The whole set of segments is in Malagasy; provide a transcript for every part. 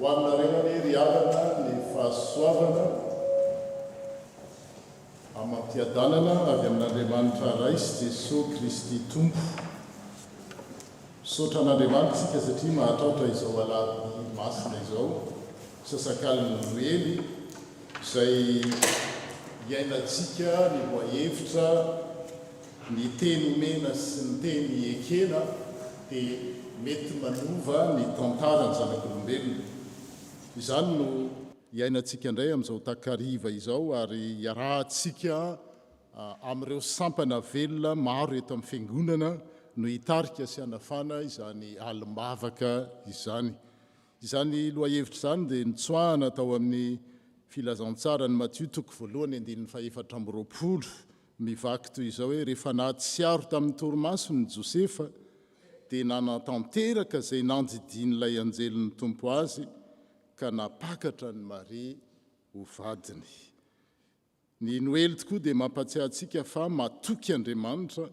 aminareo ny ry avana ny fahasoavana amampiadanana avy amin'Andriamanitra ray sy Jesosy Kristy Tompo. Sotra an'Andriamanitra isika satria mahatratra izao alahady masina izao, sasakaliny noely izay iainantsika ny voahevitra, ny teny omena sy ny teny ekena dia mety manova ny tantarany zanak'olombelona. Izany no iainantsika indray amin'izao takariva izao ary iarahantsika amin'ireo sampana velona maro eto amin'ny fiangonana no hitarika sy hanafana izany alim-bavaka izany. Izany lohahevitra izany dia nitsoahana tao amin'ny filazantsara ny Matthieu 1:4 mivaky toy izao hoe rehefa nahatsiaro tamin'ny torimaso ny Josefa dia nanatanteraka izay nandidian'ilay anjelin'ny Tompo azy ka napakatra ny Maria ho vadiny. Ny Noely tokoa dia mampatsiahy antsika fa matoky Andriamanitra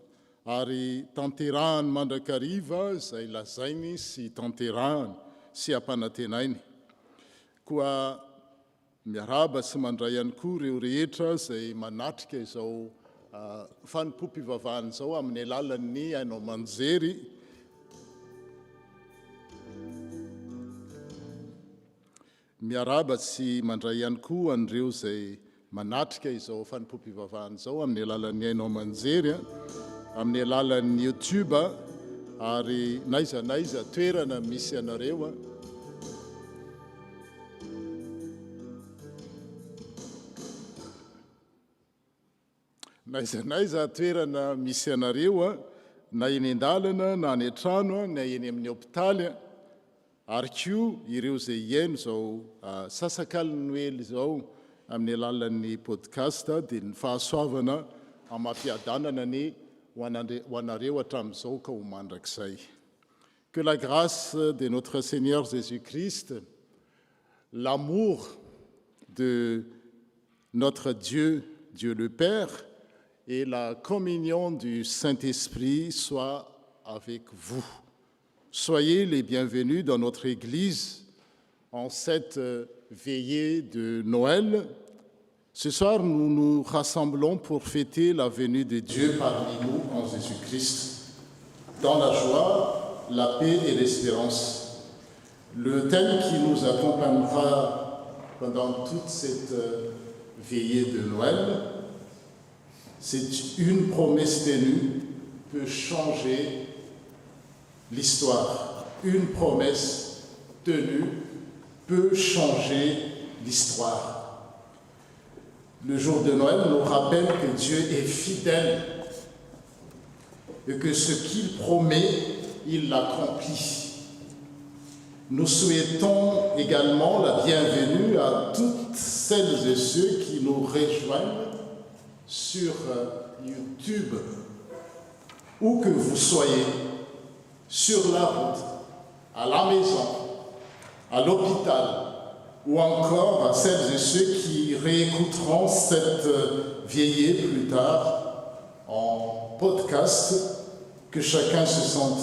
ary tanterahany mandrakariva izay lazainy sy tanterahany sy ampanantenainy. Koa miaraba sy mandray ihany koa ireo rehetra izay manatrika izao fanompoam-pivavahana izao amin'ny alalan'ny hainao manjery. Miaraba sy mandray ihany koa an'ireo izay manatrika izao fanompoam-pivavahana izao amin'ny alalan'ny hainao manjery, amin'ny alalan'ny YouTube ary naiza toerana misy anareo naiza toerana misy anareo na eny an-dalana na any an-trano na eny amin'ny hôpitaly ary koa ireo izay iaino izao sasakaliny noely izao amin'ny alalan'ny podcast dia ny fahasoavana amampiadanana ny ho anareo hatramin'izao ka ho mandrakizay. Que la grâce de notre Seigneur Jésus-Christ, l'amour de notre Dieu, Dieu le Père, et la communion du Saint-Esprit soient avec vous. Soyez les bienvenus dans notre Église en cette veillée de Noël. Ce soir, nous nous rassemblons pour fêter la venue de Dieu parmi nous en Jésus-Christ, dans la joie, la paix et l'espérance. Le thème qui nous accompagnera pendant toute cette veillée de Noël, c'est une promesse tenue peut changer l'histoire. Une promesse tenue peut changer l'histoire. Le jour de Noël nous rappelle que Dieu est fidèle et que ce qu'il promet, il l'accomplit. Nous souhaitons également la bienvenue à toutes celles et ceux qui nous rejoignent sur YouTube, où que vous soyez, sur la route, à la maison, à l'hôpital, ou encore à celles et ceux qui réécouteront cette veillée plus tard en podcast, que chacun se sente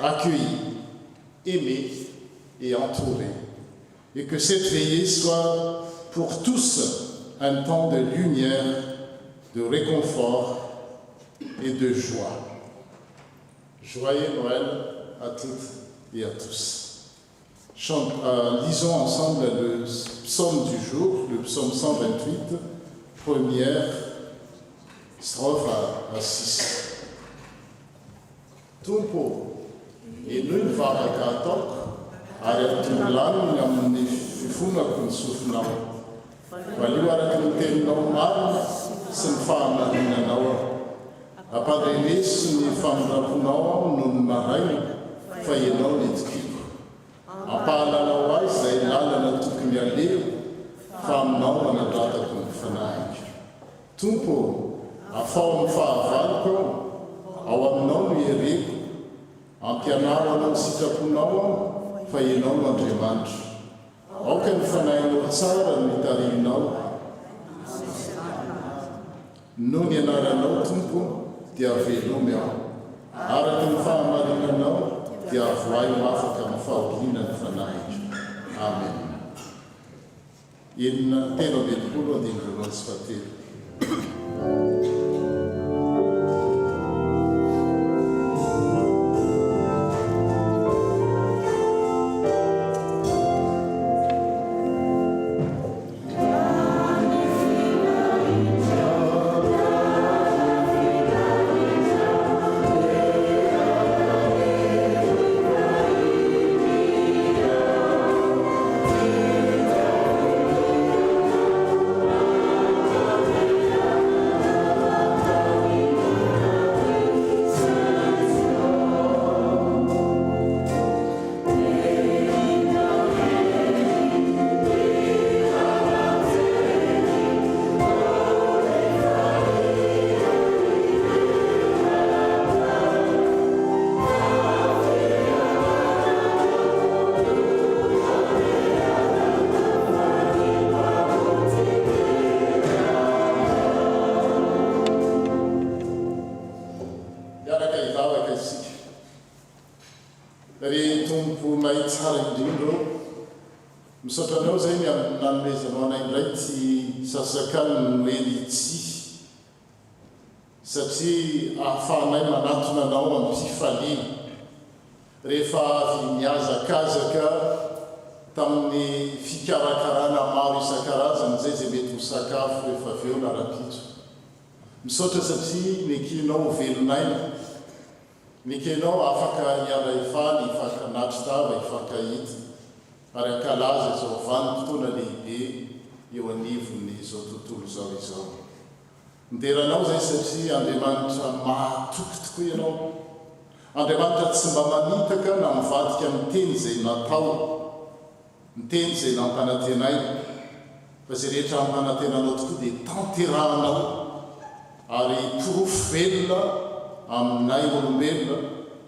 accueilli, aimé et entouré, et que cette veillée soit pour tous un temps de lumière, de réconfort et de joie. Joyeux Noël à toutes et à tous. Lisons ensemble le psaume du jour, le psaume 128, première strophe à 6. Tumpo enui vavakatok ary atonilany amin'ny fifonako ny sofinao. Valio araky ny teninao marina sy ny fahamarinanao. Ampareneso ny famindraponao aho noho ny maraina fa ianao nitokiko. Ampahalalao ahy izay lalana tokony aleo fa aminao anadratako ny fanahiky. Tompo, afao amin'ny fahavaliko ao aminao no iareko. Ampianao anao ny sitraponao aho fa ianao no Andriamanitra. Aoka ny fanahinao tsara ny tarihinao. Noho ny anaranao Tompo dia velomy aho. Araky ny fahamarinanao dia avoay mafaka amin'ny fahoriana ny fanahitra. Amen. Inona telo ambinipolo andiny voalohany sy fahatelo. Misotranao zay nanomezanao anay indray tsy sasakany no elitsy satria ahafahanay manatona anao am-pifaliana rehefa avy miazakazaka tamin'ny fikarakarana maro isan-karazany zay zay mety ho sakafo rehefa avy eo lara-pitso. Misaotra satria nekinao velonaina, nekenao afaka hiala ifaly, ifankanatry tava, ifankahita ary ankalaza izao vanim-potoana lehibe eo anivony izao tontolo zao izao. Mideranao zay satria Andriamanitra mahatoky tokoa ianao. Andriamanitra tsy mba manitaka na mivadika ny teny izay natao, ny teny izay nampanatenay, fa zay rehetra ampanatenanao tokoa dia tanterahanao ary porofo velona aminay olombelona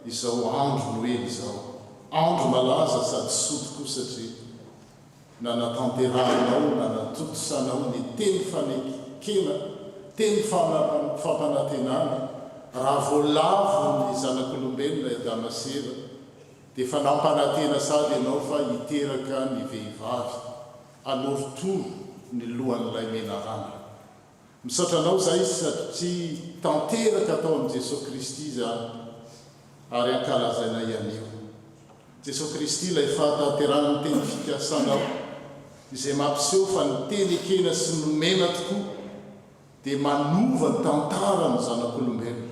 izao andro Noely izao. Andro malaza sady soto koa satria na natanterahanao na natotosanao ny teny fanekena, teny fampanantenana raha voalavo ny zanak'olombelona Adamaseva dia fa nampanantena sady ianao fa hiteraka ny vehivavy anorotoro ny lohan'ilay menarana. Misotranao zay satria tanteraka atao amin'i Jesosy Kristy zany ary ankalazainay anio. Jesosy Kristy ilay fahatanterahany teny fikasanao izay mampiseho fa ny teny ekena sy nomena tokoa dia manova ny tantara ny zanak'olombelona,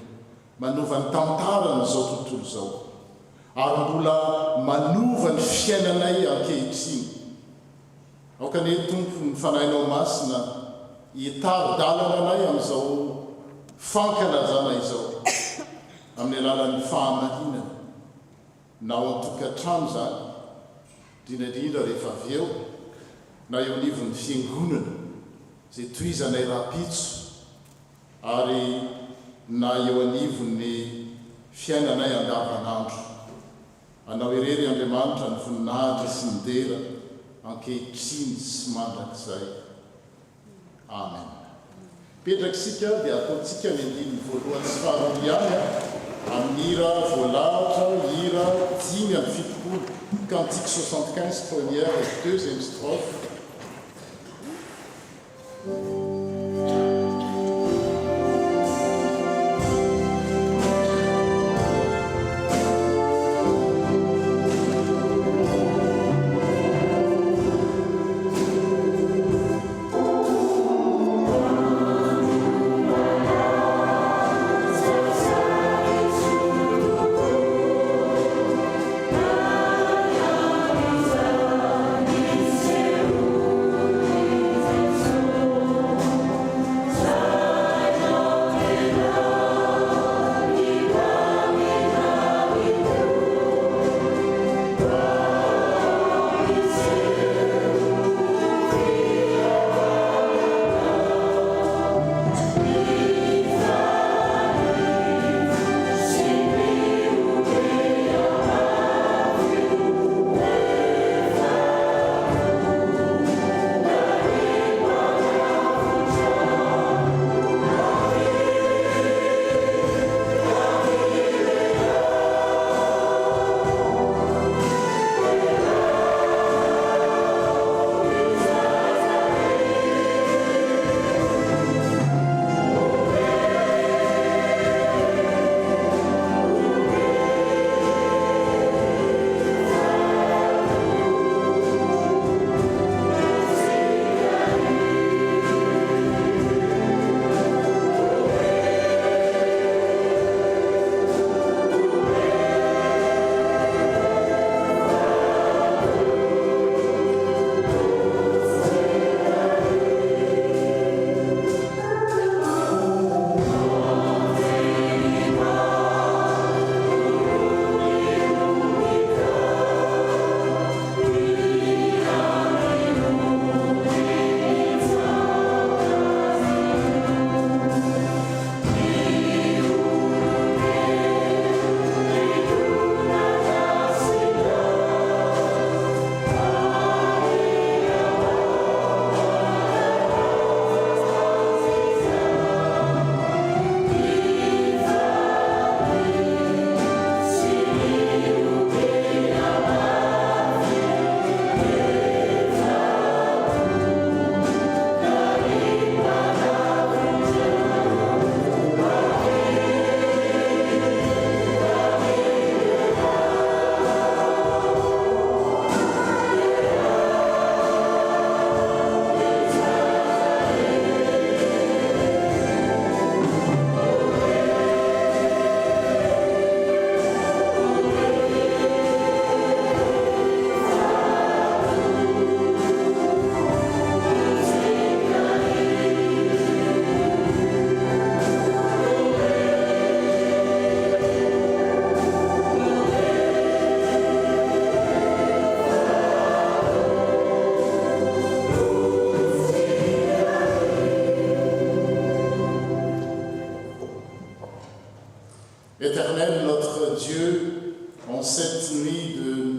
manova ny tantara n'izao tontolo izao ary mbola manova ny fiainanay ankehitriny. Aoka ny Tompo ny fanahinao masina hitaro-dalana anay amin'izao fankalazana izao amin'ny alalan'ny fahamahinana na ao an-tokantrano zany, indrindraindrindra rehefa avy eo na eo anivon'ny fiangonana zay tohizanay rapitso ary na eo anivon'ny fiainanay andavanandro. Anao irery Andriamanitra ny voninahitra sy ny dera ankehitriny sy mandrakizay. Amen. Petrakisika dia ataontsika ny andininy voalohany sy faharoa ihany amin'ny hira voalahatra, hira 5:70, cantique 75, première et deuxième strophe.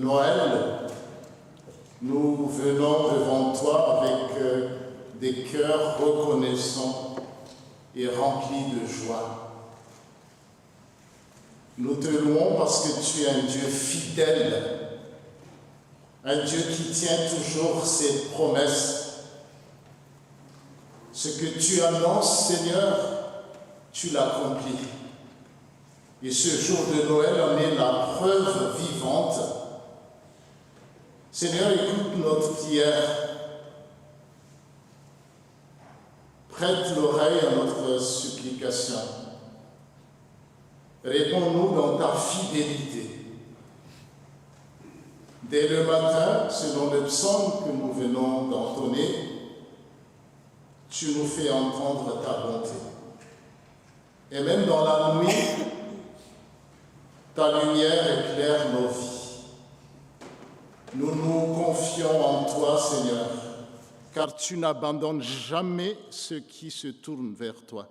Noël, nous venons devant toi avec des cœurs reconnaissants et remplis de joie. Nous te louons parce que tu es un Dieu fidèle, un Dieu qui tient toujours ses promesses. Ce que tu annonces, Seigneur, tu l'accomplis. Et ce jour de Noël en est la preuve vivante. Seigneur, écoute notre prière. Prête l'oreille à notre supplication. Réponds-nous dans ta fidélité. Dès le matin, selon le psaume que nous venons d'entonner, tu nous fais entendre ta bonté. Et même dans la nuit, ta lumière éclaire nos vies. Nous nous confions en toi, Seigneur, car tu n'abandonnes jamais ceux qui se tournent vers toi.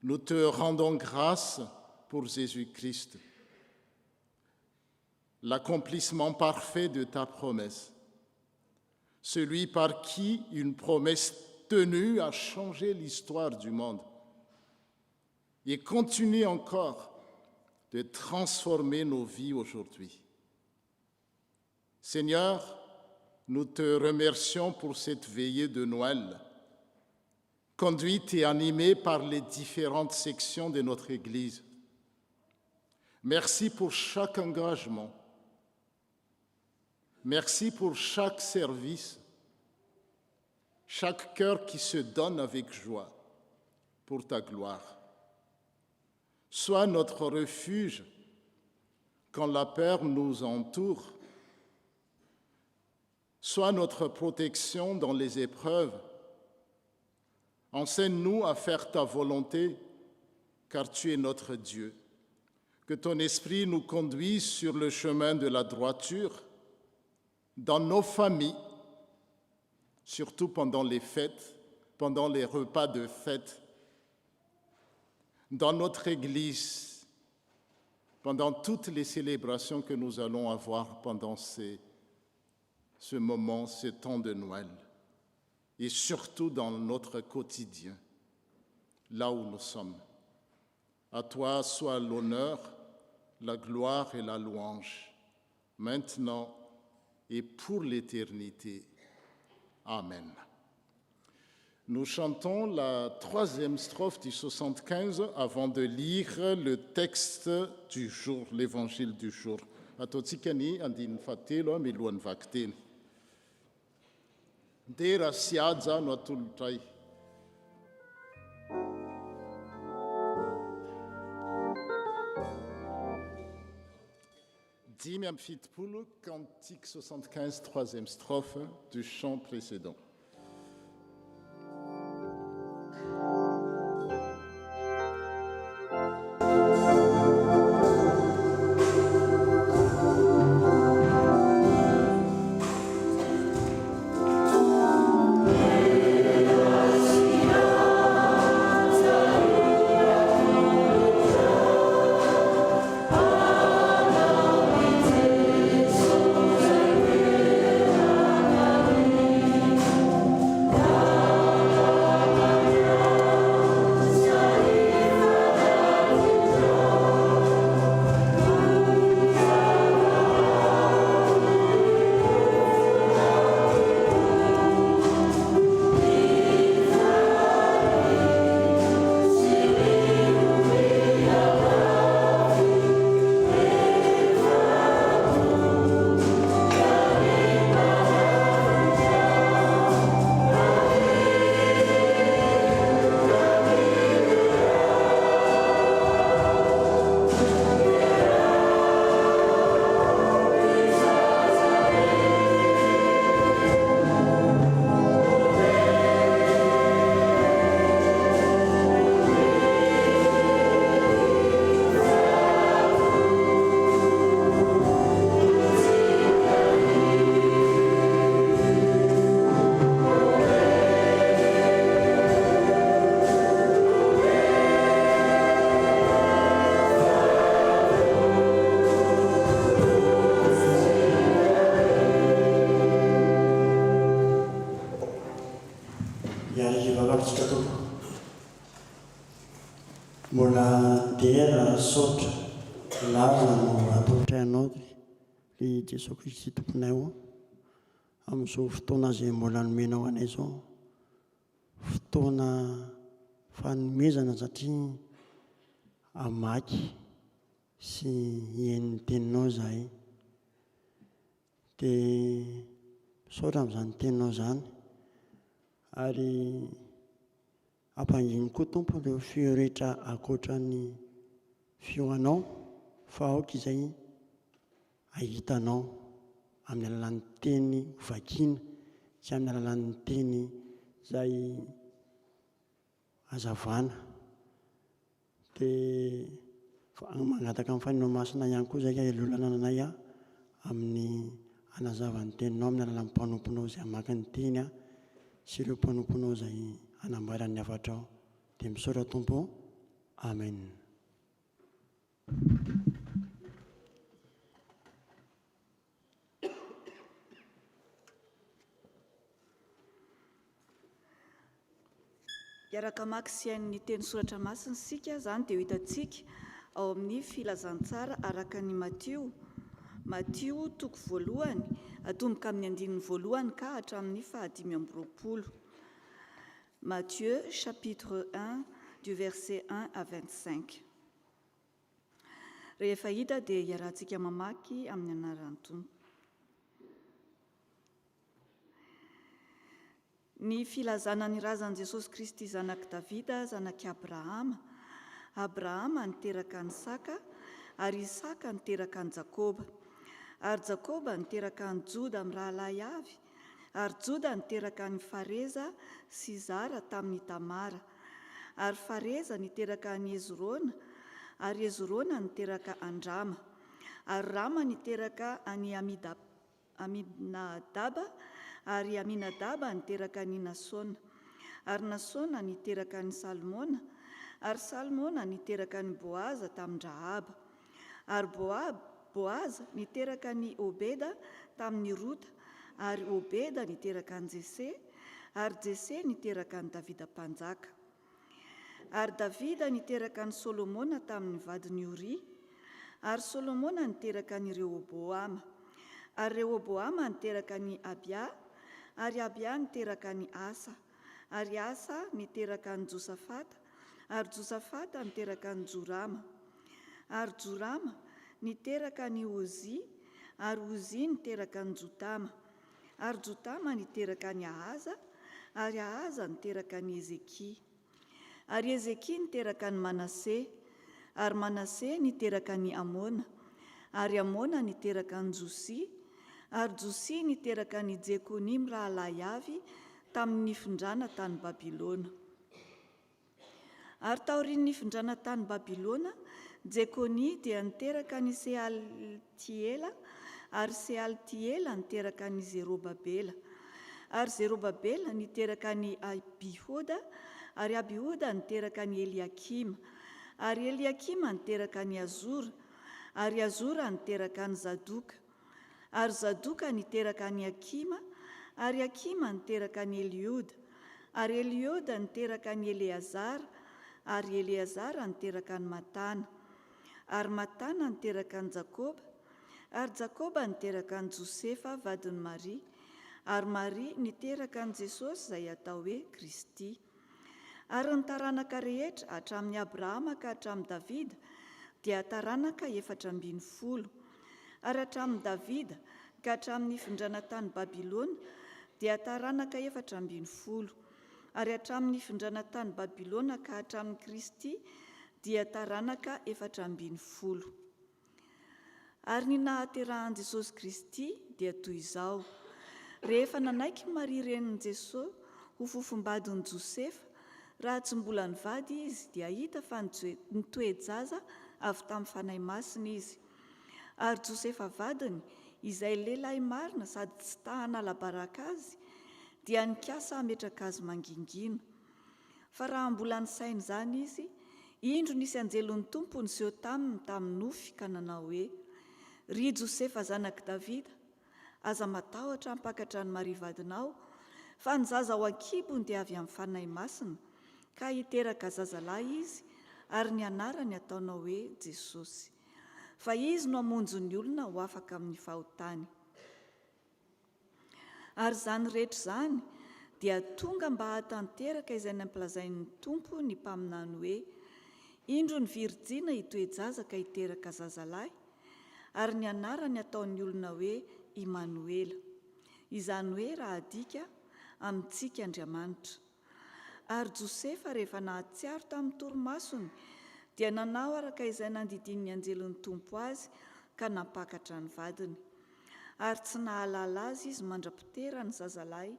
Nous te rendons grâce pour Jésus-Christ, l'accomplissement parfait de ta promesse, celui par qui une promesse tenue a changé l'histoire du monde et continue encore de transformer nos vies aujourd'hui. Seigneur, nous te remercions pour cette veillée de Noël, conduite et animée par les différentes sections de notre Église. Merci pour chaque engagement. Merci pour chaque service, chaque cœur qui se donne avec joie pour ta gloire. Sois notre refuge quand la peur nous entoure. Sois notre protection dans les épreuves. Enseigne-nous à faire ta volonté, car tu es notre Dieu. Que ton esprit nous conduise sur le chemin de la droiture, dans nos familles, surtout pendant les fêtes, pendant les repas de fête, dans notre Église, pendant toutes les célébrations que nous allons avoir pendant ce moment, ce temps de Noël, et surtout dans notre quotidien, là où nous sommes. À toi soit l'honneur, la gloire et la louange, maintenant et pour l'éternité. Amen. Nous chantons la 3e strophe du 75 avant de lire le texte du jour, l'évangile du jour. Atotikani andin fatelo miluan vaktin. Dera siadza no tultai. Dimiam fitpoul, cantique 75, 3e strophe du chant précédent. misaotra laza no ataotray anao ry Jesosy Kristy tomponay ao amin'izao fotoana izay mbola nomenao anay izao, fotoana fanomezana satria amaky sy hien'ny teninao izahay, dia misaotra amin'izany teninao izany ary ampanginy koa tompo ireo feo rehetra ankoatra ny feoanao fa aoka izay ahitanao amin'ny alalan'ny teny vakiana sy amin'ny alalan'ny teny izay hazavana, dia mangataka amin'ny faninao masina ihany koa izay elolana anay amin'ny anazavan'ny teninao amin'ny alalan'ny mpanomponao izay hamaky ny teny sy ireo mpanomponao izay hanambarany hafatra ao, dia misaotra tompo. Amen. Iaraka mamaky sain'ny teny soratra masina sika izany dia ho hitantsika ao amin'ny filazantsara araka ny Matio toko voalohany atomboka amin'ny 9 ka hatramin'ny 15. Matthieu chapitre 1 du verset 1 à 25. Rehefa hita dia iarahantsika mamaky amin'ny anaran'ny Tompo. Ny filazana ny razan'i Jesosy Kristy zanaky Davida, zanaky Abrahama. Abrahama niteraka ny Saka, ary Saka niteraka ny Jakoba. Ary Jakoba niteraka ny Joda amin'ny rahalahy avy, ary Joda niteraka ny Fareza sy Zara tamin'ny Tamara. Ary Fareza niteraka ny Hezrona, ary Hezrona niteraka Andrama. Ary Rama niteraka ny Aminadaba, ary Aminadaba niteraka ny Nasona. Ary Nasona niteraka ny Salmona, ary Salmona niteraka ny Boaza tamin'ny Rahaba. Ary Boaza niteraka ny Obeda tamin'ny Rota, ary Obeda niteraka ny Jese, ary Jese niteraka ny Davida mpanjaka. Ary Davida niteraka ny Solomona tamin'ny vadiny Uri, ary Solomona niteraka ny Rehoboama. Ary Rehoboama niteraka ny Abia, ary Abia niteraka ny Asa, ary Asa niteraka ny Josafata, ary Josafata niteraka ny Jorama. Ary Jorama niteraka ny Ozi, ary Ozi niteraka ny Jotama. Ary Jotama niteraka ny Ahaza, ary Ahaza niteraka ny Ezeki. Ary Ezeki niteraka ny Manase, ary Manase niteraka ny Amona. Ary Amona niteraka ny Josi, ary Josi niteraka ny Jekonia rahalahy avy tamin'ny nifindrana tany Babilona. Ary taorian'ny nifindrana tany Babilona, Jekonia dia niteraka ny Sealtiela, ary Sealtiela niteraka ny Zerobabela. Ary Zerobabela niteraka ny Abihoda, ary Abihoda niteraka ny Eliakima. Ary Eliakima niteraka ny Azora, ary Azora niteraka ny Zadoka. Ary Zadoka niteraka ny Akima, ary Akima niteraka ny Elioda. Ary Elioda niteraka ny Eleazara, ary Eleazara niteraka ny Matana. Ary Matana niteraka ny Jakoba, ary Jakoba niteraka ny Josefa vadiny Maria, ary Maria niteraka ny Jesosy izay atao hoe Kristy. Ary ny taranaka rehetra hatramin'ny Abrahama ka hatramin'ny Davida dia taranaka 410. Ary hatramin'ny Davida ka hatramin'ny nifindrana tany Babilona dia taranaka 410. Ary hatramin'ny nifindrana tany Babilona ka hatramin'ny Kristy dia taranaka 410. Ary ny nahaterahan'i Jesosy Kristy dia toy izao: rehefa nanaiky Maria renin'i Jesosy ho fofombadin'i Josefa, raha tsy mbola nivady izy dia hita fa nitoejaza avy tamin'ny fanahy masina izy. Ary Josefa vadiny, izay lehilahy marina sady tsy tahanala baraka azy, dia nikasa hametraka azy mangingina. Fa raha mbola nisainy izany izy, indro nisy anjelon'ny tompony seho taminy tamin'ny nofy ka nanao hoe: ry Josefa zanaky Davida, aza matahotra hampakatra ny Maria vadinao, fa ny zaza ao an-kibony dia avy amin'ny fanahy masina, ka hiteraka zazalahy izy, ary ny anarany ataonao hoe Jesosy, fa izy no hamonjy ny olona ho afaka amin'ny fahotany. Ary zany rehetra zany dia tonga mba hatanteraka izay nampilazain'ny Tompo ny mpaminany hoe indro ny Virjina hitoejaza ka hiteraka zazalahy, ary ny anarany ataon'ny olona hoe Imanoela, izany hoe raha adika amintsika Andriamanitra. Ary Josefa rehefa nahatsiaro tamin'ny torimasony dia nanao araka izay nandidin'ny anjelon'ny Tompo azy ka napakatra ny vadiny. Ary tsy nahalala azy izy mandrapitera ny zazalahy,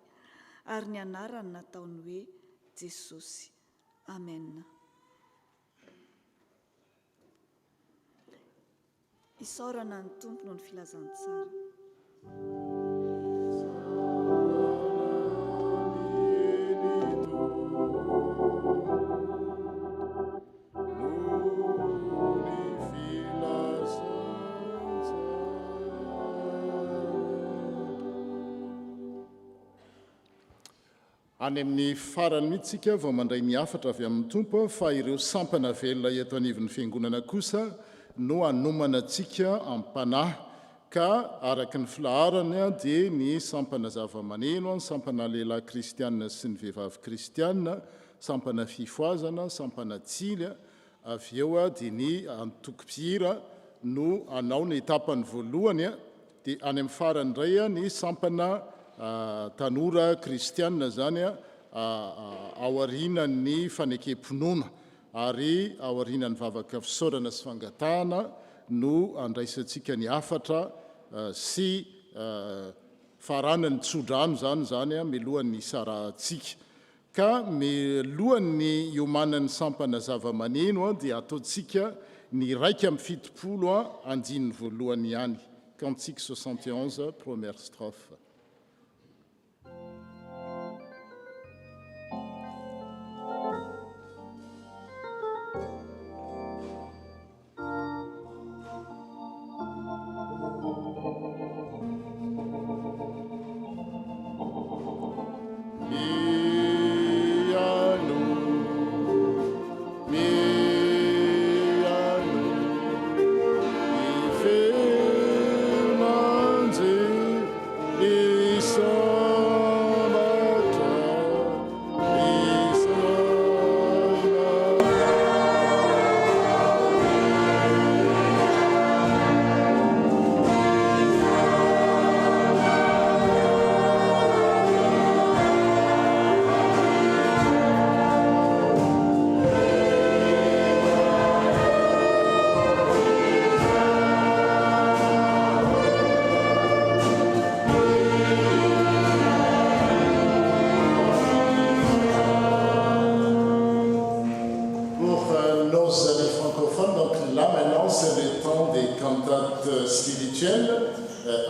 ary ny anarany nataony hoe Jesosy. Amen. Isaorana ny Tompo noho ny filazantsara. Any amin'ny farany mihitsika vao mandray miafatra avy amin'ny Tompo, fa ireo sampana velona eto anivon'ny fiangonana kosa no anomana antsika am-panahy, ka araka ny filaharany dia ny sampana zava-maneno, ny sampana lehilahy kristianina sy ny vehivavy kristianina, sampana fifoazana, sampana tsily, avy eo dia ny antoko-pihira no anao ny etapany voalohany, dia any amin'ny farany indray ny sampana tanora kristianina zany ao aorian'ny fanekem-pinoana ary ao aorian'ny vavaka fisaorana sy fangatahana no andraisantsika ny afatra sy faranany tsodrano zany milohan'ny sarahantsika. Ka milohan'ny iomanan'ny sampana zava-maneno dia ataontsika ny 1:70 andininy voalohany ihany. Cantique 71, première strophe.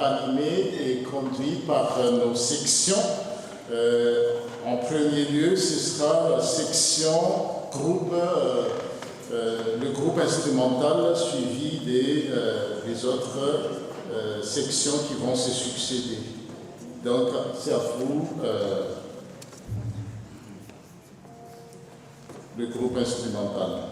Animé et conduit par nos sections. En premier lieu, ce sera la section groupe, le groupe instrumental suivi des autres sections qui vont se succéder. Donc, c'est à vous le groupe instrumental.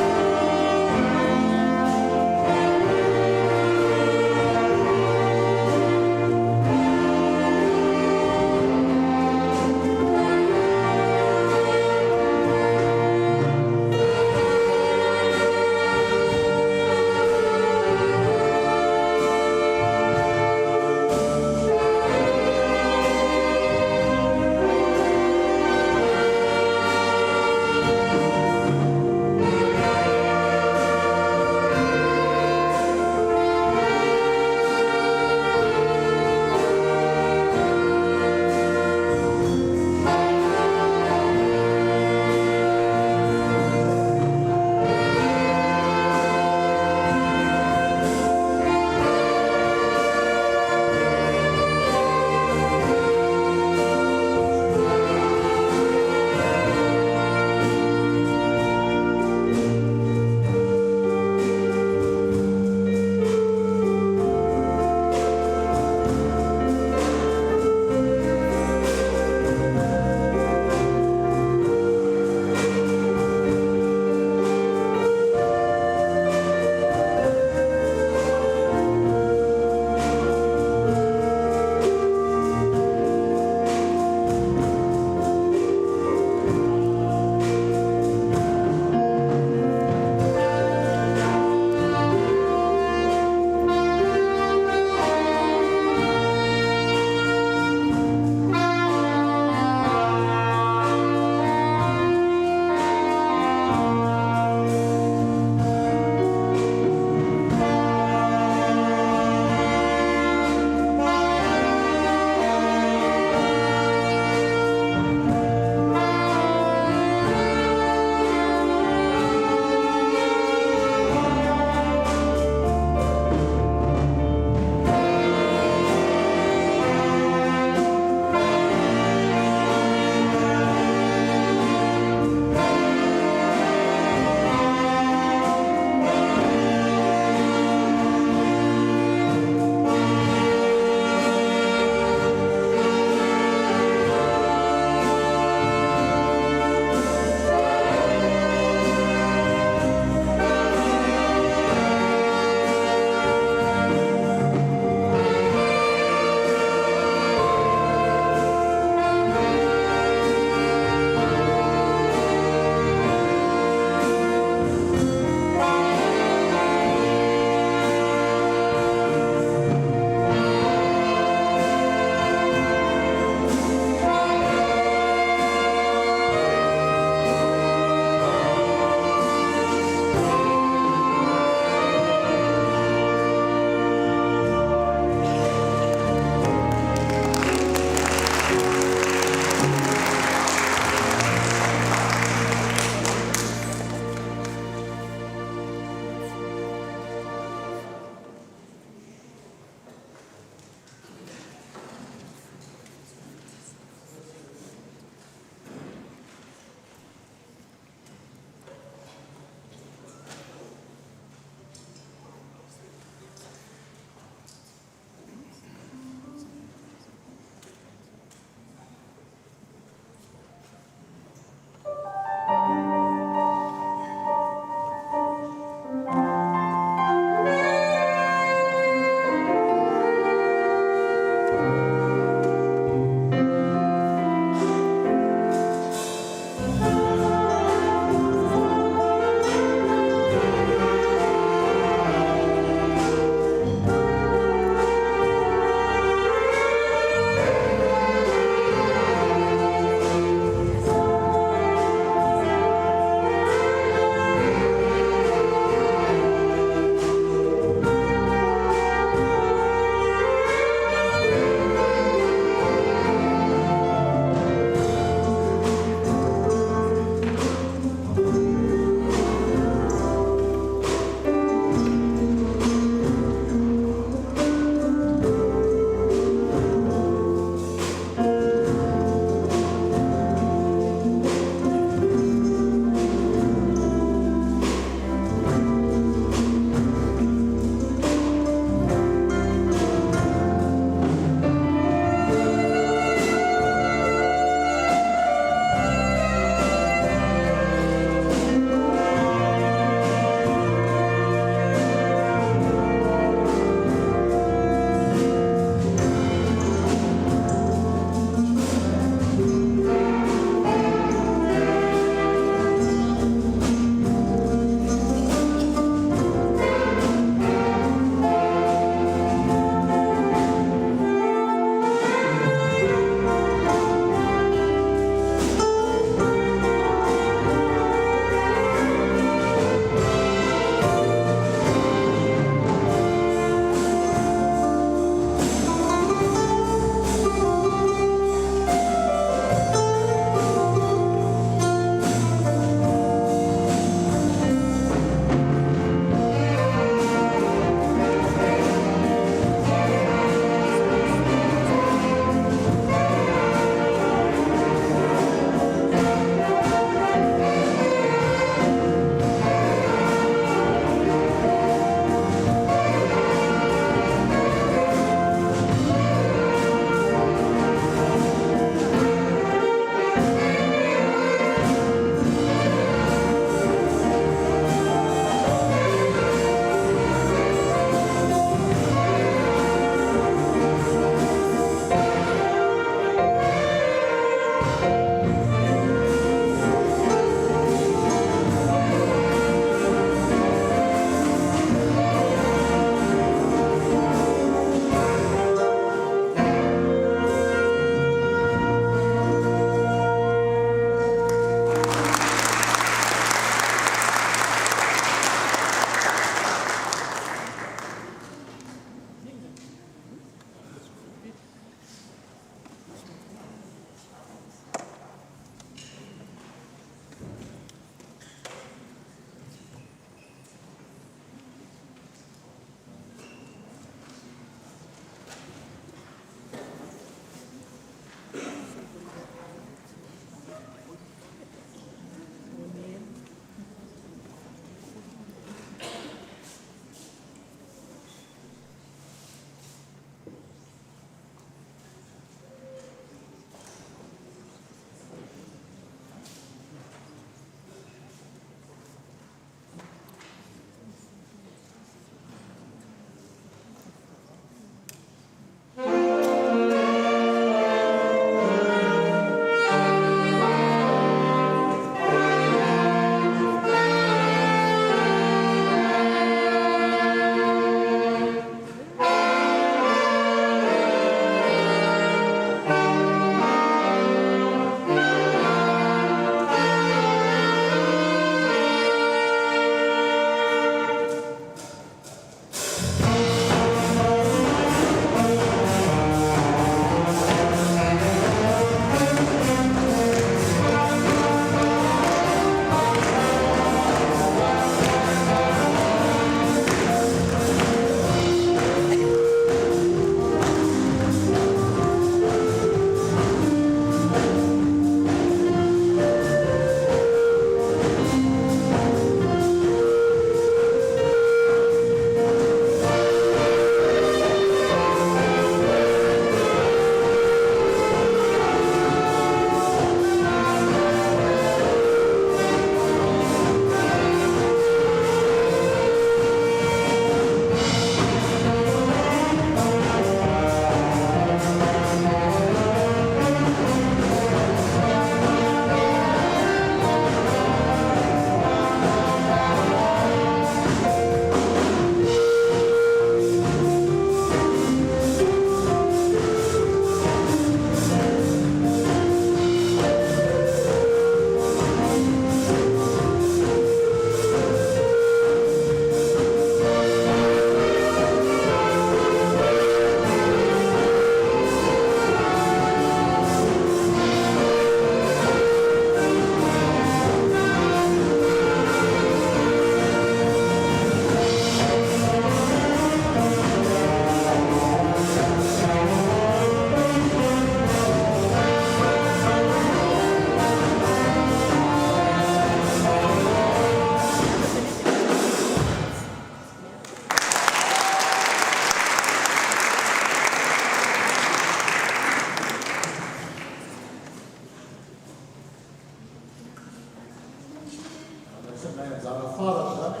anjara farany zany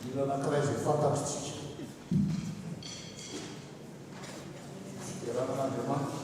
mila anankiray zay fantatritsika ranan'Andriamanitra.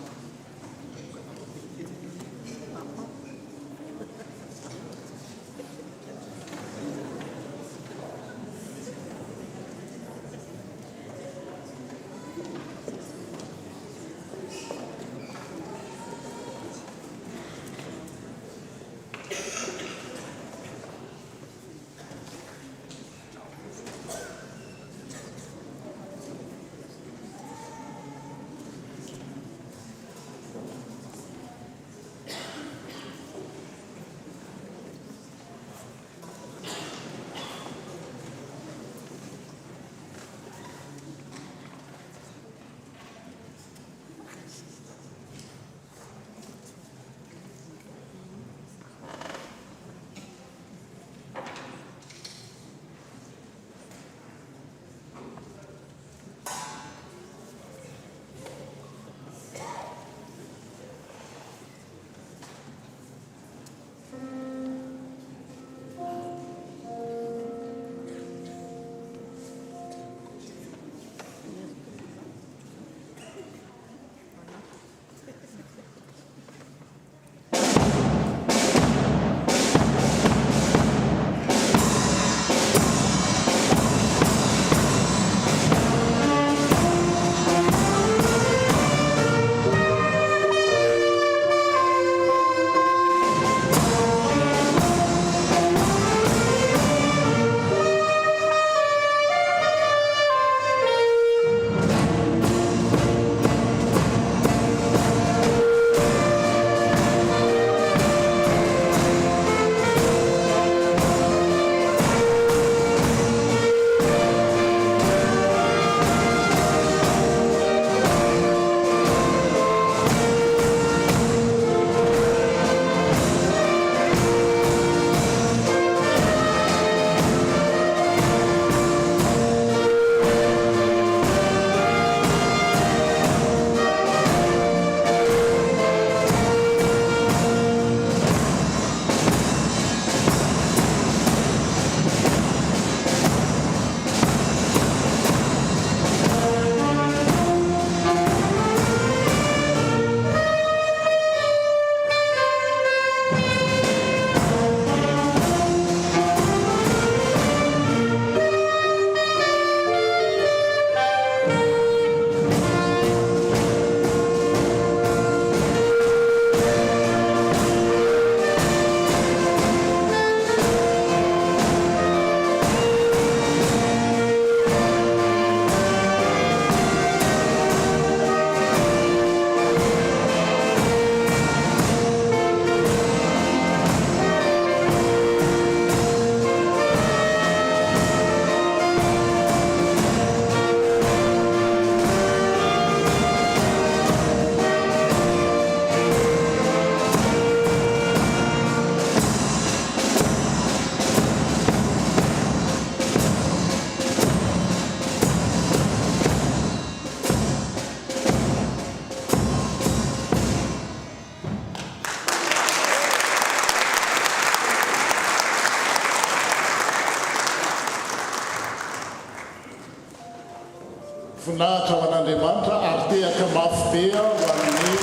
Voninahitra ho an'Andriamanitra ary tehaka mafy be ho amin'ny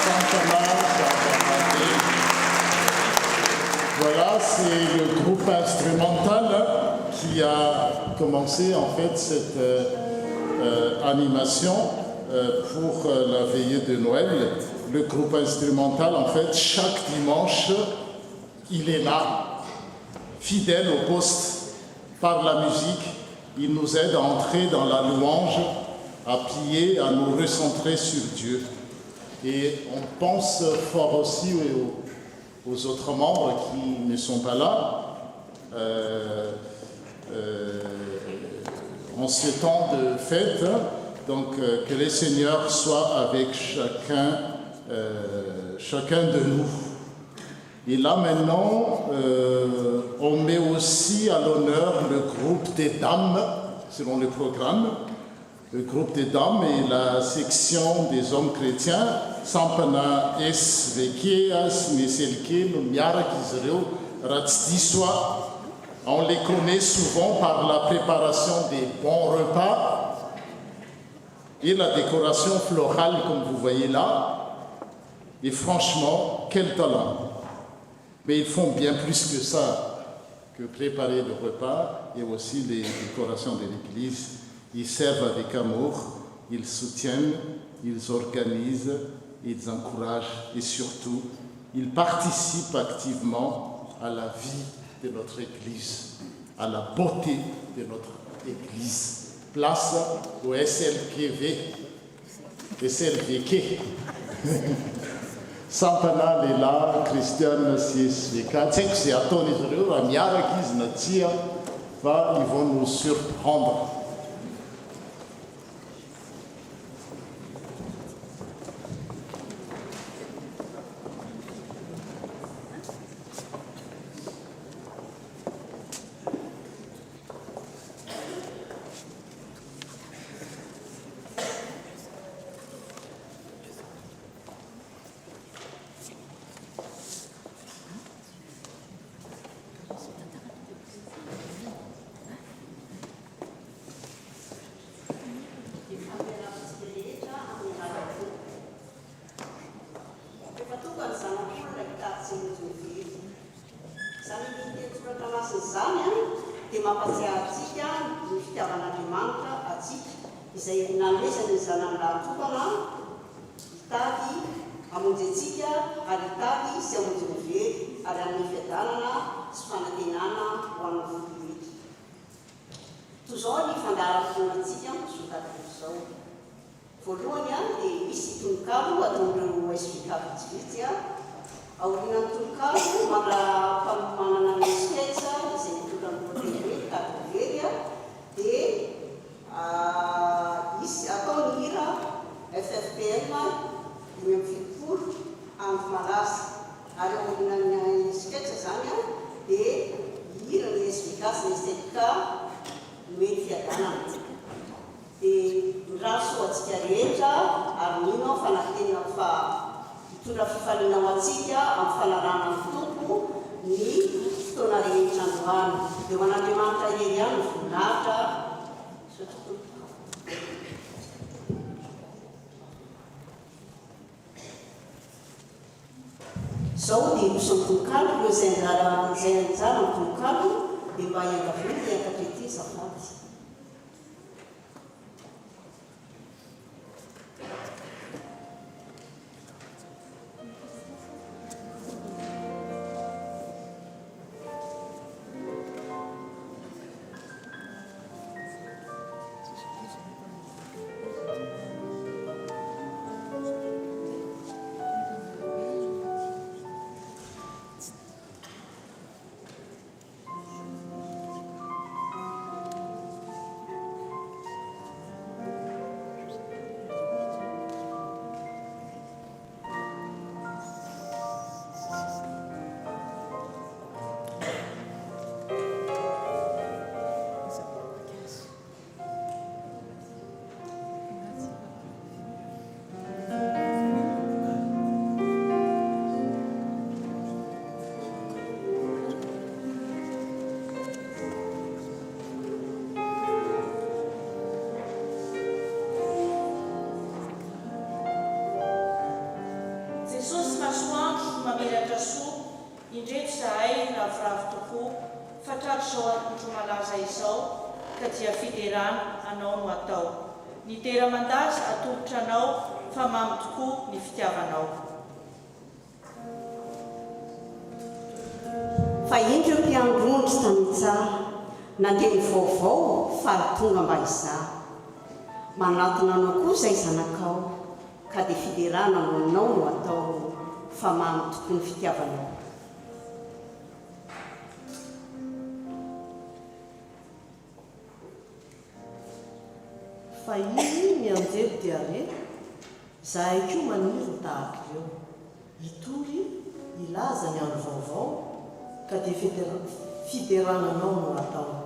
fantana zava-mandeha. Voilà, c'est le groupe instrumental qui a commencé en fait cette animation pour la veillée de Noël. Le groupe instrumental, en fait, chaque dimanche, il est là, fidèle au poste par la musique. Il nous aide à entrer dans la louange, à prier, à nous recentrer sur Dieu. Et on pense fort aussi aux autres membres qui ne sont pas là. En ce temps de fête, donc que le Seigneur soit avec chacun de nous. Et là maintenant, on met aussi à l'honneur le groupe des dames, selon le programme. Le groupe des dames et la section des hommes chrétiens, Sampana S. Vekeas, Meselke, Miarak Israël, Ratsdiswa, On les connaît souvent par la préparation des bons repas et la décoration florale, comme vous voyez là. Et franchement, quel talent! Mais ils font bien plus que ça, que préparer le repas et aussi les décorations de l'église. Ils servent avec amour, ils soutiennent, ils organisent, ils encouragent et surtout, ils participent activement à la vie de notre Église, à la beauté de notre Église. Place au SLKV, SLVK. Santana Lela, Christiane Siesveka. Tu sais que c'est à ton Israël, à Miarakis Natia, ils vont nous surprendre. Nandeha vaovao fa tonga mba izaho manatona anao koa izay zanakao ka dia fiderana aminao no atao fa mamy tokoa ny fitiavanao. Fa iny mianjely dia re zahay koa maniry tahaka ireo hitory ilaza ny andro vaovao ka dia fiderananao no atao.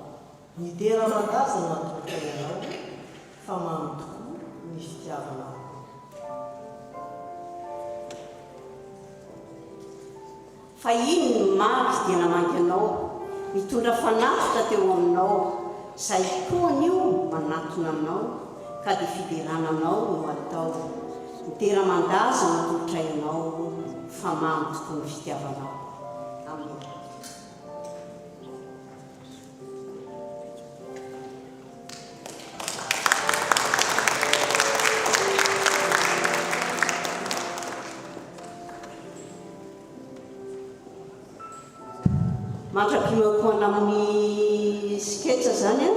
Ny tera mandaza no atolotra ianao fa mamy tokoa ny fitiavanao. Fa iny ny maky dia namangy anao mitondra fanafitra teo aminao izay koan'io manatona anao ka dia fiderananao no atao mitera-mandaza natolotrainao fa mamy tokoa ny fitiavanao. Amen. Mantra-pinoakoana amin'ny sketsa zany a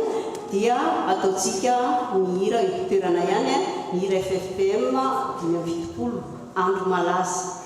dia ataontsika ny hira itoerana ihany a ny hira FFPM 5:20 andro malaza.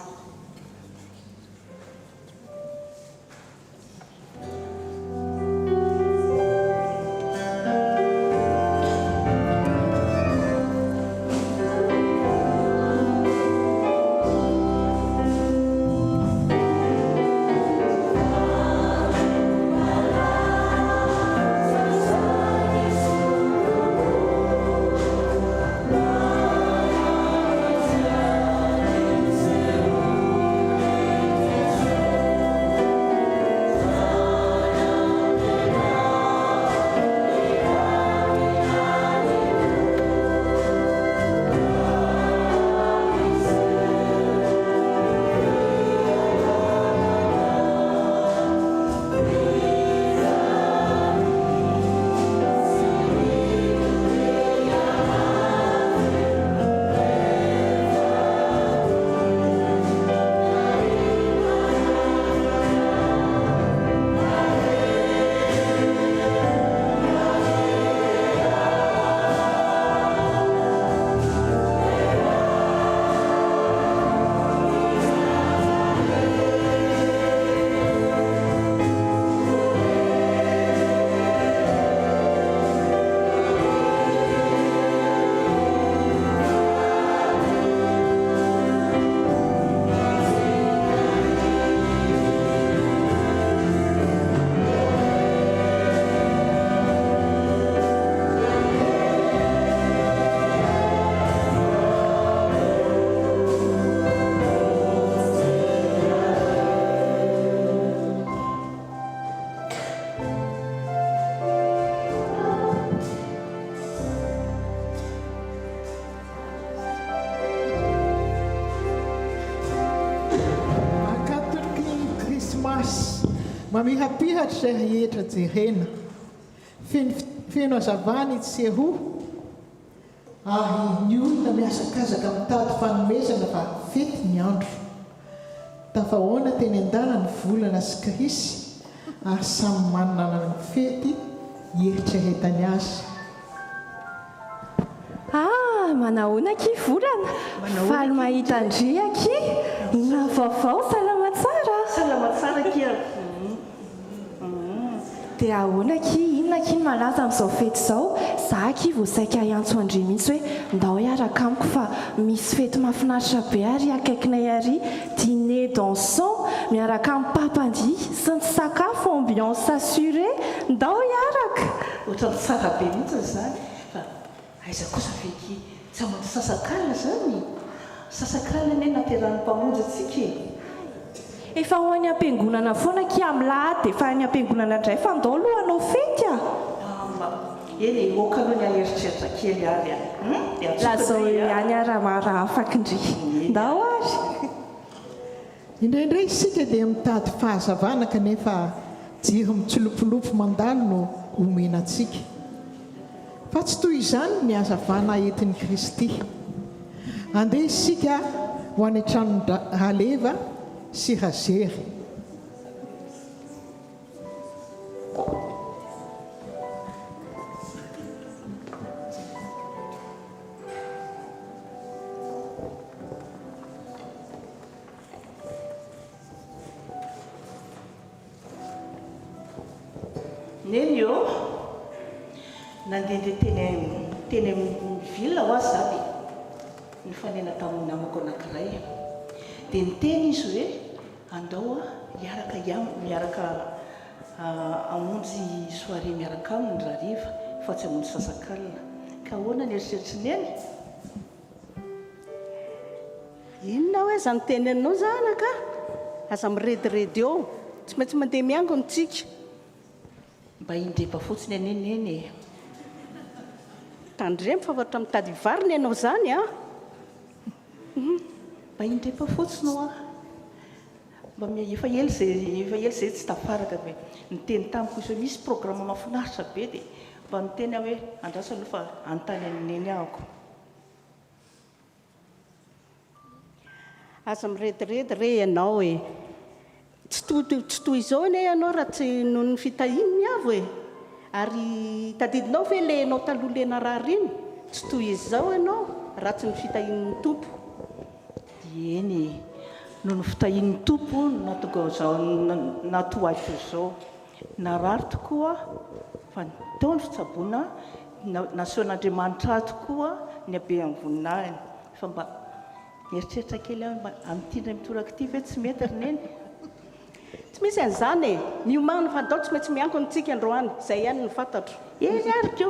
Mamihapihatra izay rehetra jerena feno hazavany tseho ary ny olona miasakazaka mitady fanomezana fa fety ny andro tafahoana teny an-dana ny volana sy krisy ary samy manana ny fety hieritreretany azy. Manahoana ki volana faly mahita andriaky inona vaovao salama tsara kia dia ahoana ki inona ki malaza amin'izao fety izao za ki voasaika iantso andre mihitsy hoe ndao hiaraka amiko fa misy fety mahafinaritra be ary akaikinay ary dîner dansant miaraka amin'ny papandy sy ny sakafo ambiance assuré ndao hiaraka ohatrany tsara be mihitsy zany fa aiza kosa feky tsy amanty sasakala zany sasakala ane naterahany mpamonjy atsika efa ho any am-piangonana foana ki amin'ny lahady efa any am-piangonana indray fa ndao aloha anao fety eny moka aloha ny aeritreritra kely ary lazao ihany araha afaka indry ndao ary indraindray isika dia mitady fahazavana kanefa jiro mitsolopolopo mandalo no omena atsika fa tsy toy izany ny hazavana entin'i Kristy. Andeha isika ho any an-trano haleva sy razery. neny eo nandehandeha teny amin'ny villa ho azy zaby nifanena tamin'ny namako anankiray dia niteny izy hoe andao miaraka amonjy soirée miaraka aminy rariva fa tsy amonjy sasakalina ka ahoana ny eritreritry neny inona hoe za niteny anao zanaka aza mirediredy eo tsy maintsy mandeha miangony tsika mba indrepa fotsiny aneneny tandre mifavatra mitady variny ianao zany a mba indrepa fotsiny a mba efa ely zay tsy tafaraka be niteny tamiko iso misy programme mahafinaritra be dia mba niteny aho hoe andrasa aloha fa anontany aneneny ahako aza mirediredy re ianao e tsy toy izao ane ianao raha tsy noho ny fitahininy avo e ary tadidinao ve le anao taloha lena raha riny tsy toy izao ianao raha tsy ny fitahin'ny tompo eny noho ny fitahin'ny tompo natonga zao natoaiko izao narary tokoa fa teo ny fitsabona nasehoan'Andriamanitra tokoa ny habe amin'ny voninahiny fa mba mieritreritra kely aho mba amin'ity mitoraka ity ve tsy mety rineny tsy misy an'izany e miomagna fa dao tsy maintsy miankony tsika androany izay ihany ny fantatro eny ariko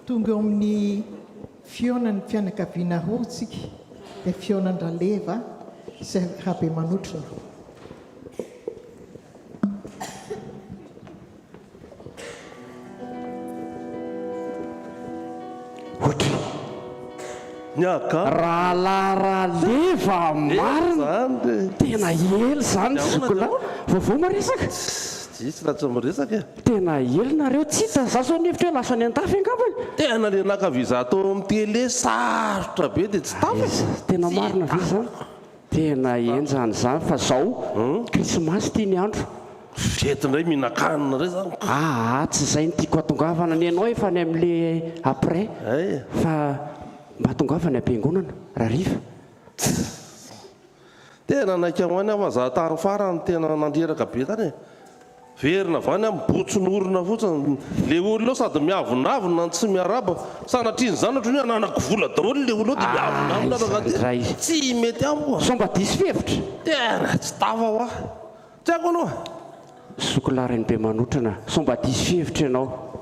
tonga eo amin'ny fionan'ny fianakaviana roa tsika dia fionandraleva izay rahabe manotrona raha leva marina tena ely zany zokola vaovao maresaka tsy ratsy miresaka tena ely nareo tsy hita za zao nefitra hoe lasa ny an-tafy angambany tena le nakaviza atao amin'ny tele sarotra be dia tsy tafy tena marina ve zany tena enjany zany fa zao krismasy tia ny andro fetindray mihinan-kanina ray zany tsy izay ny tiako atongavana ny anao efa ny amin'le après fa mba atongavany am-piangonana rahariva tena naikahoany aho mazahantany farany tena nandreraka be tany e verina vany a mibotsonorona fotsiny le olonao sady miavonavina tsy miaraba sanatriany zany ohatrany hoe ananako vola daholo le olonao dia miavonavina tsy mety amiko so mba disy fihevitra tena tsy tava ho ah tsy haiko anao sokolariny be manotrana so mba disy fihevitra ianao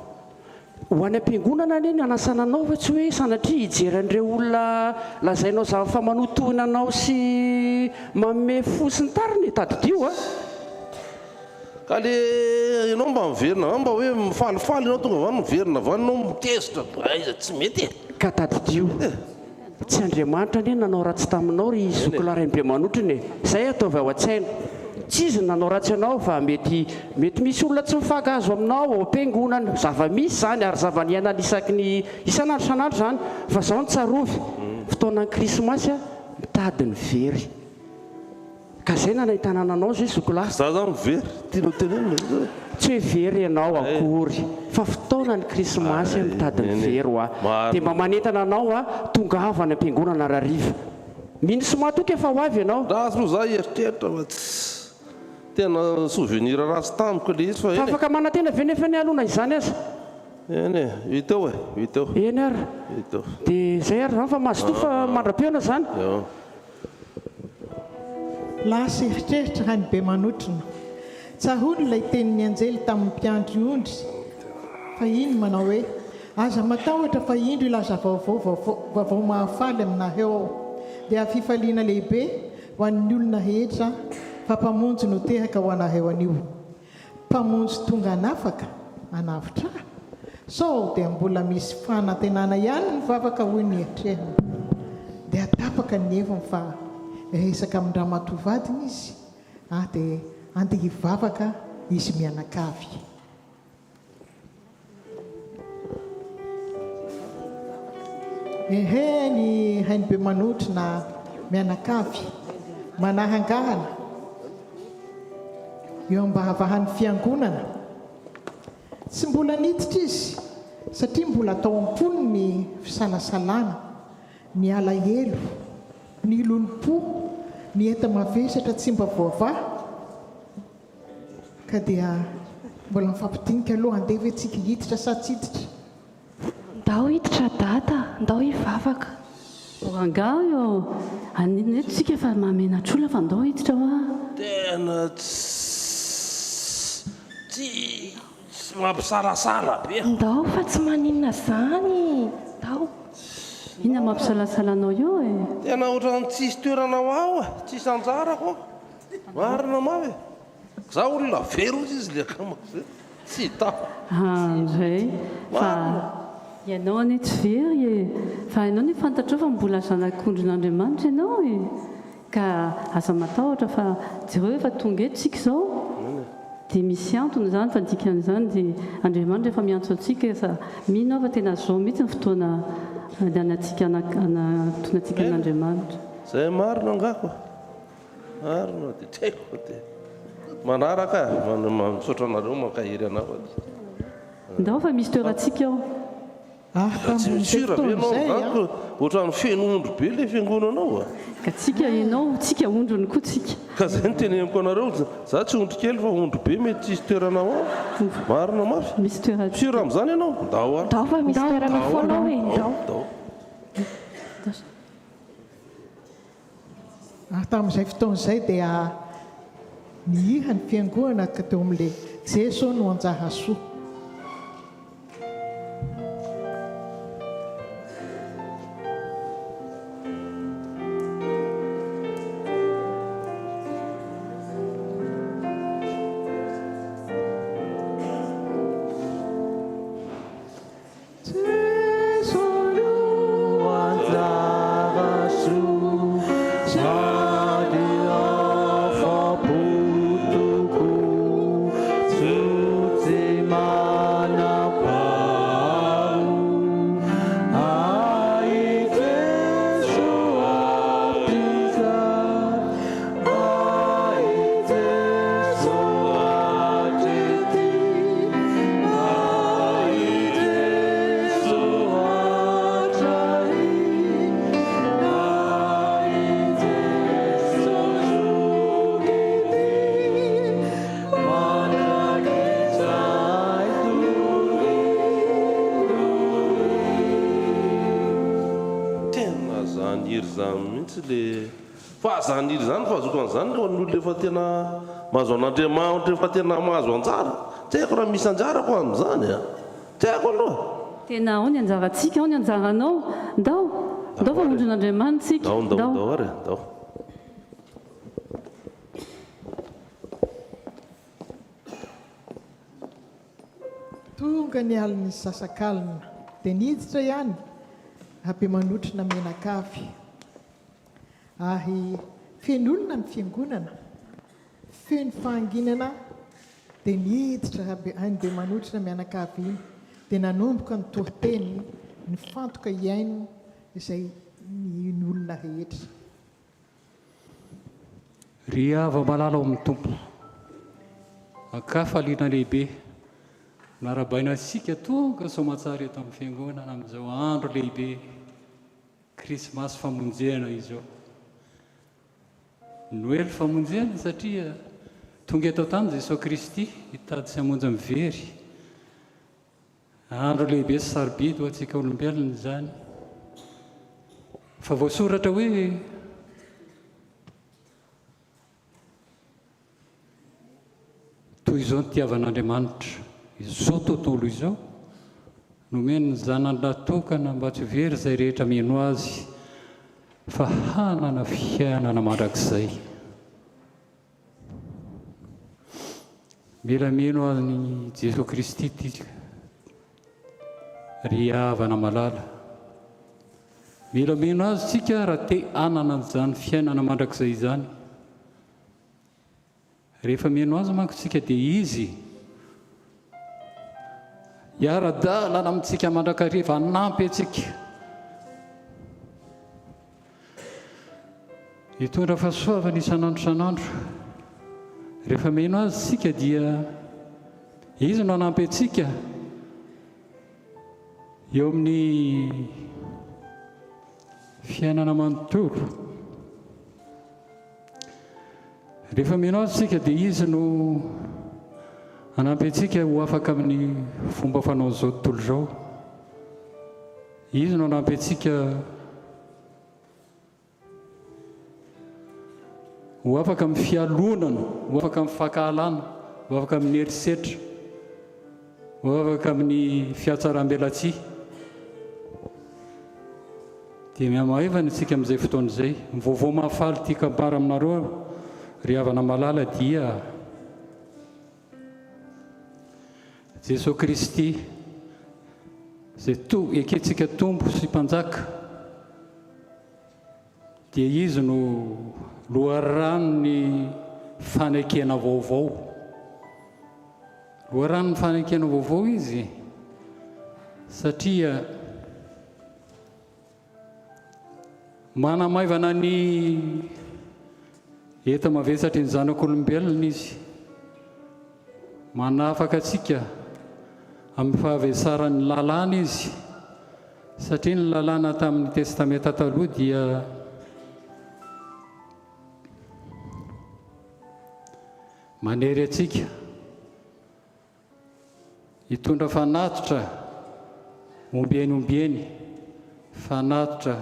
ho any am-piangonana neny anasananao fa tsy hoe sanatria hijeran'ireo olona lazainao fa manotohina anao sy manome fosiny tariny tadidio a ka le ianao mba miverina mba hoe mifalifaly ianao tonga vany miverina vany anao mitezitra aiza tsy mety ka tadidio tsy Andriamanitra neny nanao ratsy taminao ry sokolariny be manotrana izay ataovy ao an-tsaina tsy izy nanao ratsy ianao fa mety misy olona tsy mifakahazo aminao ao am-piangonana zava-misy zany ary zava-niainana isaky ny isan'andro isan'andro zany fa zao ny tsarovy fotoanan'ny krismasy a mitady ny very ka zay nanahitana anao zay sokola za zany very tianao tenena tsy hoe very ianao akory fa fotoanan'ny krismasy mitady ny very ho a dia mba manentana anao a tongavany am-piangonana rahariva mino somatoka efa ho avy ianao raha aloha za eritreritra fa tena souvenir rasy tamiko le izy fa afaka manantena ve nefa ny alona izany aza eny e hiteo hiteo eny ary hiteo dia zay ary zany fa mazotoa fa mandra-peona zany lasa eritreritra raha ny be manotrona tsahony ilay tenin'ny anjely tamin'ny mpiandry ondry fa iny manao hoe aza matahotra fa indro ilaza vaovao mahafaly aminareo ao dia fifaliana lehibe ho an'ny olona rehetra fa mpamonjy no teraka ho anareo anio mpamonjy tonga anafaka anavitra sao dia mbola misy fanantenana ihany ny vavaka hoy ny eritrerina dia atapaka ny heviny fa resaka amin'ny raha matovadiny izy dia andeha hivavaka izy mianakavy ny hainy be manotrina mianakavy manahangahana eo ambahavahan'ny fiangonana tsy mbola niditra izy satria mbola atao am-pony ny fisalasalana ny alahelo ny lolompo ny enta mavesatra tsy mba voava ka dia mbola mifampidinika aloha andeha hoe tsika hiditra sa tsy hiditra ndao hiditra data ndao hivavaka angao io anina eto tsika efa mamenatrola fa ndao hiditra hoa tena tsy mampisarasara be ndao fa tsy maninona zany ndao ina mampisalasalanao io e tena ohatrany tsisy toerana ho ao tsisy anjara koa marina mavy za olona very izy le akama tsy hita andray fa ianao ane tsy very fa ianao ny fantatrao fa mbola zanak'ondrin'Andriamanitra ianao e ka aza matahotra fa jereo efa tonga etsika izao dia misy antony izany fa dikan'izany dia Andriamanitra efa miantso antsika sa mino aho fa tena zao mihitsy ny fotoana andehanantsika tonantsika an'Andriamanitra zay marina angako marina dia teko dia manaraka misaotra anareo mankahiry anao ndao fa misy toerantsika ao tsy misira be anao angako ohatrany feno ondro be le fiangonanao ka tsika ianao tsika ondrony koa tsika ka zay ny teneniko anareo za tsy ondro kely fa ondro be mety tsisy toeranao ao marina mafy misy toerana misira amin'izany ianao ndao ary ndao fa misy toerana foana hoe ndao tamin'izay fotoan'izay dia nihiha ny fiangonana ka teo amin'ilay Jeso no anjahasoa zanyry zany fahazokan'izany le an'olona efa tena mahazo an'Andriamanitra efa tena mahazo anjara tsy haiko raha misy anjarako amin'izany a tsy haiko aloha tena ao ny anjarantsika ao ny anjaranao ndao fa ondron'Andriamanitra tsika ndao ary ndao tonga ny alin'ny sasakalina dia niditra ihany aby manotrina menakavy ary fen'olona ny fiangonana feno fahanginana dia niditra andeha manotrina mianakavy iny dia nanomboka ny toriteny ny fantoka iaino izay ny olona rehetra ry ava malala ao amin'ny tompo akafaliana lehibe narabaina sika tonga somatsara eto amin'ny fiangonana amin'izao andro lehibe krismasy famonjena izao noely famonjena satria tonga eto tany Jesosy Kristy hitady sy hamonjy mivery andro lehibe sy sarobidy ho antsika olombelona izany fa voasoratra hoe toy izao nitiavan'Andriamanitra izao tontolo izao nomeny ny zanany natokana mba tsy very izay rehetra mino azy fa hanana fiainana mandrakizay mila mino any Jesosy Kristy ity ry havana malala mila mino azy tsika raha te hanana zany fiainana mandrakizay zany rehefa mino azy manko tsika dia izy hiara-dalana amintsika mandrakariva nampy atsika hitondra fahasoavana isan'andro isan'andro rehefa mino azy tsika dia izy no hanampy atsika eo amin'ny fiainana manontolo rehefa mino azy tsika dia izy no hanampy atsika ho afaka amin'ny fomba fanao izao tontolo izao izy no hanampy atsika ho afaka amin'ny fialonana ho afaka amin'ny fankahalana ho afaka amin'ny herisetra ho afaka amin'ny fiatsaram-belatsia dia miamaivana itsika amin'izay fotoana izay mivaovao mahafaly tia kampara aminareo ry havana malala dia jesosy kristy zay eketsika tompo sy mpanjaka dia izy no loharanony fanekena vaovao. Loharanony fanekena vaovao izy satria manamaivana ny eta mavesatry ny zanak'olombelona izy, manafaka atsika amin'ny fahavesarany lalàna izy, satria ny lalàna tamin'ny testamenta taloha dia manery atsika hitondra fanatitra ombieny fanatitra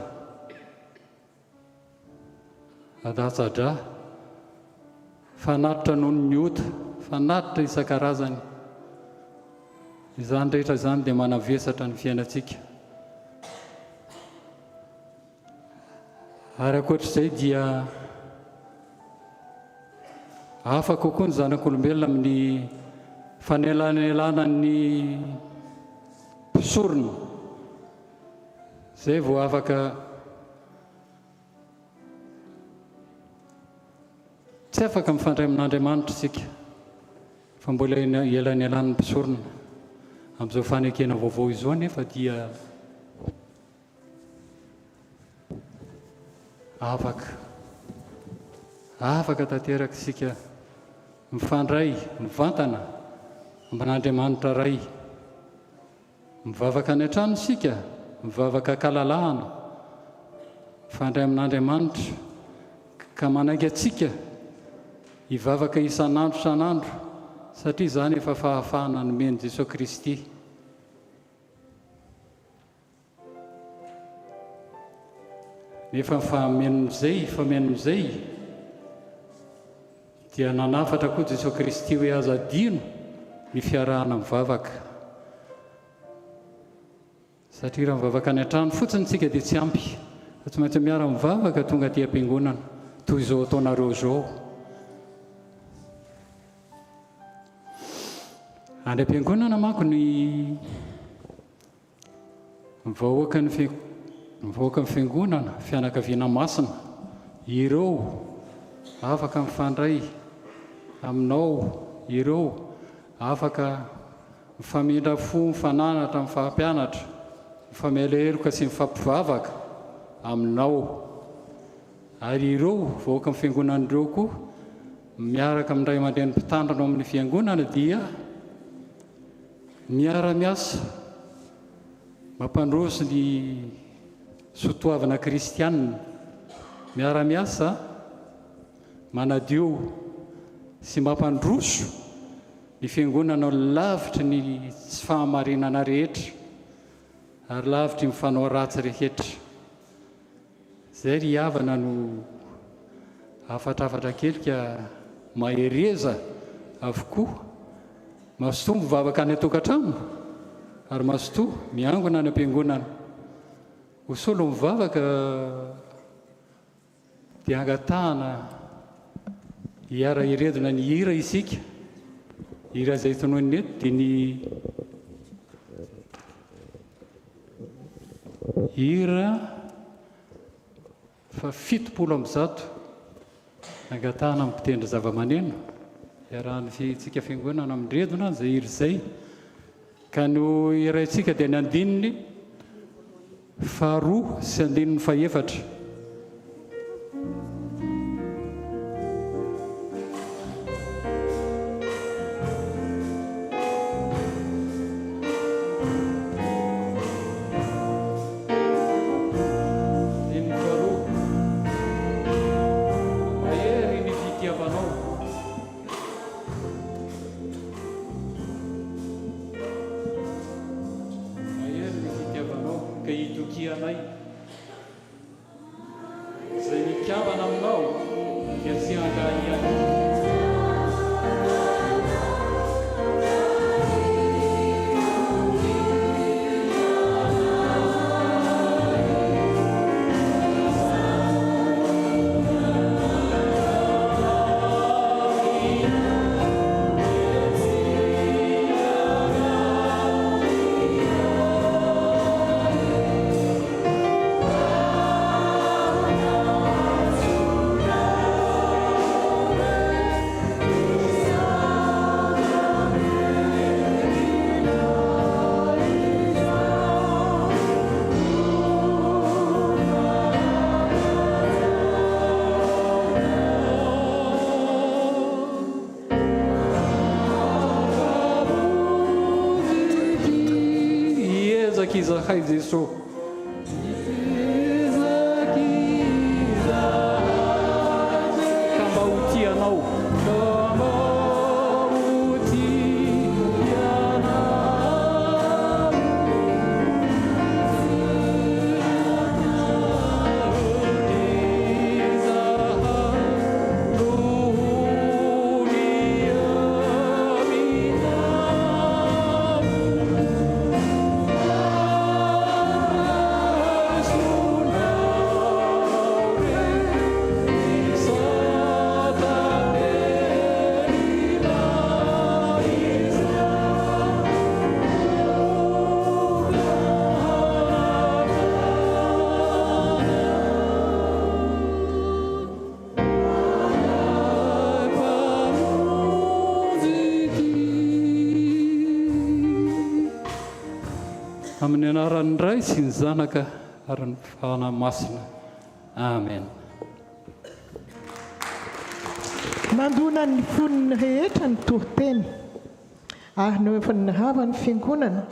adatsadra, fanatitra noho ny ota, fanatitra isan-karazany. Izany rehetra izany dia manavesatra ny fiainantsika. Ary ankoatr'izay dia afaka kokoa ny zanak'olombelona amin'ny fanelanelana ny mpisorona, zay vao afaka tsy afaka mifandray amin'Andriamanitra isika fa mbola elanelan'ny mpisorona amin'izao fanekena vaovao izao. Nefa dia afaka tanteraka isika mifandray mivantana amin'Andriamanitra ray, mivavaka any an-trano isika, mivavaka kalalahana, mifandray amin'Andriamanitra ka manaiky atsika hivavaka isan'andro isan'andro, satria izany efa fahafahana nomeny Jesosy Kristy. Nefa famenon'izay dia nanafatra koa Jesosy Kristy hoe aza adino ny fiarahana mivavaka, satria raha mivavaka any an-trano fotsiny tsika dia tsy ampy, fa tsy maintsy miara mivavaka tonga aty am-piangonana toy izao ataonareo izao. Any am-piangonana manko ny mivahoaka ny fiangonana, fianakaviana masina, ireo afaka mifandray aminao, ireo afaka mifamindra fo, mifananatra, mifampianatra, mifamiala heloka sy mifampivavaka aminao. Ary ireo vahoaka amin'ny fiangonan'ireo koa miaraka amin'ny ray aman-dreny mpitandrina amin'ny fiangonana dia miara-miasa mampandroso ny sotoavana kristianina, miara-miasa manadio sy mampandroso ny fiangonana lavitry ny tsy fahamarinana rehetra ary lavitry ny mifanao ratsy rehetra. Zay ry havana no afatrafatra kelika mahereza avokoa, masoto mivavaka any an-tokantrano ary masoto miangona any am-piangonana. Osolo mivavaka dia angatahana hiara hiredina ny hira isika, hira izay tonoiny eto dia ny hira fa 700 angatahana amin'ny mpitendry zava-maneno iarahany tsika fiangonana amin'ny redona izay hira izay, ka no iraintsika dia ny andininy 2 sy andininy 4. Yeah. izakizakay jesosy ka mba ho tianao amin'ny anaran'ny ray sy ny zanaka ary ny fanahy masina amen. mandona ny foniny rehetra ny toriteny ary no efa nirava ny fiangonana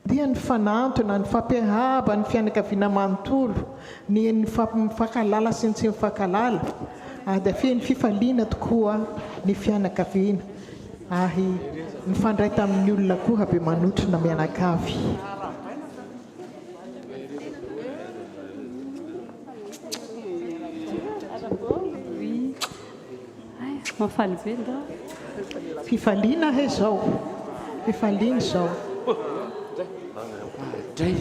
dia ny fanantona ny fampiaraba ny fianakaviana manontolo ny mifankalala sy ny tsy mifankalala ary dia feny fifaliana tokoa ny fianakaviana ary mifandray tamin'ny olona koa be manotrona mianakavy. mafaly be ndao fifaliana he zao fifaliana zao dray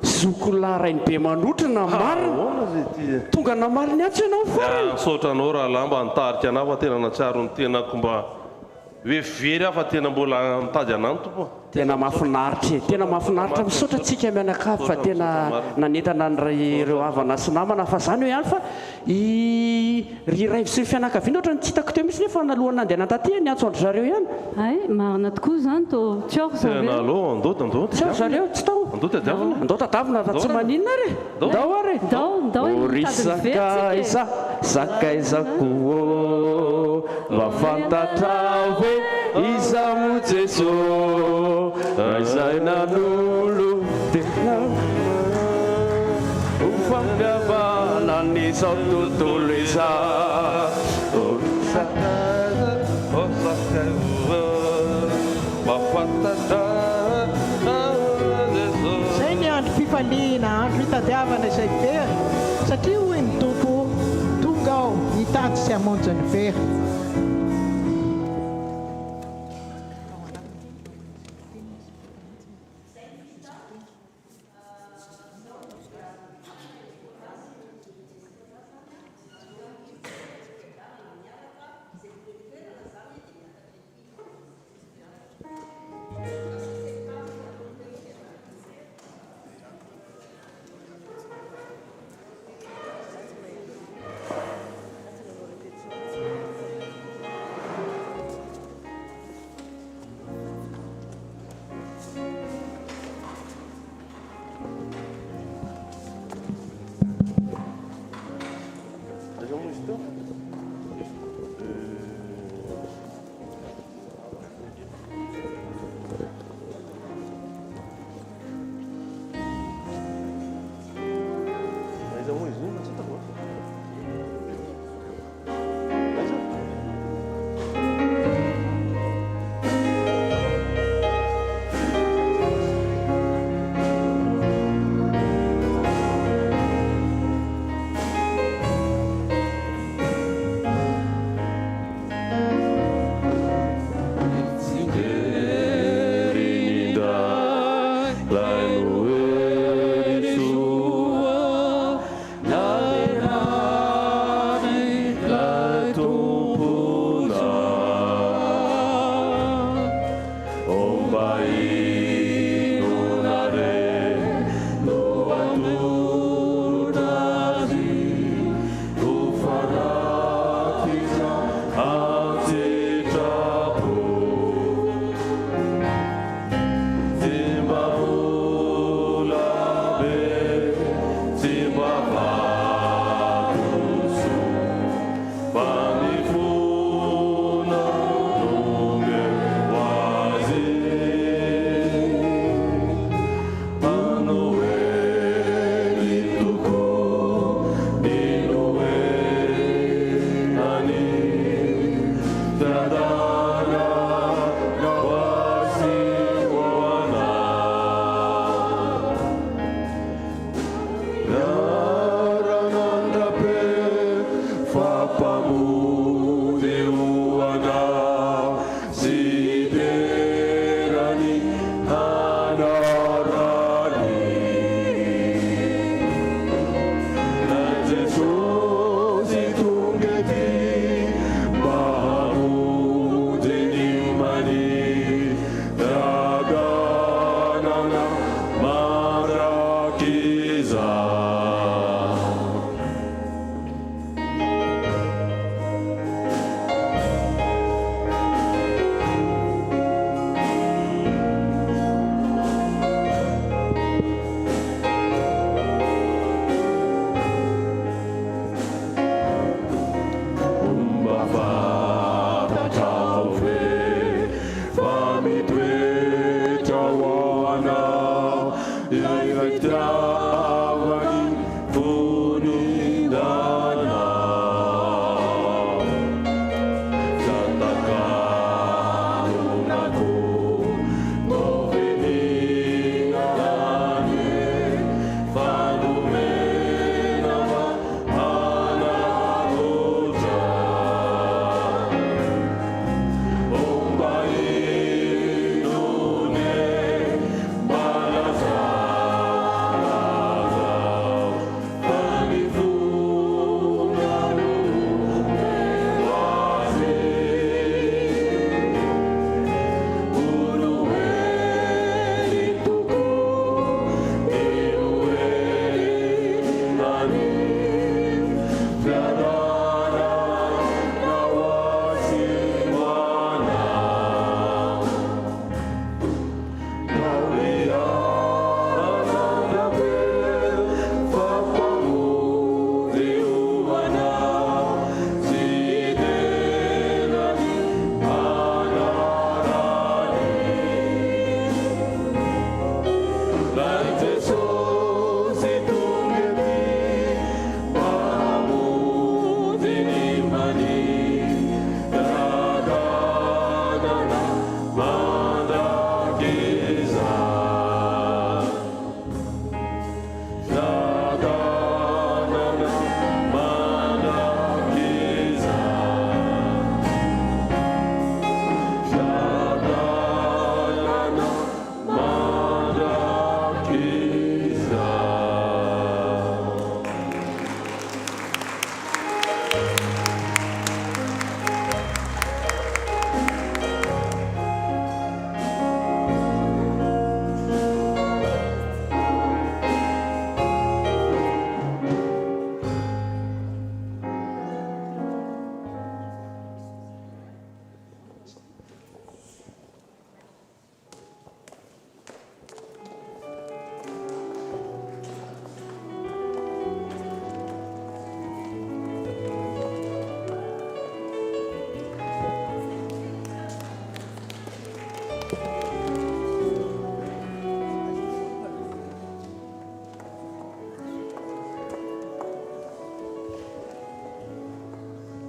zokolaarainy be manotrona marina tonga namariny atsy ianao fa saotranao raha lamba nitarika anao fa tena natsiaro ny tenako mba hoe very aho fa tena mbola mitady anany tompo tena mahafinaritra misaotra antsika mianakavy fa tena nanentana ireo havana sy namana fa zany hoe ihany fa riraivo sy ny fianakaviana ohatra ny tsy hitako teo mihitsy nefa nalohana andeha nantaty ny antso andro zareo ihany ay marina tokoa zany to tsiao tena aloha tsiao zareo tsy tao andao tadavina fa tsy maninona re dao are orisakaiza zakaizako mba fantatra hoe iza mo jeso izay nanolo tena ho fampiavana n'izao tontolo iza zay ny andro fifaliana andro hitadiavana izay very satria hoy ny tompo tonga ao hitady sy hamonjy ny very.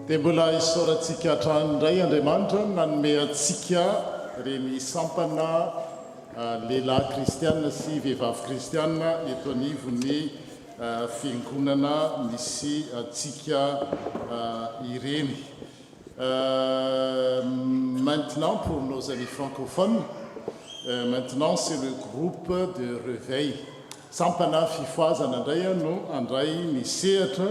dia mbola isaorantsika hatrany indray Andriamanitra nanome antsika reny sampana lehilahy kristianina sy vehivavy kristianina eto anivony fiangonana misy antsika ireny. Maintenant, pour nos amis francophones, maintenant c'est le groupe de réveil. Sampana fifoazana indray no andray misehatra.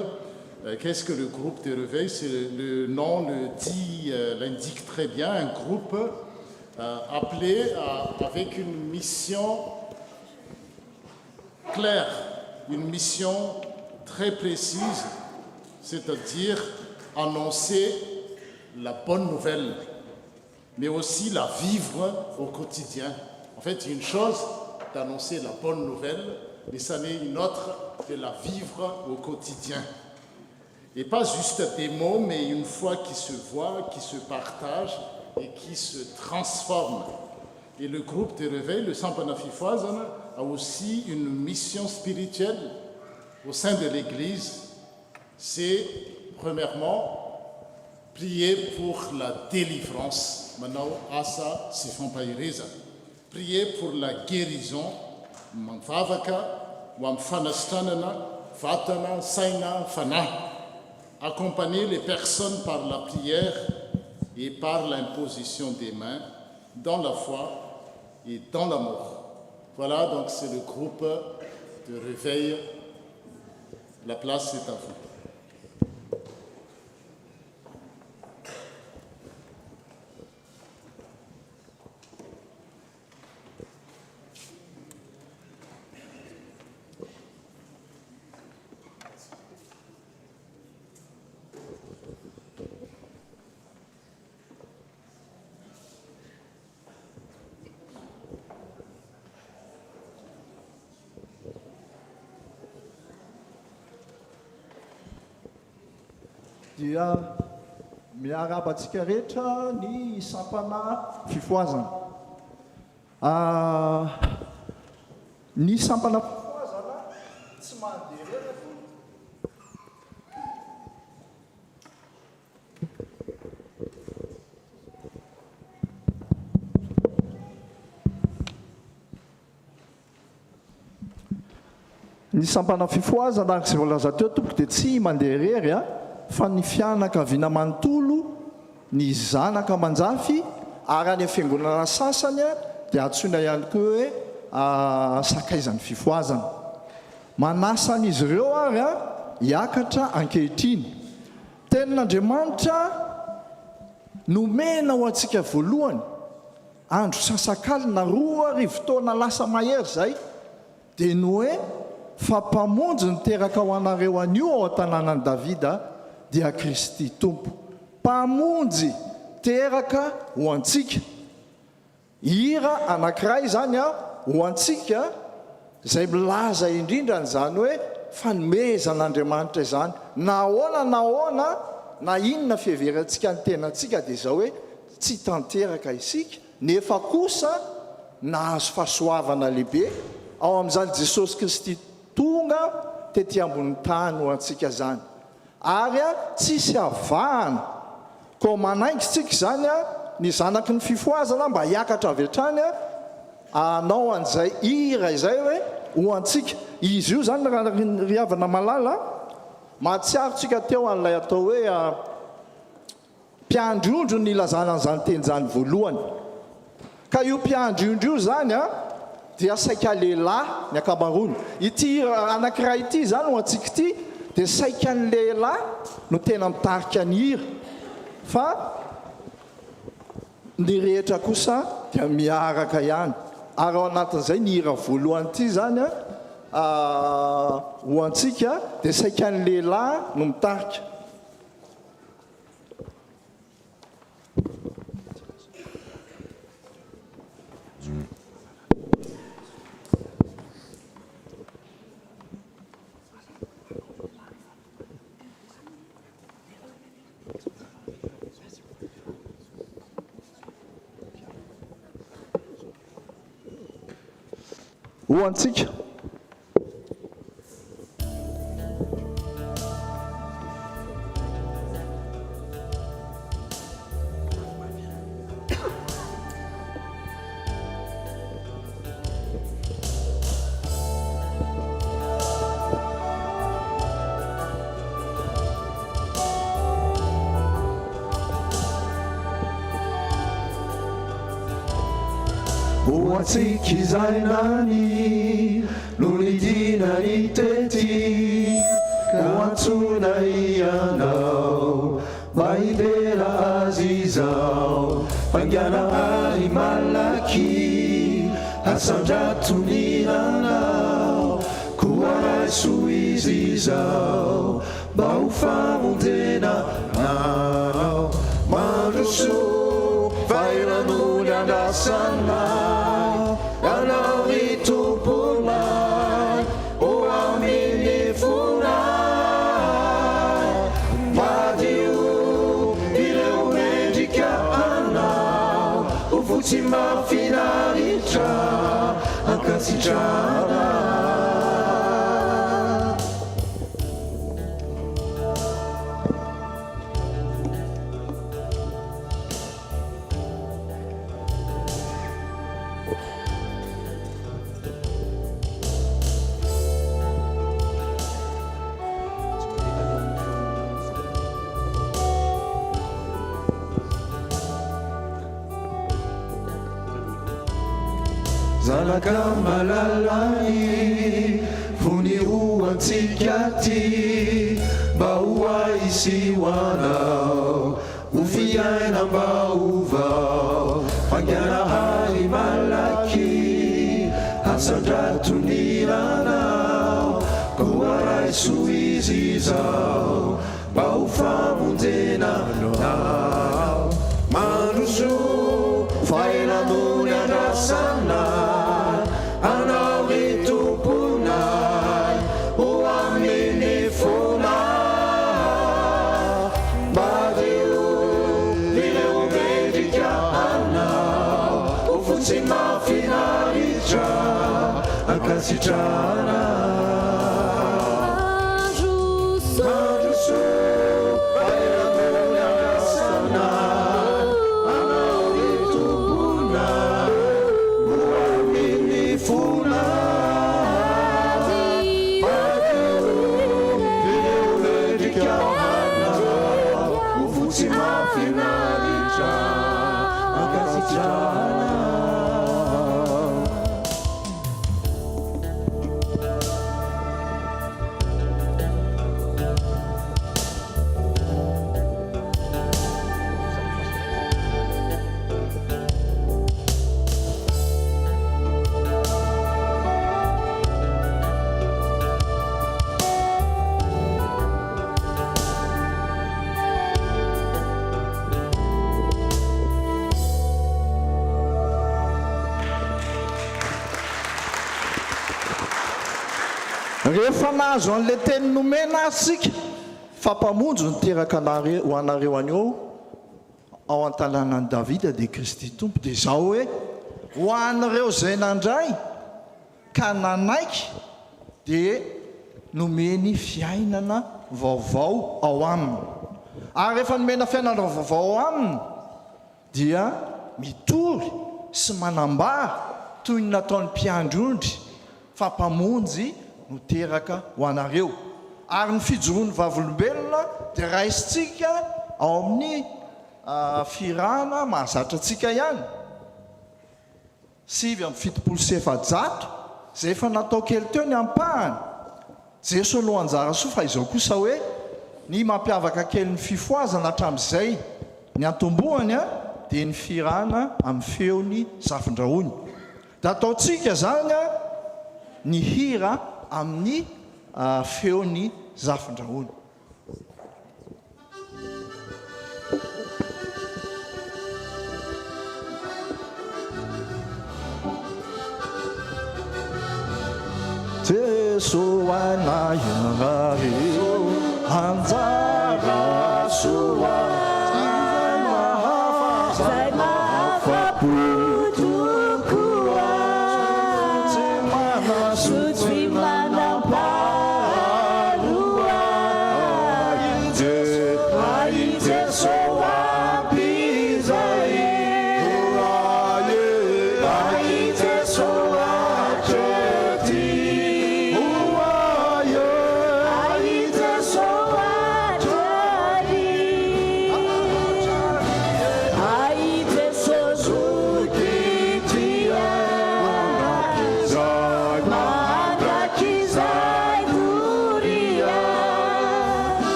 Qu'est-ce que le groupe de réveil? C'est le nom l'indique très bien, un groupe appelé avec une mission claire, une mission très précise, c'est-à-dire annoncer la bonne nouvelle, mais aussi la vivre au quotidien. En fait, il y a une chose d'annoncer la bonne nouvelle, mais ça n'est une autre de la vivre au quotidien. Et pas juste des mots, mais une foi qui se voit, qui se partage et qui se transforme. Et le groupe de réveil, le Sampana Fifoazana, a aussi une mission spirituelle au sein de l'Église. C'est, premièrement, prier pour la délivrance. Maintenant, asa sifampaireza. Prier pour la guérison. Mamvavaka, wamfanastranana, vatana, saina, fana. Accompagner les personnes par la prière et par l'imposition des mains dans la foi et dans l'amour. Voilà, donc c'est le groupe de réveil. La place est à vous. Dia miarabantsika rehetra ny sampana fifoazana. Ny sampana fifoazana tsy mandeha rehetra fo. Ny sampana fifoazana araka izay voalaza teo tompoko dia tsy mandeha rery fa ny fianakaviana manontolo, ny zanaka manjafy, ary any fiangonana sasany dia antsoina ihany koa hoe sakaizan'ny fifoazana. Manasan'izy ireo ary hiakatra ankehitriny. Tenin'Andriamanitra nomena ho antsika voalohany andro sasak'alina 2 fotoana lasa mahery zay dia ny hoe fampamonjy niteraka ho anareo anio ao an-tanànan'i Davida dia Kristy Tompo. Mpamonjy teraka ho antsika. Hira anankiray zany ho antsika izay milaza indrindra n'izany hoe fanomezan'Andriamanitra izany. Nahoana na inona fiheverantsika ny tenantsika dia izao hoe tsy tanteraka isika, nefa kosa nahazo fahasoavana lehibe ao amin'izany Jesosy Kristy tonga tetỳ ambony tany ho antsika zany. Ary tsisy avahana ko manaingitsika zany ny zanaky ny fifoazana mba hiakatra avy hatrany anao an'izay hira izay hoe ho antsika. Izy io zany raha ry havana malala mahatsiarotsika teo an'ilay atao hoe mpiandriondro ny ilazana an'izany teny zany voalohany. Ka io mpiandriondro io zany dia saika lehilahy ny akamarony. Ity anankiray ity zany ho antsika ity dia saika ny lehilahy no tena mitarika ny hira, fa ny rehetra kosa dia miaraka ihany. Ary ao anatin'izay ny hira voalohany ity zany ho antsika dia saika ny lehilahy no mitarika. Ho antsika. oatsika izay nany no nidinany tety ka antsona ianao mba hivela azy izao fangianahary malaky asandratoninanao koa raiso izy izao mba ho famonjenanao mandroso fairan'olo andrasanao anao ny tomponay o amin'ny fonay madio ireo mendrika anao ho fotsy mafinaritra ankasitrana zanaka malalany foniroantsika ty mba ho aisy hoanao ho fiainam-ba ovao fangianahary malaky asandratoninanao koa raiso izy izao mba ho famonjenanao mandroso fairan'olo andrasanay anao ny tomponay ho amin'ny fonay madio ireo mendrika anao ho fotsy mafinaritra ankasitrana rehefa nahazo an'la teny nomena asika fampamonjo niteraka ho anareo an'eo ao an-talanan'i davida dia kristy tompo dia zao hoe ho anareo zay nandray ka nanaiky dia nomeny fiainana vaovao ao aminy ary rehefa nomena fiainana vaovao ao aminy dia mitory sy manambara toy ny nataon'ny mpiandrondry fampamonjy no teraka ho anareo ary ny fijoroan'ny vavolombelona dia raisitsika ao amin'ny firana mahazatra antsika ihany 7:7 zay efa natao kely teo ny ampahany jeso no anjara soa fa izao kosa hoe ny mampiavaka kely ny fifoazana hatramin'izay ny antombohany a dia ny firana amin'ny feony zafindrahony da ataontsika zany a ny hira amin'ny feony zafindrahony Jesu anayari anjara suwa zai mahafa putukua suci mana parua ai Jesu apizai ai Jesu okay.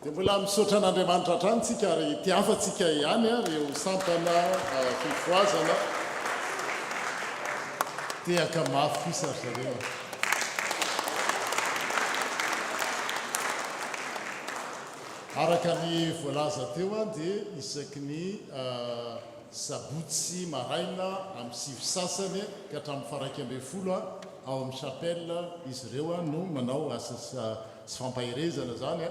dia mbola misaotra an'andriamanitra hatrany tsika ary tiafatsika ihany a reo sampana fifoazana tehaka mafy isary zareo araka ny voalaza teo a dia isaky ny sabotsy maraina amin'ny sivy sasany ka hatramin'ny faraika ambe folo a ao amin'ny chapelle izy ireo a no manao asa sy fampahirezana zany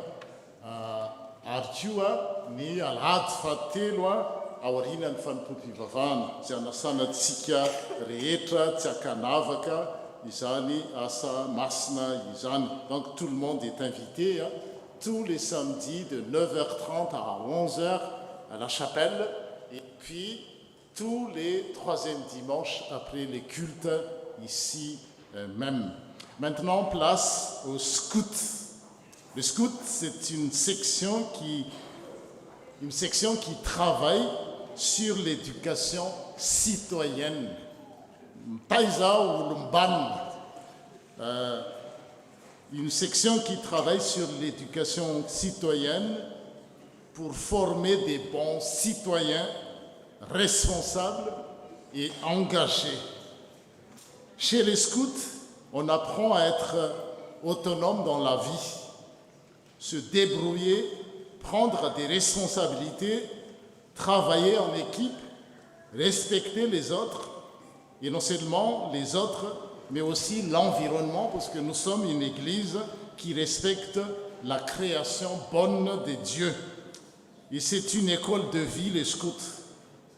ary koa ny alahady fahatelo a aorianany fanompoam-pivavahana izay anasanatsika rehetra tsy hakanavaka izany asa masina izany. Donc tout le monde est invité tous les samedis de 9h30 à 11h à la chapelle et puis tous les troisièmes dimanches après les cultes ici même. Maintenant, place au scout. Le scout, c'est une section qui travaille sur l'éducation citoyenne. Paisa ou Lumban, une section qui travaille sur l'éducation citoyenne pour former des bons citoyens responsables et engagés. Chez les scouts, on apprend à être autonome dans la vie, se débrouiller, prendre des responsabilités, travailler en équipe, respecter les autres, et non seulement les autres, mais aussi l'environnement, parce que nous sommes une église qui respecte la création bonne de Dieu. Et c'est une école de vie, les scouts.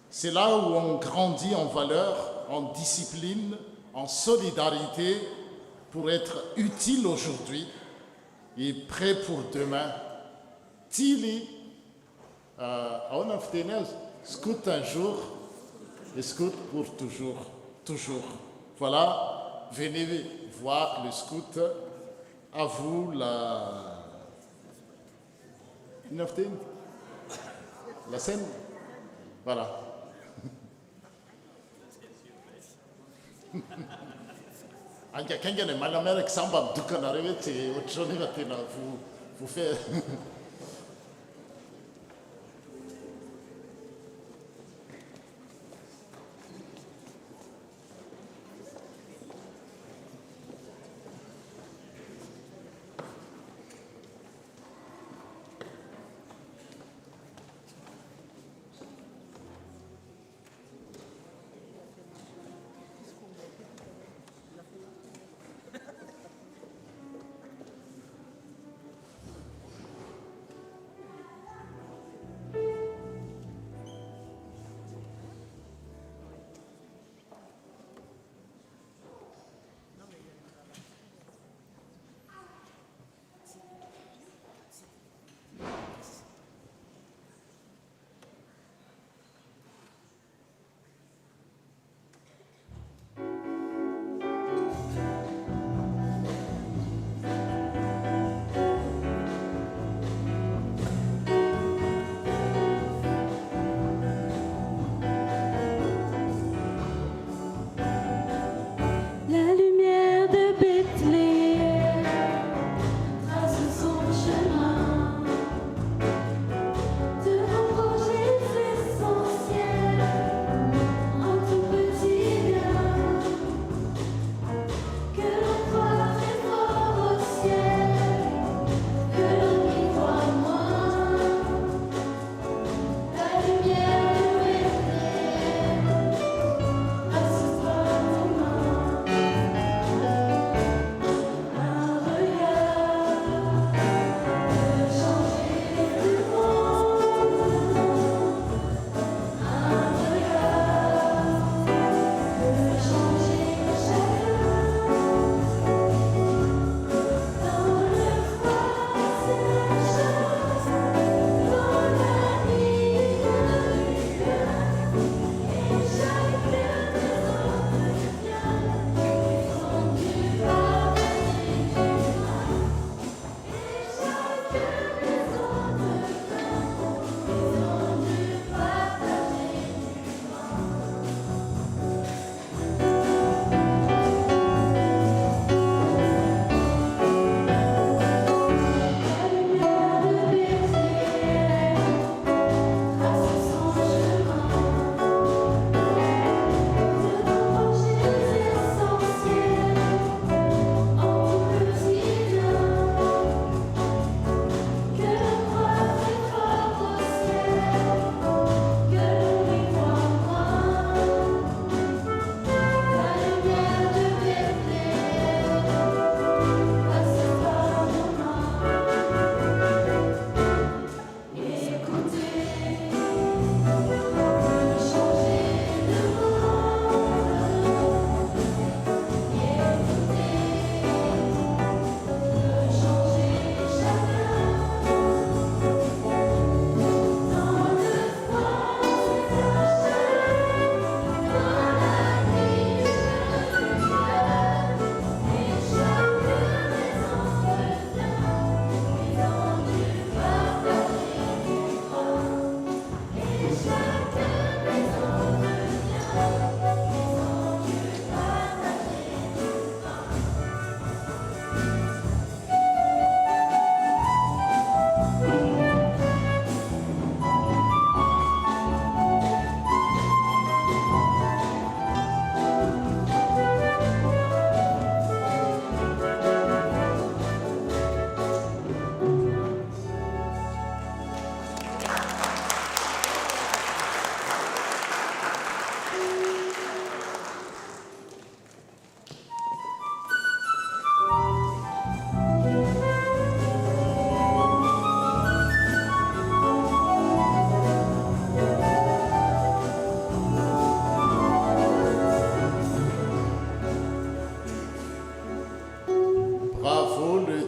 C'est là où on grandit en valeurs, en discipline, en solidarité, pour être utile aujourd'hui et prêt pour demain. Tili, on a fait scout un jour et scout pour toujours. Toujours. Voilà, venez voir le scout. À vous la scène. Voilà. Anche che ne malamere che samba dukana revete o troni vatena vous faire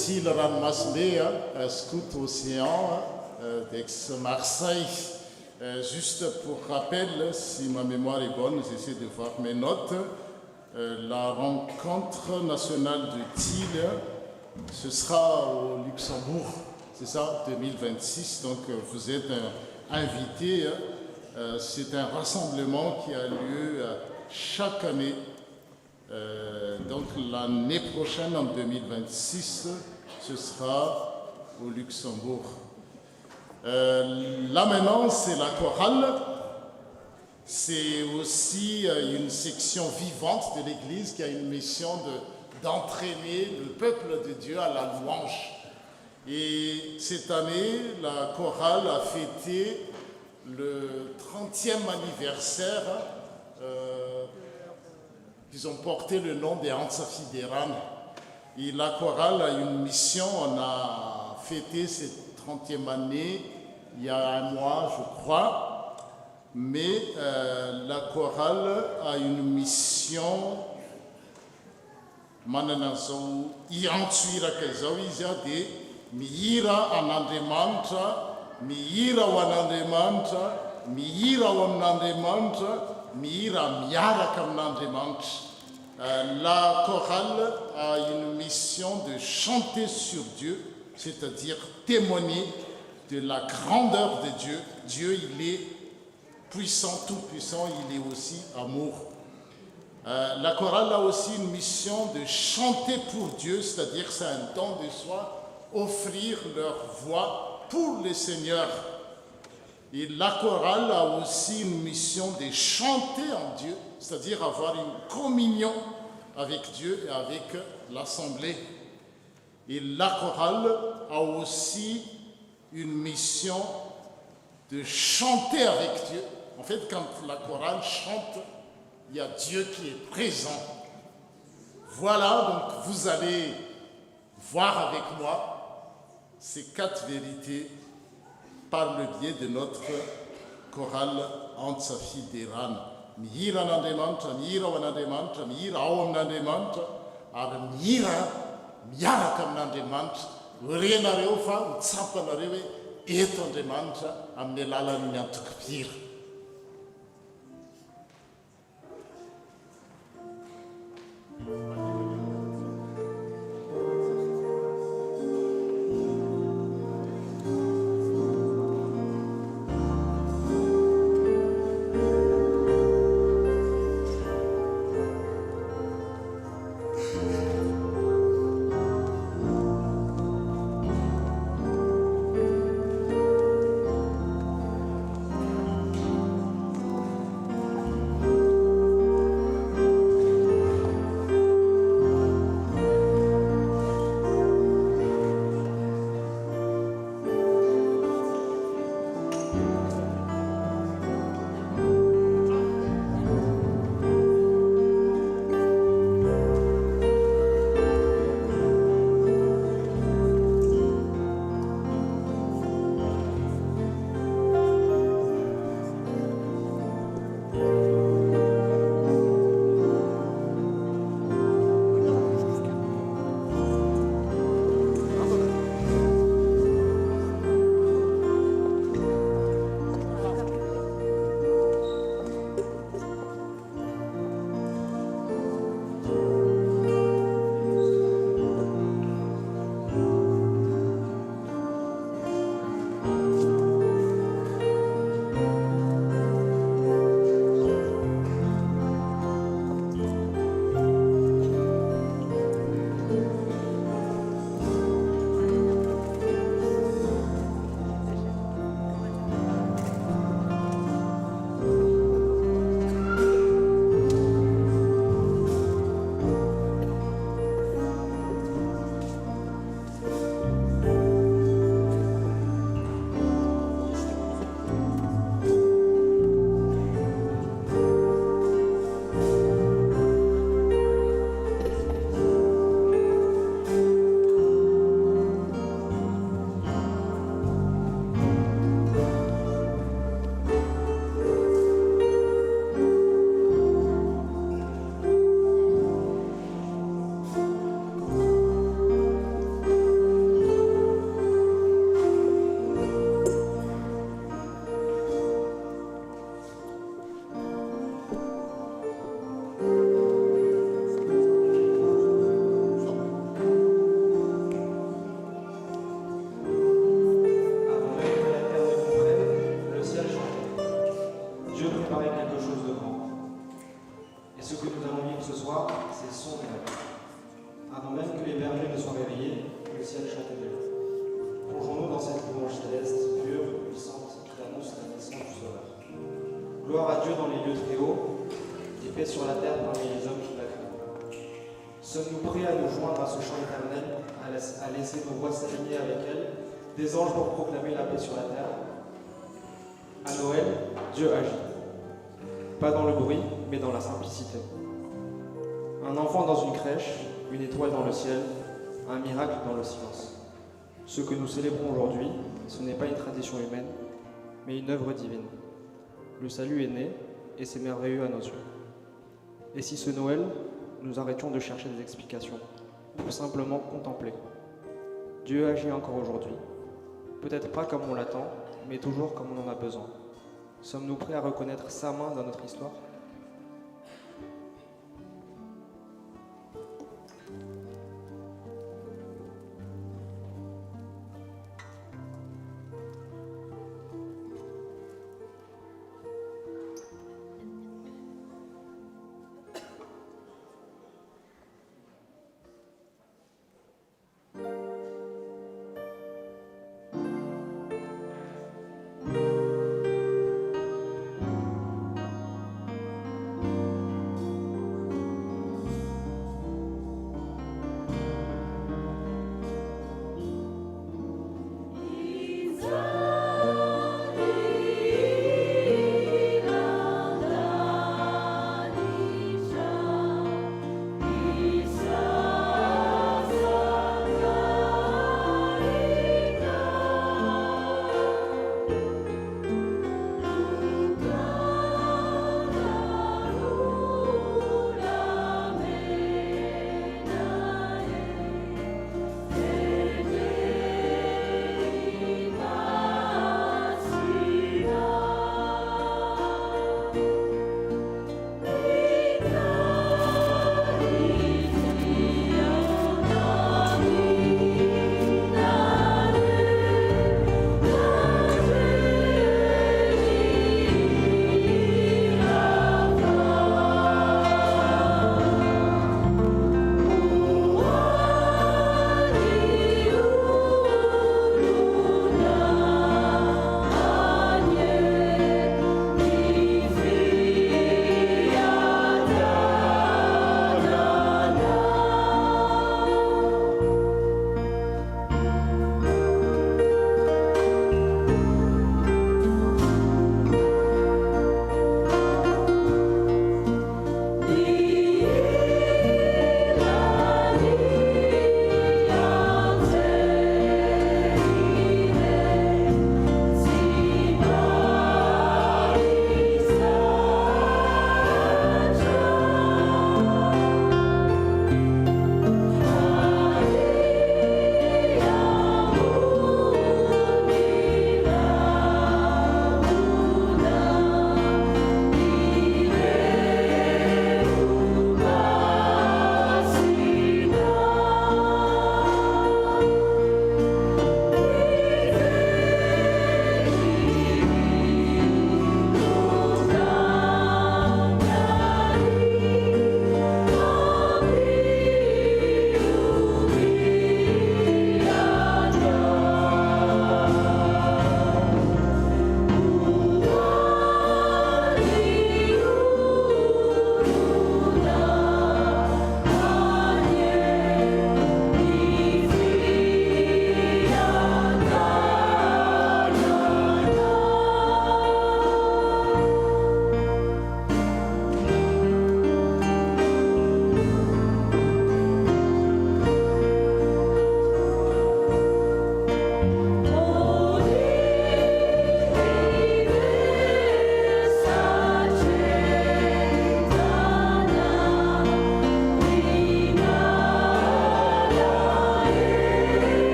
TIL Ranmasmé, Scout Océan d'Aix-Marseille. Juste pour rappel, si ma mémoire est bonne, j'essaie de voir mes notes. La rencontre nationale de TIL, ce sera au Luxembourg, c'est ça, 2026. Donc vous êtes invités. C'est un rassemblement qui a lieu chaque année. Donc l'année prochaine, en 2026, ce sera au Luxembourg. Là maintenant, c'est la chorale. C'est aussi une section vivante de l'Église qui a une mission d'entraîner le peuple de Dieu à la louange. Et cette année, la chorale a fêté le 30e anniversaire. Ils ont porté le nom des Antsafideran. Et la chorale a une mission. On a fêté cette 30e année il y a un mois, je crois. Mais la chorale a une mission. Mananazo, Iantuira Kazawiza de Miira Anandemantra, Miira Wanandemantra, Miira Wanandemantra. Mira Miara Kamnandemant. La chorale a une mission de chanter sur Dieu, c'est-à-dire témoigner de la grandeur de Dieu. Dieu, il est puissant, tout puissant, il est aussi amour. La chorale a aussi une mission de chanter pour Dieu, c'est-à-dire c'est un don de soi, offrir leur voix pour le Seigneur. Et la chorale a aussi une mission de chanter en Dieu, c'est-à-dire avoir une communion avec Dieu et avec l'assemblée. Et la chorale a aussi une mission de chanter avec Dieu. En fait, quand la chorale chante, il y a Dieu qui est présent. Voilà, donc vous allez voir avec moi ces 4 vérités par le biais de notre chorale Antsafideran. Mira Nandemantra, Mira Wanademantra, Mira Aom Nandemantra, Ar Mira Miara Kam Nandemantra, Urena Reofa, Utsapa Narewe, Eton Demantra, Amnelala Nyantukpir. Avant même que les bergers ne soient réveillés, le ciel chantait déjà. Plongeons-nous dans cette louange céleste, pure, puissante, qui annonce la naissance du Sauveur. Gloire à Dieu dans les lieux très hauts, et paix sur la terre parmi les hommes qui la craignent. Sommes-nous prêts à nous joindre à ce chant éternel, à laisser nos voix s'aligner avec elle, des anges pour proclamer la paix sur la terre? À Noël, Dieu agit. Pas dans le bruit, mais dans la simplicité. Un enfant dans une crèche, une étoile dans le ciel, un miracle dans le silence. Ce que nous célébrons aujourd'hui, ce n'est pas une tradition humaine, mais une œuvre divine. Le salut est né, et c'est merveilleux à nos yeux. Et si ce Noël, nous arrêtions de chercher des explications, pour simplement contempler? Dieu agit encore aujourd'hui. Peut-être pas comme on l'attend, mais toujours comme on en a besoin. Sommes-nous prêts à reconnaître sa main dans notre histoire?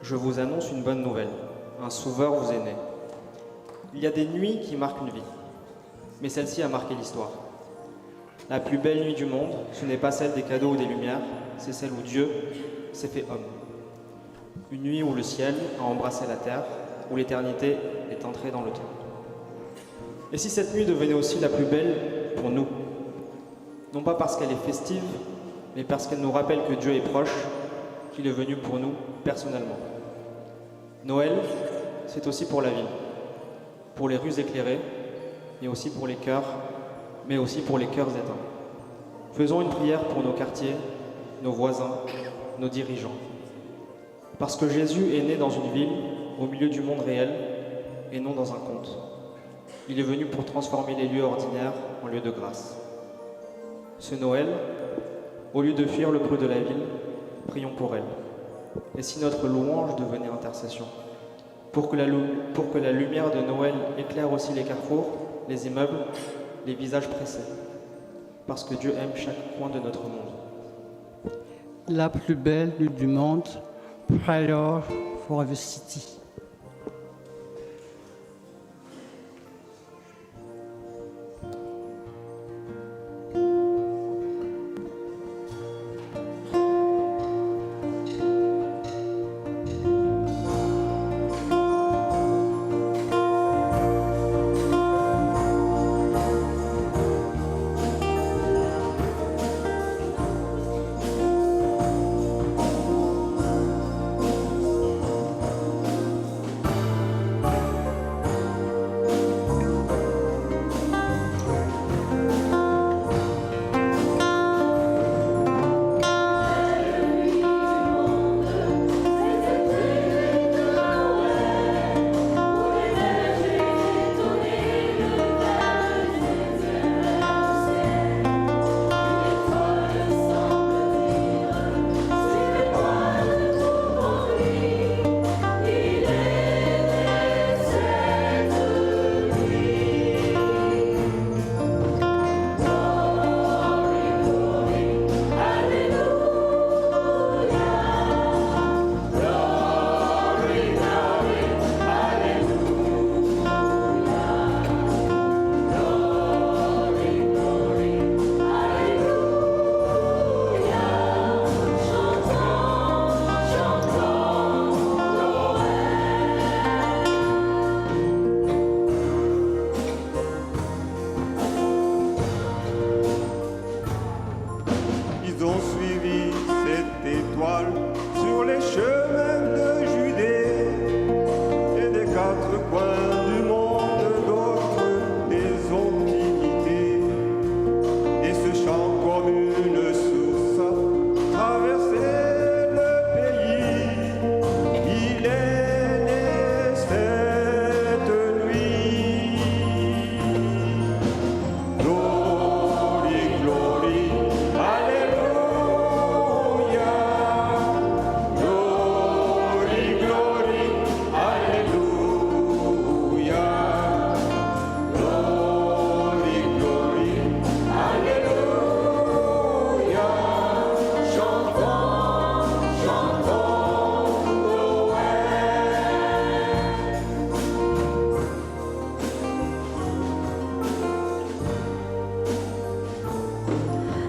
je vous annonce une bonne nouvelle. Un sauveur vous est né. Il y a des nuits qui marquent une vie, mais celle-ci a marqué l'histoire. La plus belle nuit du monde, ce n'est pas celle des cadeaux ou des lumières, c'est celle où Dieu s'est fait homme. Une nuit où le ciel a embrassé la terre, où l'éternité est entrée dans le temps. Et si cette nuit devenait aussi la plus belle pour nous, non pas parce qu'elle est festive, mais parce qu'elle nous rappelle que Dieu est proche, qu'il est venu pour nous personnellement. Noël, c'est aussi pour la ville, pour les rues éclairées, mais aussi pour les cœurs, mais aussi pour les cœurs éteints. Faisons une prière pour nos quartiers, nos voisins, nos dirigeants. Parce que Jésus est né dans une ville, au milieu du monde réel, et non dans un conte. Il est venu pour transformer les lieux ordinaires en lieux de grâce. Ce Noël, au lieu de fuir le bruit de la ville, prions pour elle. Et si notre louange devenait intercession, pour que la lumière de Noël éclaire aussi les carrefours, les immeubles, les visages pressés, parce que Dieu aime chaque coin de notre monde. La plus belle du monde, Prayer for the City.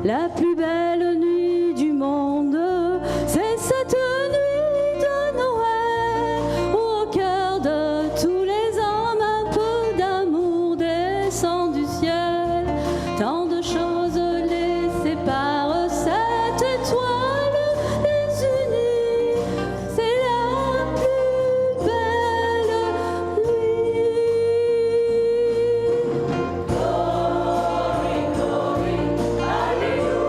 La plus belle nuit du monde, c'est cette nuit de Noël, où au cœur de tous les hommes un peu d'amour descend du ciel. Tant de choses les séparent, cette étoile les unit, c'est la plus belle nuit. Glory, glory, Alléluia.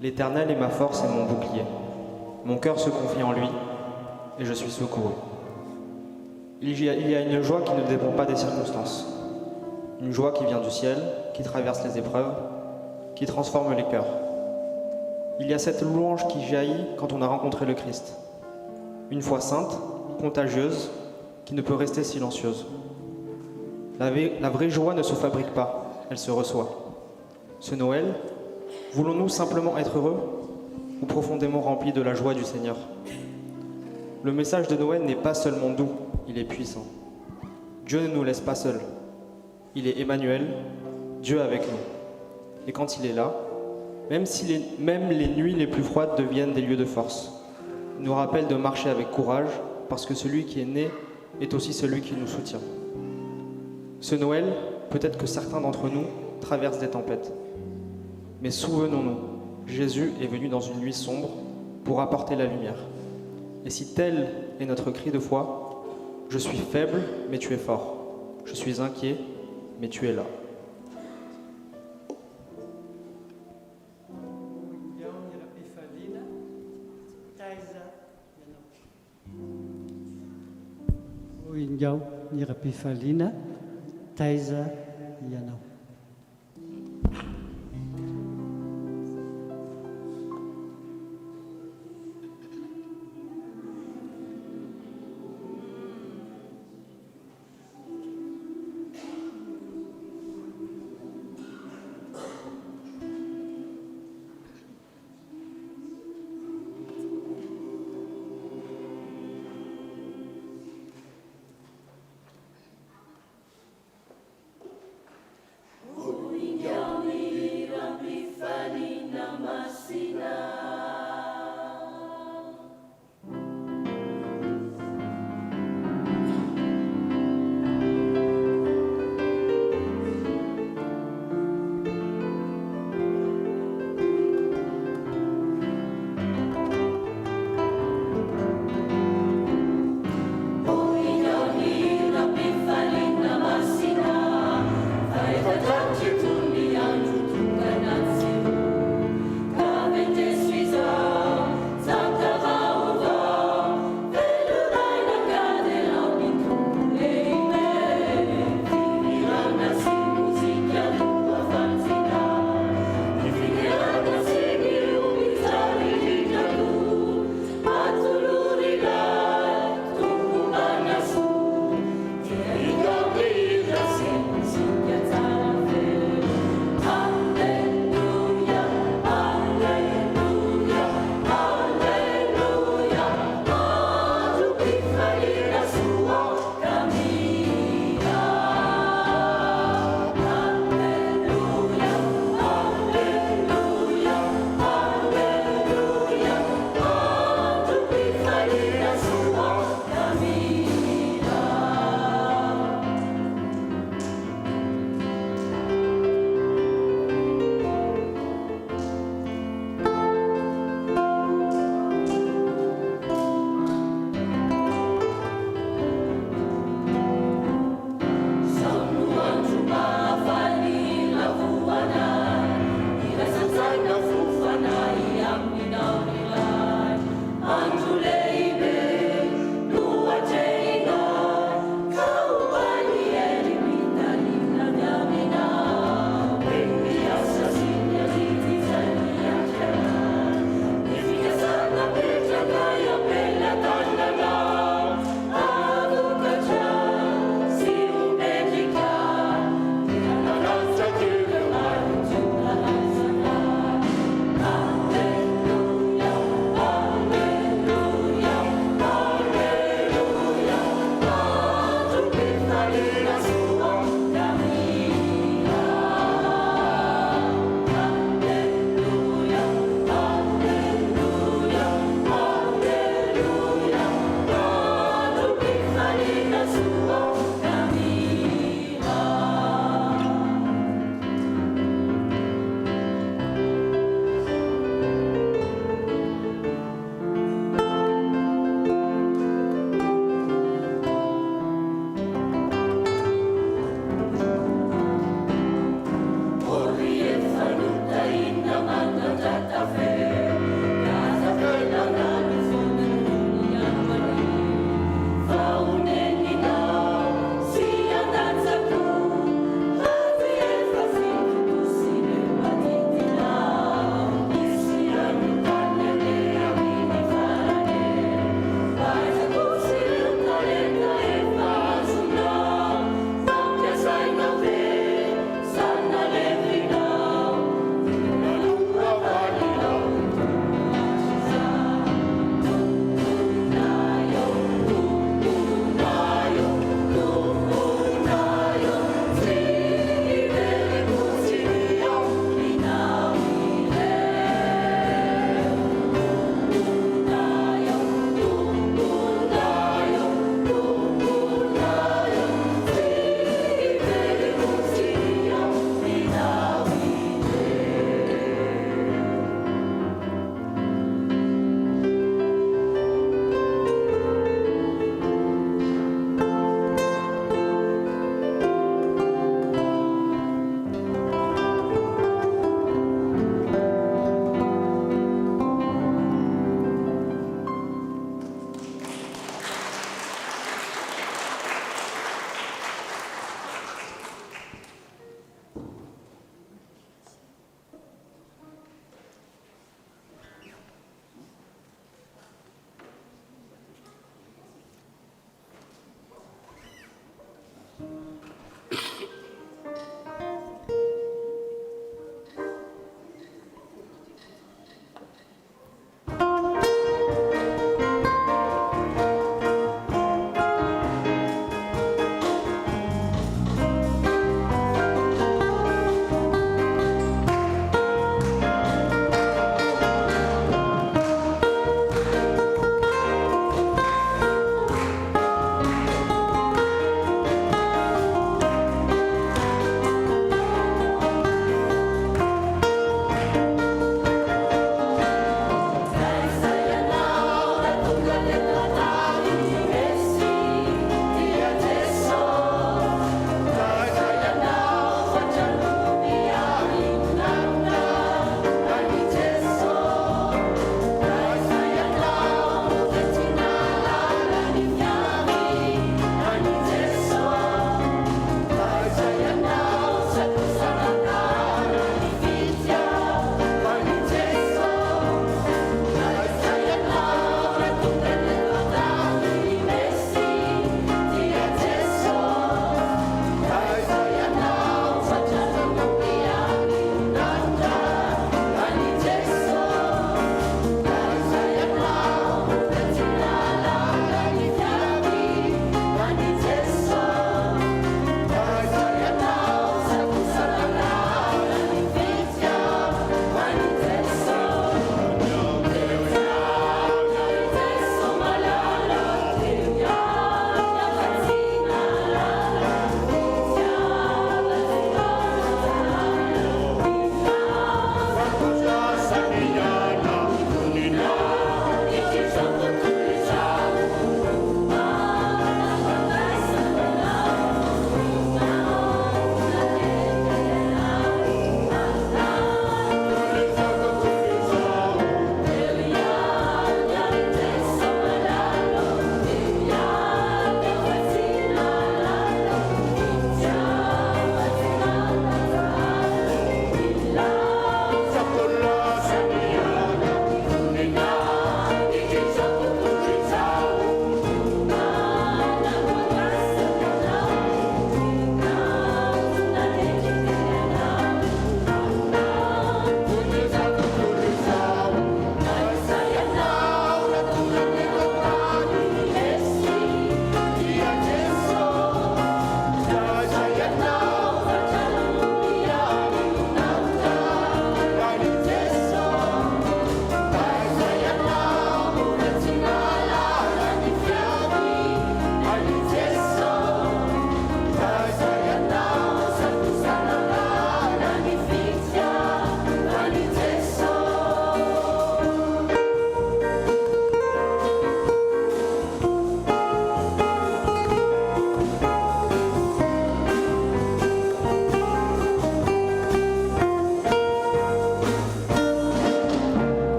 L'Éternel est ma force et mon bouclier. Mon cœur se confie en lui et je suis secouru. Il y a une joie qui ne dépend pas des circonstances. Une joie qui vient du ciel, qui traverse les épreuves, qui transforme les cœurs. Il y a cette louange qui jaillit quand on a rencontré le Christ. Une foi sainte, contagieuse, qui ne peut rester silencieuse. La vraie joie ne se fabrique pas, elle se reçoit. Ce Noël, voulons-nous simplement être heureux ou profondément remplis de la joie du Seigneur? Le message de Noël n'est pas seulement doux, il est puissant. Dieu ne nous laisse pas seuls. Il est Emmanuel, Dieu avec nous. Et quand il est là, même les nuits les plus froides deviennent des lieux de force. Il nous rappelle de marcher avec courage, parce que celui qui est né est aussi celui qui nous soutient. Ce Noël, peut-être que certains d'entre nous traversent des tempêtes. Mais souvenons-nous, Jésus est venu dans une nuit sombre pour apporter la lumière. Et si tel est notre cri de foi, je suis faible, mais tu es fort. Je suis inquiet, mais tu es là. Ingiao Nirapifalina, Taiza Yanao.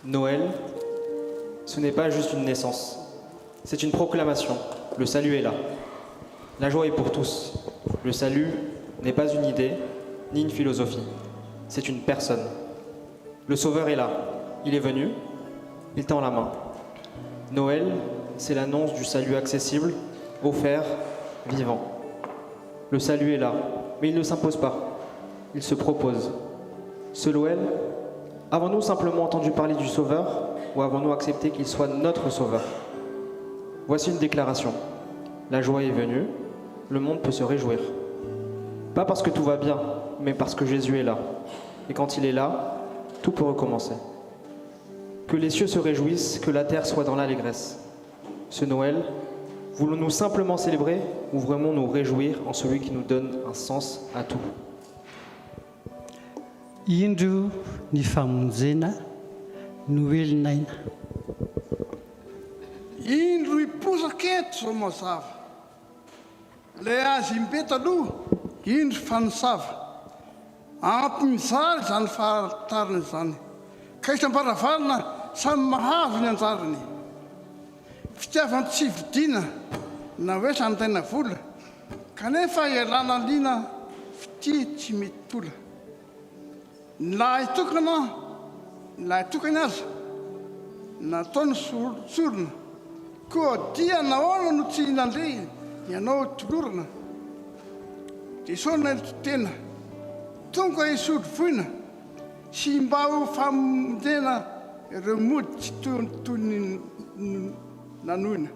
Noël, ce n'est pas juste une naissance, c'est une proclamation. Le salut est là. La joie est pour tous. Le salut n'est pas une idée, ni une philosophie. C'est une personne. Le Sauveur est là. Il est venu. Il tend la main. Noël, c'est l'annonce du salut accessible, offert, vivant. Le salut est là, mais il ne s'impose pas. Il se propose. Ce Noël, avons-nous simplement entendu parler du Sauveur ou avons-nous accepté qu'il soit notre Sauveur? Voici une déclaration. La joie est venue, le monde peut se réjouir. Pas parce que tout va bien, mais parce que Jésus est là. Et quand il est là, tout peut recommencer. Que les cieux se réjouissent, que la terre soit dans l'allégresse. Ce Noël, voulons-nous simplement célébrer ou vraiment nous réjouir en celui qui nous donne un sens à tout? Indro ny famonjena noelinaina. Indro iposaketo zao mazava. Le azy imbeta aloha, indro fanosava. Ampy mizaly zany fahatariny zany. Ka isam-baravarana samy mahazo ny anjarany. Fitiavany tsy vidiana na hoe sandaina vola, kanefa ialana liana fity tsy mety pola. La itokany aza nataony sorona koa dia nahoana no tsy nandre ianao tolorana dia saona tena tonga isolo voina sy mba ho famonjena ireo mody tsy toy ny nanoina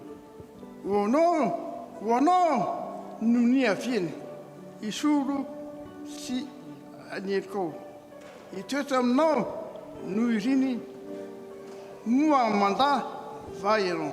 hoanao no niaviany isolo sy anielikao itoetra aminao no iriny moa mandà va iran.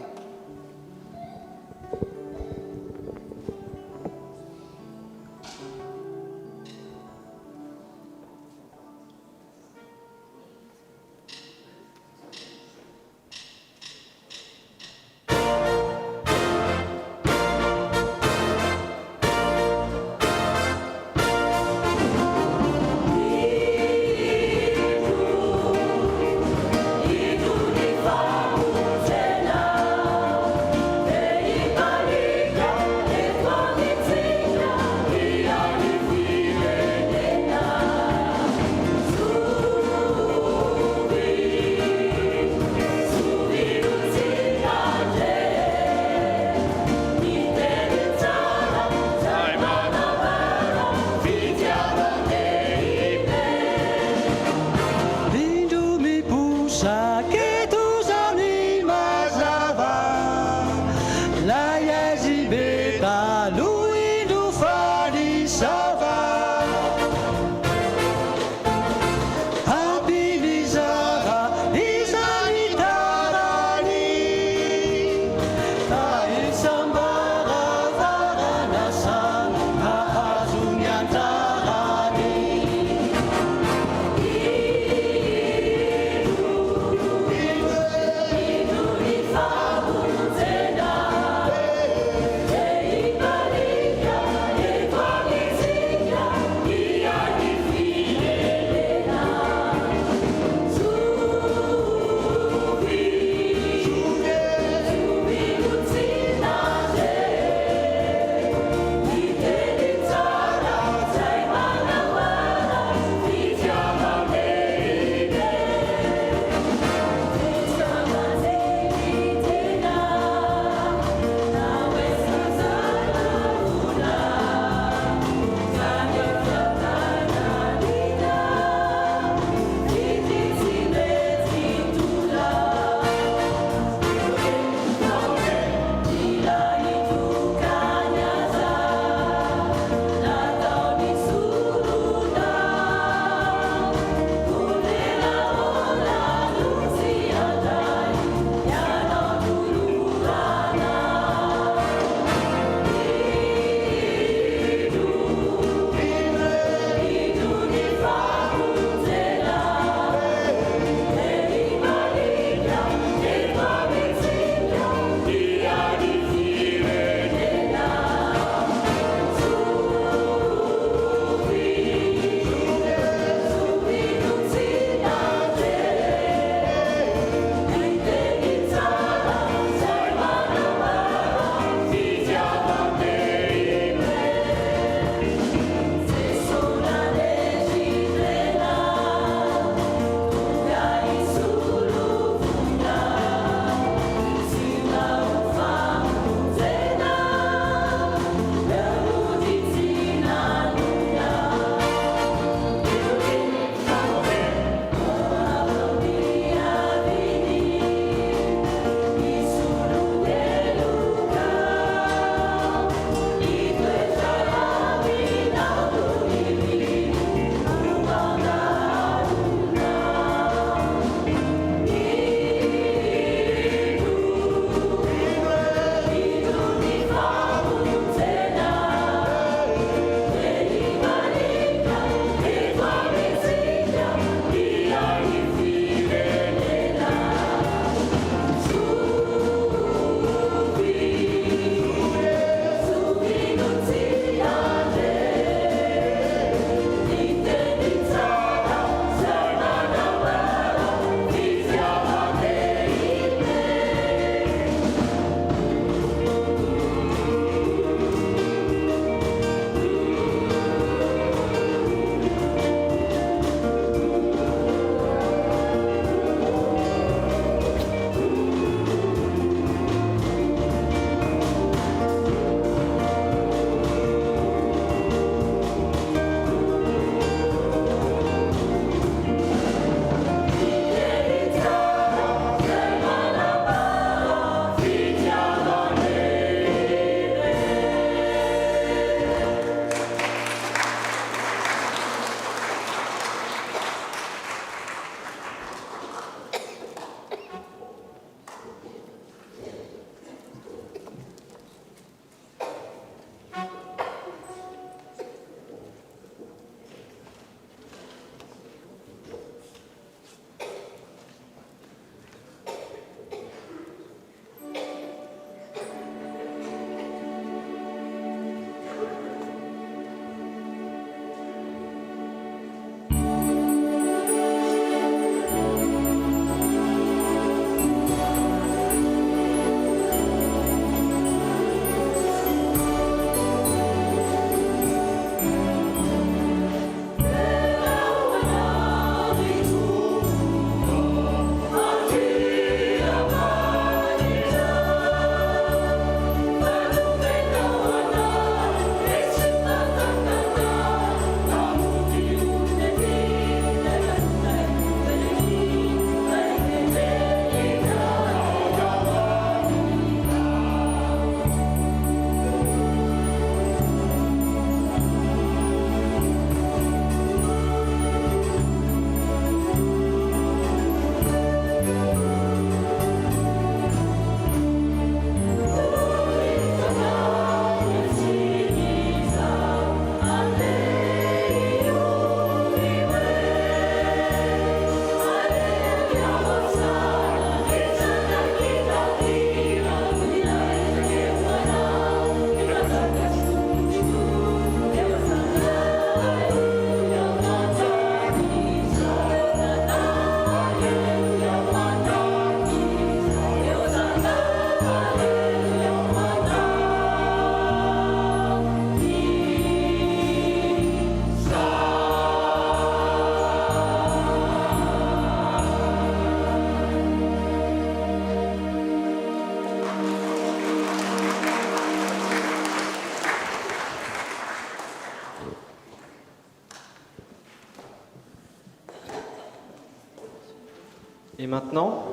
Et maintenant,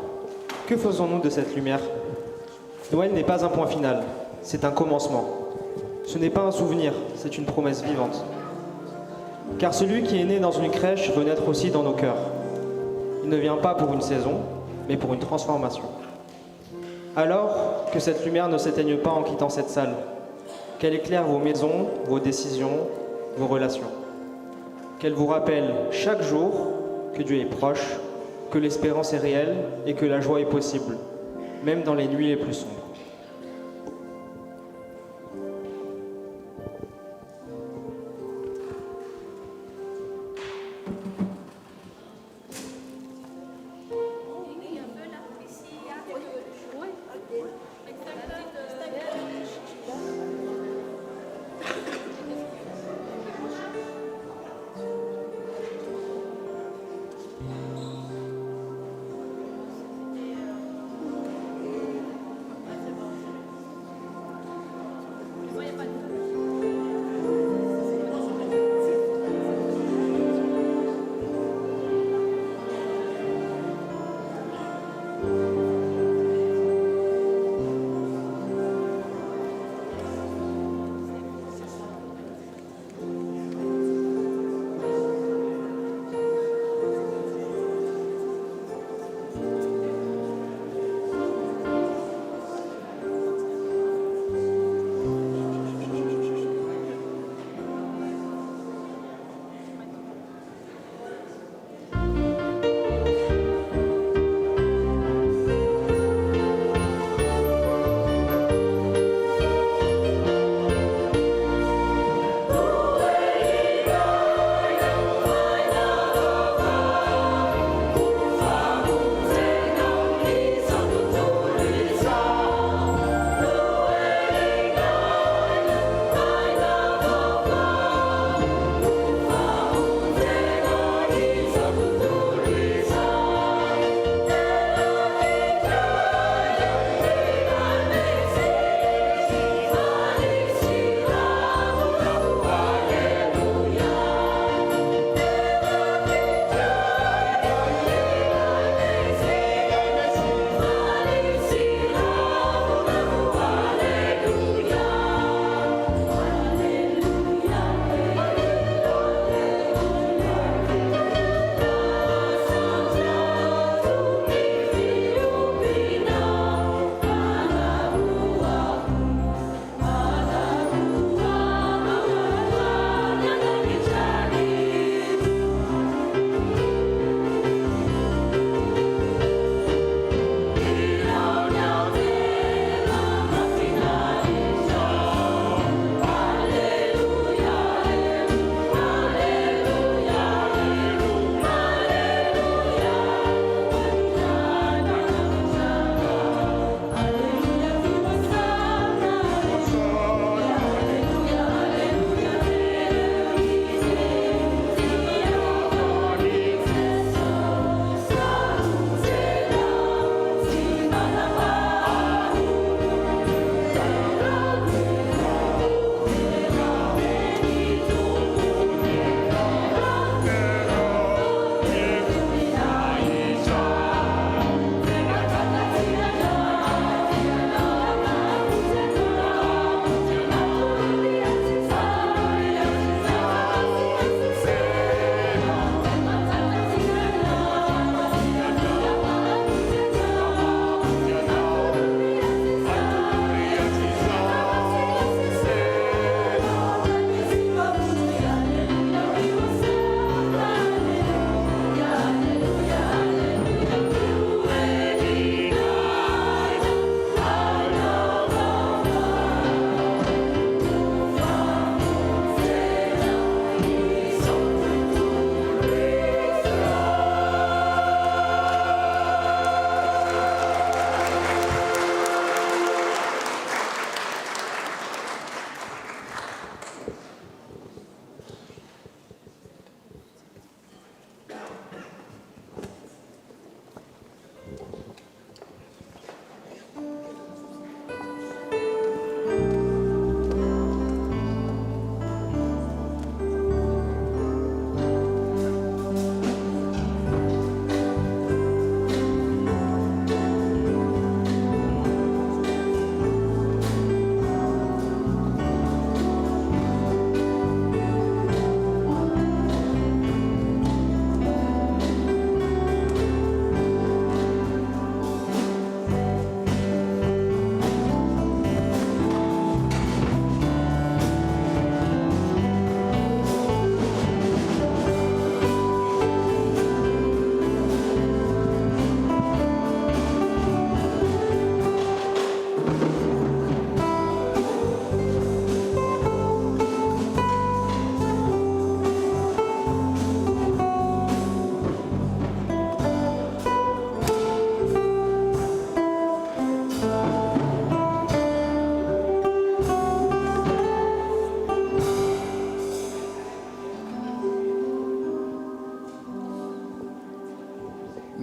que faisons-nous de cette lumière? Noël n'est pas un point final, c'est un commencement. Ce n'est pas un souvenir, c'est une promesse vivante. Car celui qui est né dans une crèche veut naître aussi dans nos cœurs. Il ne vient pas pour une saison, mais pour une transformation. Alors, que cette lumière ne s'éteigne pas en quittant cette salle, qu'elle éclaire vos maisons, vos décisions, vos relations. Qu'elle vous rappelle chaque jour que Dieu est proche, que l'espérance est réelle et que la joie est possible, même dans les nuits les plus sombres.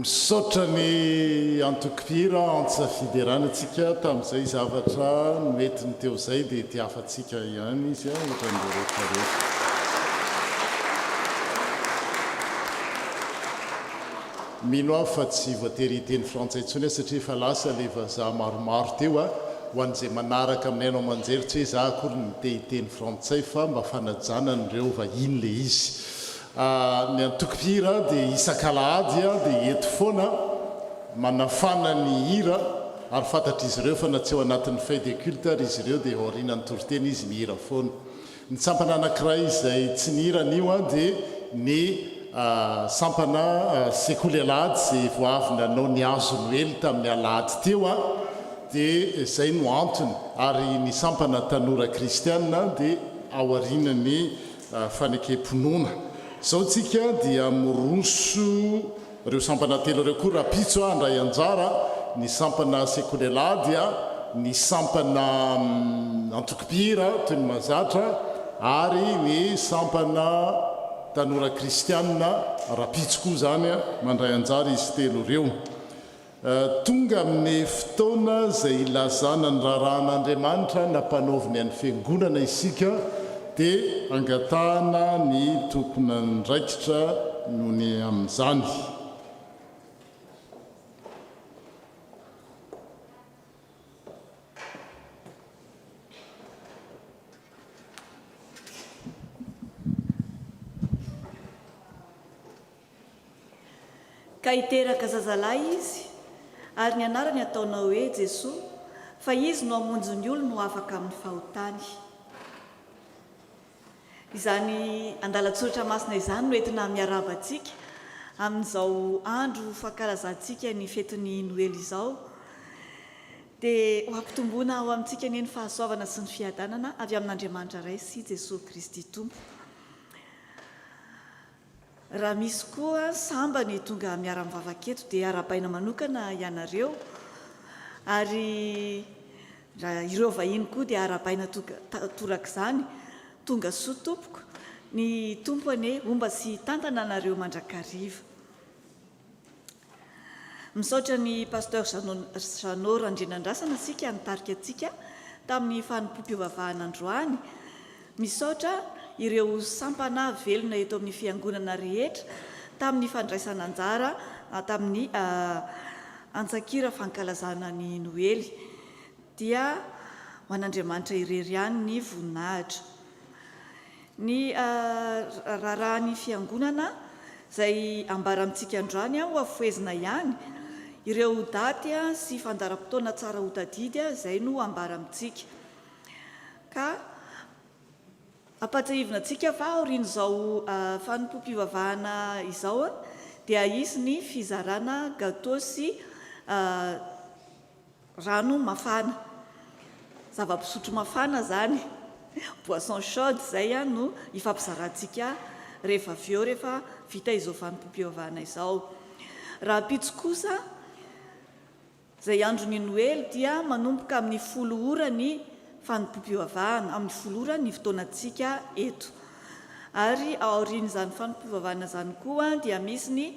misaotra ny antokopira antsa fideranantsika tamin'izay zavatra mety ny teo zay dia tiafatsika ihany izy ohatra nyrehetrarehetra. mino aho fa tsy voatery hiteny frantsay ntsony satria efa lasa le vazaha maromaro teo a ho an'izay manaraka aminay anao manjery tsy hoe za akory ny te hiteny frantsay fa mba fanajana nireo vahiny le izy. Ny antokopira dia isan-kalahady dia eto foana manafana ny hira ary fantatra izy ireo fa na tsy ao anatin'ny feuille de culte ary izy ireo dia aoriana ny toriteny izy mihira foana. Ny sampana anankiray izay tsy nihirana io dia ny sampana sekoly alady zay voavy nanao ny azo noely tamin'ny alady teo dia izay no antony ary ny sampana tanora kristianina dia aorianany fanekemponoana. Zao tsika dia miroso ireo sampana telo ireo koa rapitso andray anjara ny sampana sekoly alady ny sampana antokopira toy ny mazatra ary ny sampana tanora kristianina rapitso koa zany mandray anjara izy telo ireo. Tonga amin'ny fotoana izay ilazana ny raharan'Andriamanitra nampanaoviny an'ny fiangonana isika dia angatahana ny tompona ndraikitra noho ny amin'izany. Ka hiteraka zazalahy izy ary ny anarany ataonao hoe Jesosy fa izy no hamonjy ny olona no afaka amin'ny fahotany. Izany andalatsoratra masina izany no entina miarabantsika amin'izao andro fankalazantsika ny fetin'ny Noely izao dia ho ampitomboana ao amintsika ny fahasoavana sy ny fiadanana avy amin'Andriamanitra iray sy Jesosy Kristy Tompo. Raha misy koa samba ny tonga miara-mivavaka eto dia arabaina manokana ianareo ary raha ireo vahiny koa dia arabaina toraka izany tonga soa tompoko ny tompony omba sy tantana anareo mandrakariva. Misaotra ny pasteur Jeannot Randrianandrasana sika nitarika antsika tamin'ny fanompoam-pivavahana androany. Misaotra ireo sampana velona eto amin'ny fiangonana rehetra tamin'ny fandraisana anjara tamin'ny antsakira fankalazana ny Noely dia ho an'Andriamanitra irery ihany ny voninahitra. Ny raharahany fiangonana izay ambara amintsika androany ho afoezina ihany ireo daty sy fandaram-potoana tsara hotadidy izay no ambara amintsika ka ampatsahivina antsika fa aorian'izao fanompoam-pivavahana izao dia isy ny fizarana gâteau sy rano mafana, zava-pisotro mafana zany, boisson chaude zay no ifampizarantsika rehefa avy eo rehefa vita izao fanompoam-pivavahana izao. Raha pitso kosa izay andron'ny Noely dia manomboka amin'ny 10 ora ny fanompoam-pivavahana, amin'ny 10 ora ny fotoanantsika eto. Ary aorian'izany fanompoam-pivavahana zany koa dia misy ny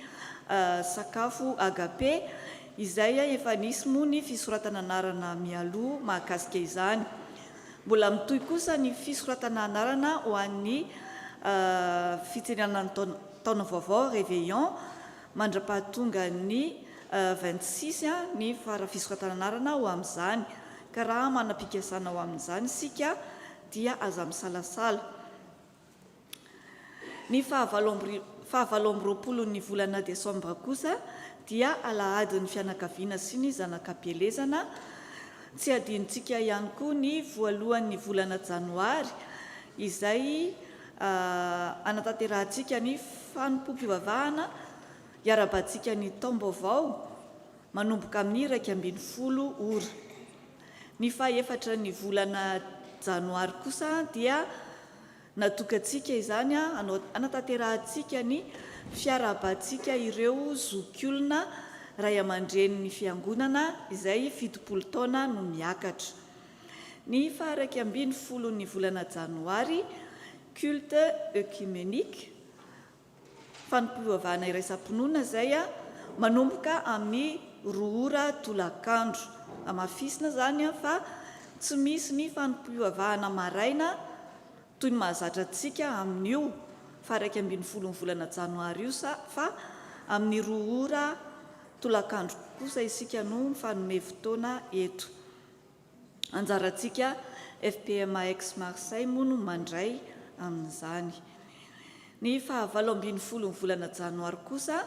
sakafo agape izay efa nisy moa ny fisoratana anarana mialoha mahakasika izany. Mbola mitohy kosa ny fisoratana anarana ho an'ny fitsinanan'ny taona vaovao réveillon mandra-pahatonga ny 26 ny fisoratana anarana ho amin'izany. Ka raha manam-pikasana ho amin'izany sika dia aza misalasala. Ny 27 ny volana Desambra kosa dia alahadin'ny fianakaviana sy ny zanakam-pielezana. Tsy adinontsika ihany koa ny voalohan'ny volana Janoary izay anatanterantsika ny fanompoam-pivavahana iarabantsika ny taom-baovao manomboka amin'ny 12 ora. Ny faha-efatra ny volana Janoary kosa dia natokantsika izany anatanterantsika ny fiarabantsika ireo zokiolona ray aman-dren'ny fiangonana izay 70 taona no miakatra. Ny faha-12 ny volana Janoary culte œcuménique, fanompoam-pivavahana iraisam-pinoana izay manomboka amin'ny 2 ora tolakandro amafisina zany fa tsy misy ny fanompiavahana maraina toy ny mahazatra antsika amin'io fa 1 volana janoary io fa amin'ny 2 ora tolakandro kosa isika no fanome fotoana eto. Anjarantsika FPMAX Marseille moa no mandray amin'izany. Ny 18 volana janoary kosa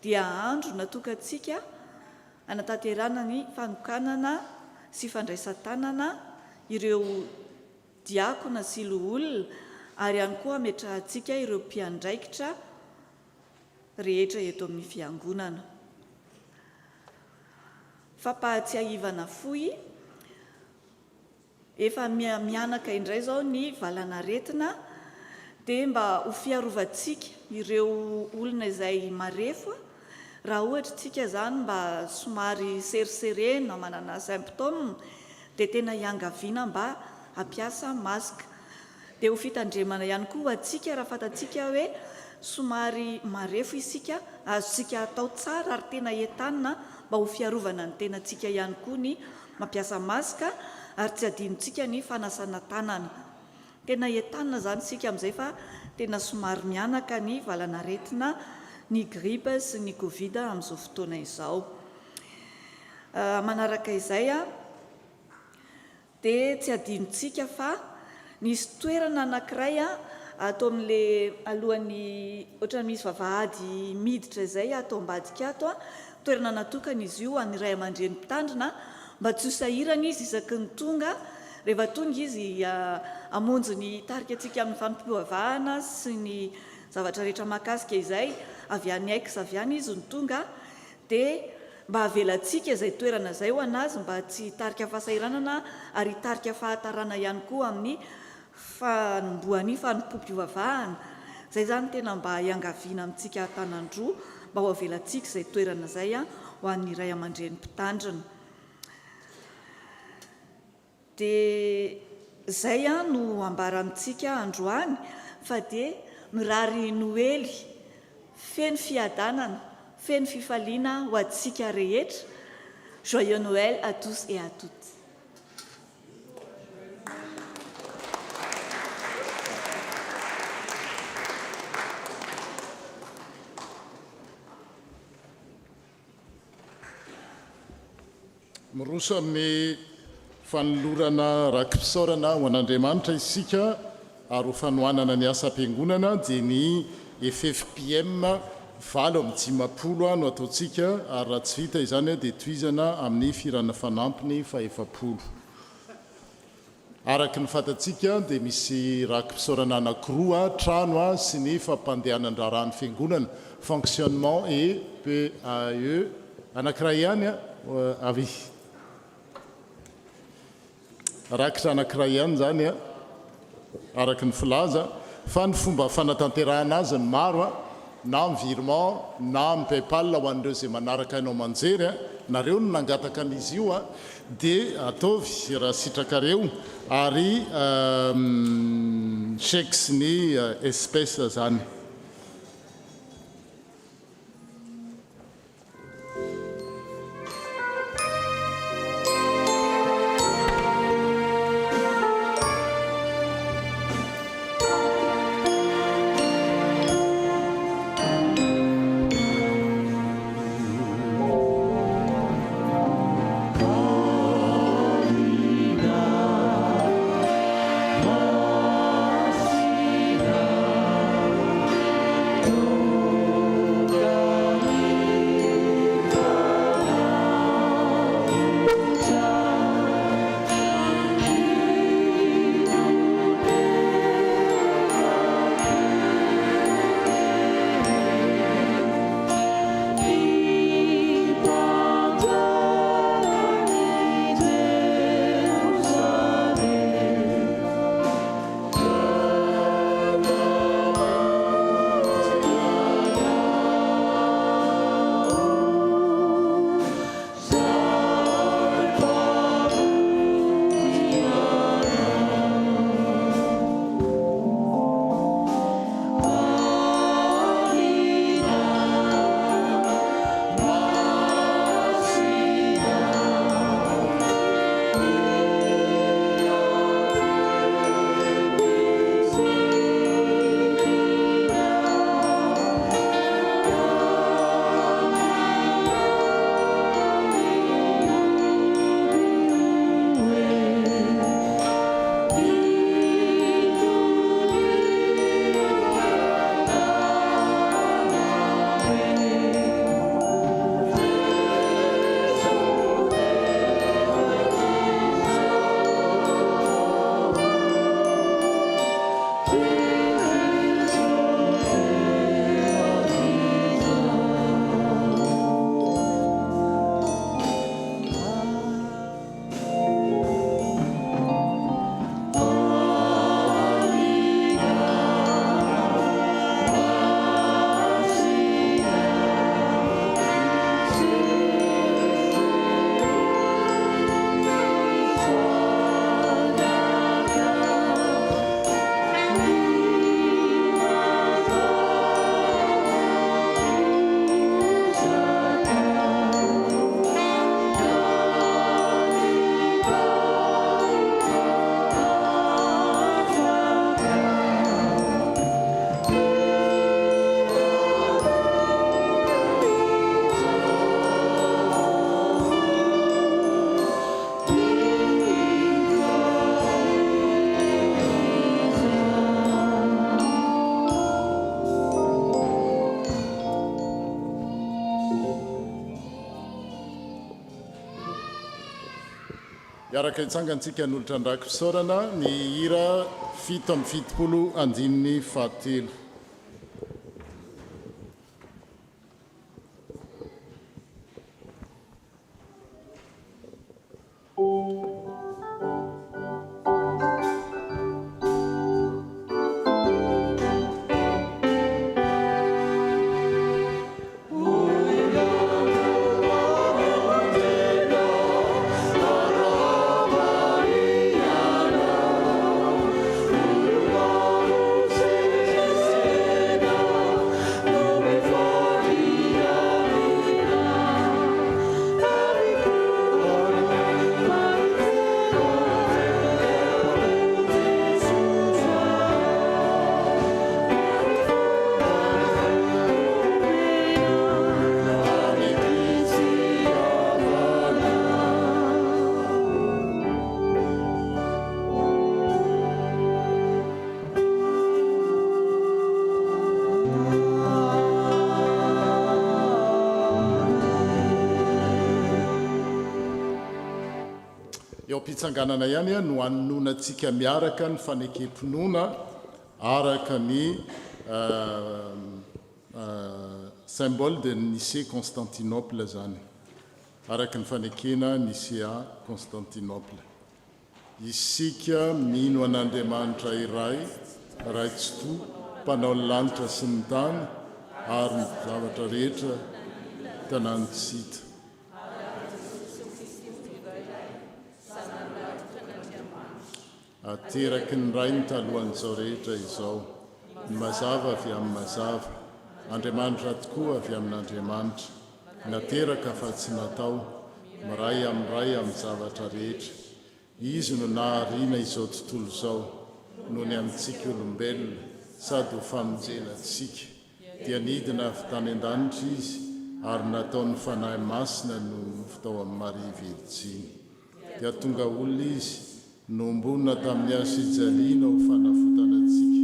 dia andro natokantsika anatanterana ny fanokanana sy fandraisan-tanana ireo diakona sy loholona ary ihany koa ametrahantsika ireo mpiandraikitra rehetra eto amin'ny fiangonana. Fampahatsiahivana fohy, efa mianaka indray zao ny valanaretina dia mba ho fiarovantsika ireo olona izay marefo raha ohatra tsika zany mba somary seriserena manana symptôme dia tena iangaviana mba hampiasa maska. Dia ho fitandremana ihany koa atsika raha fatatsika hoe somary marefo isika, azontsika atao tsara ary tena entanina mba ho fiarovana ny tenantsika ihany koa ny mampiasa maska ary tsy adinontsika ny fanasana tanana. Tena entanina zany sika amin'izay fa tena somary mianaka ny valanaretina, ny grippe sy ny covid amin'izao fotoana izao. Manaraka izay dia tsy adinontsika fa nisy toerana anankiray atao amin'le alohan'ny ohatrany misy vavahady miditra izay atao ambadika ato toerana natokana izy io an'ny ray aman-dreny mpitandrina mba tsy ho sahirana izy isaky ny tonga. Rehefa tonga izy amonjy ny tarika antsika amin'ny fanompiavahana sy ny zavatra rehetra mahakasika izay avy any aix avy any izy ny tonga dia mba havelantsika izay toerana izay ho anazy mba tsy tarika fahasahiranana ary tarika fahatarana ihany koa amin'ny fanomboany fanompom-pivavahana. Zay zany tena mba iangaviana amintsika Antanandroa mba ho avelantsika izay toerana izay ho an'ny ray aman-dreny mpitandrina. Dia zay no ambara amintsika androany fa dia mirary Noely feno fiadanana, feno fifaliana ho antsika rehetra. Joyeux Noël à tous et à toutes. Miroso amin'ny fanolorana rakim-pisaorana ho an'Andriamanitra isika ary ho fanohanana ny asa am-piangonana dia ny FFPM 7:10 no ataontsika ary raha tsy vita izany dia tohizana amin'ny firana fanampiny fa 7. Araka ny fantatsika dia misy rakim-pisaorana anankiroa trano sy ny fampandehanan-draharahan'ny fiangonana fonctionnement et PAE anankiray ihany avy rakitra anankiray ihany zany araka ny filaza fa ny fomba fanatanterahana azy ny maro na environnement na amin'ny PayPal ho an'ireo izay manaraka ianao manjery nareo no nangataka an'izy io dia ataovy raha sitrakareo ary chèque sy ny espèce zany. Iaraka itsangantsika n'olotra andraky fisaorana ny hira 7:70 eo am-pitsanganana ihany a no anononantsika miaraka ny fanekempinoana araka ny symbole de Nicée Constantinople zany araka ny fanekena Nicea Constantinople. Isika mino an'Andriamanitra iray raitsoto mpanao ny lanitra sy ny tany ary ny zavatra rehetra tanàny tsy hita. Ateraky ny rainy talohan'izao rehetra izao, ny mazava avy amin'ny mazava, Andriamanitra tokoa avy amin'Andriamanitra, nateraka fa tsy natao, miray amin'ny zavatra rehetra. Izy no nahariana izao tontolo izao, noho ny amintsika olombelona, sady ho famonjenantsika. Dia nidina avy tany an-danitra izy, ary nataony fanahy masina no fitao amin'ny Maria Virjiny. Dia tonga olona izy, nombonina tamin'ny Asijaliana ho fanafotana antsika.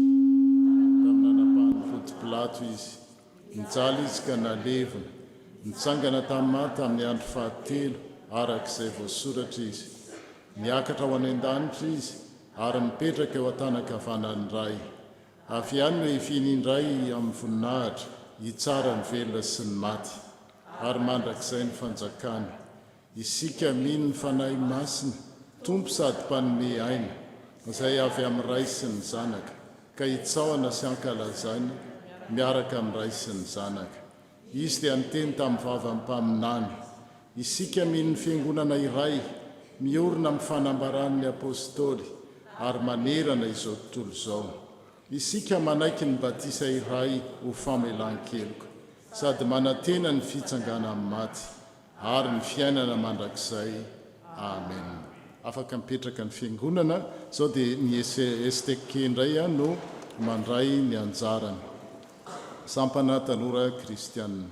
Tamin'ny nanapahany Ponto Pilato izy, nijaly izy ka nalevina, nitsangana tamin'ny andro fahatelo arak'izay voasoratra izy. Niakatra ho any an-danitra izy, ary mipetraka eo an-tanakavanany iray. Avy ihany no hifiny indray amin'ny voninahitra, hitsara ny velona sy ny maty, ary mandrakizay ny fanjakany. Isika mino ny fanahy masina, tompo sady mpanome aina, izay avy amin'ny ray sy ny zanaka, ka hitsaoana sy ankalazainy miaraka amin'ny ray sy ny zanaka. Izy dia niteny tamin'ny vavan'ny mpaminany. Isika mino ny fiangonana iray, miorina amin'ny fanambaran'ny apôstôly, ary manerana izao tontolo izao. Isika manaiky ny batisa iray ho famelan-keloka, sady manantena ny fitsangana amin'ny maty, ary ny fiainana mandrakizay. Amen. Afaka mipetraka ny fiangonana, zao dia ny esteke indray no mandray ny anjarany. Sampana tanora kristianina.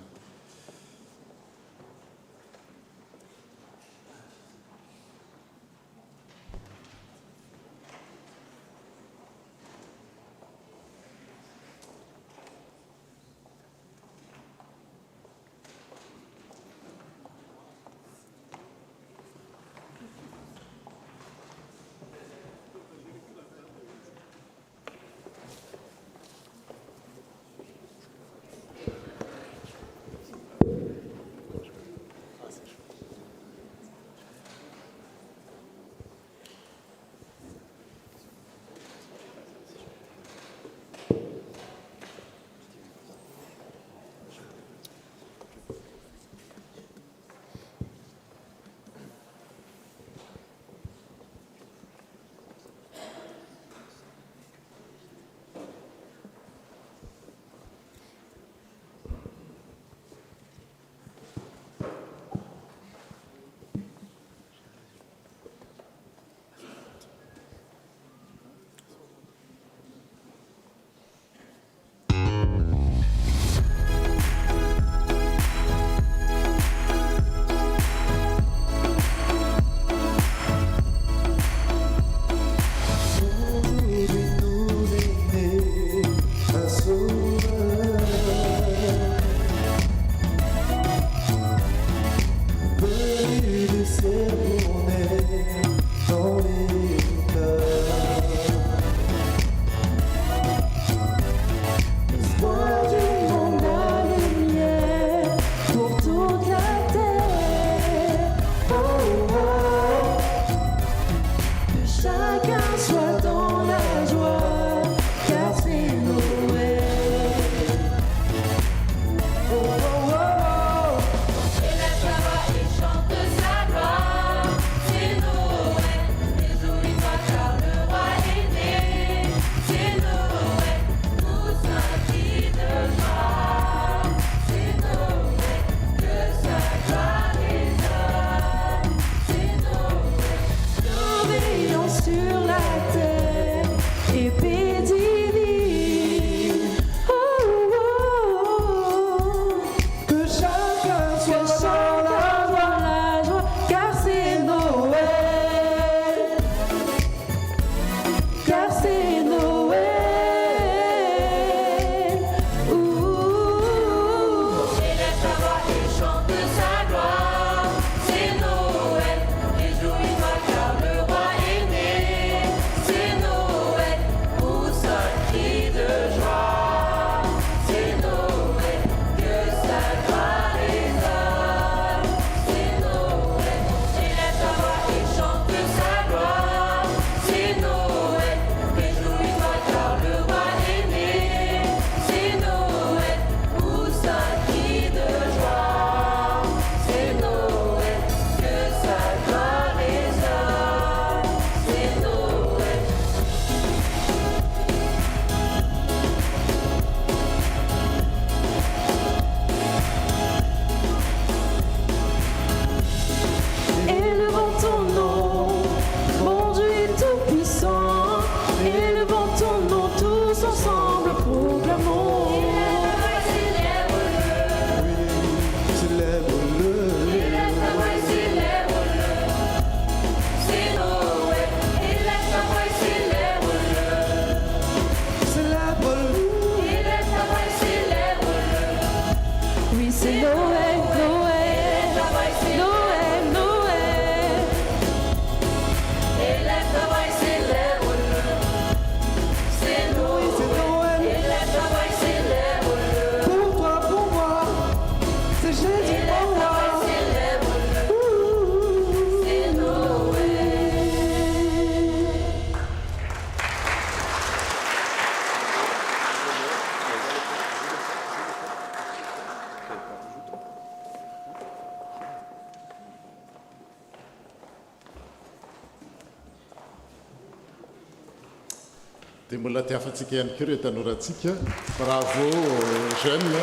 dia mbola tiafantsika ihany koa reo tanorantsika. Bravo aux jeunes.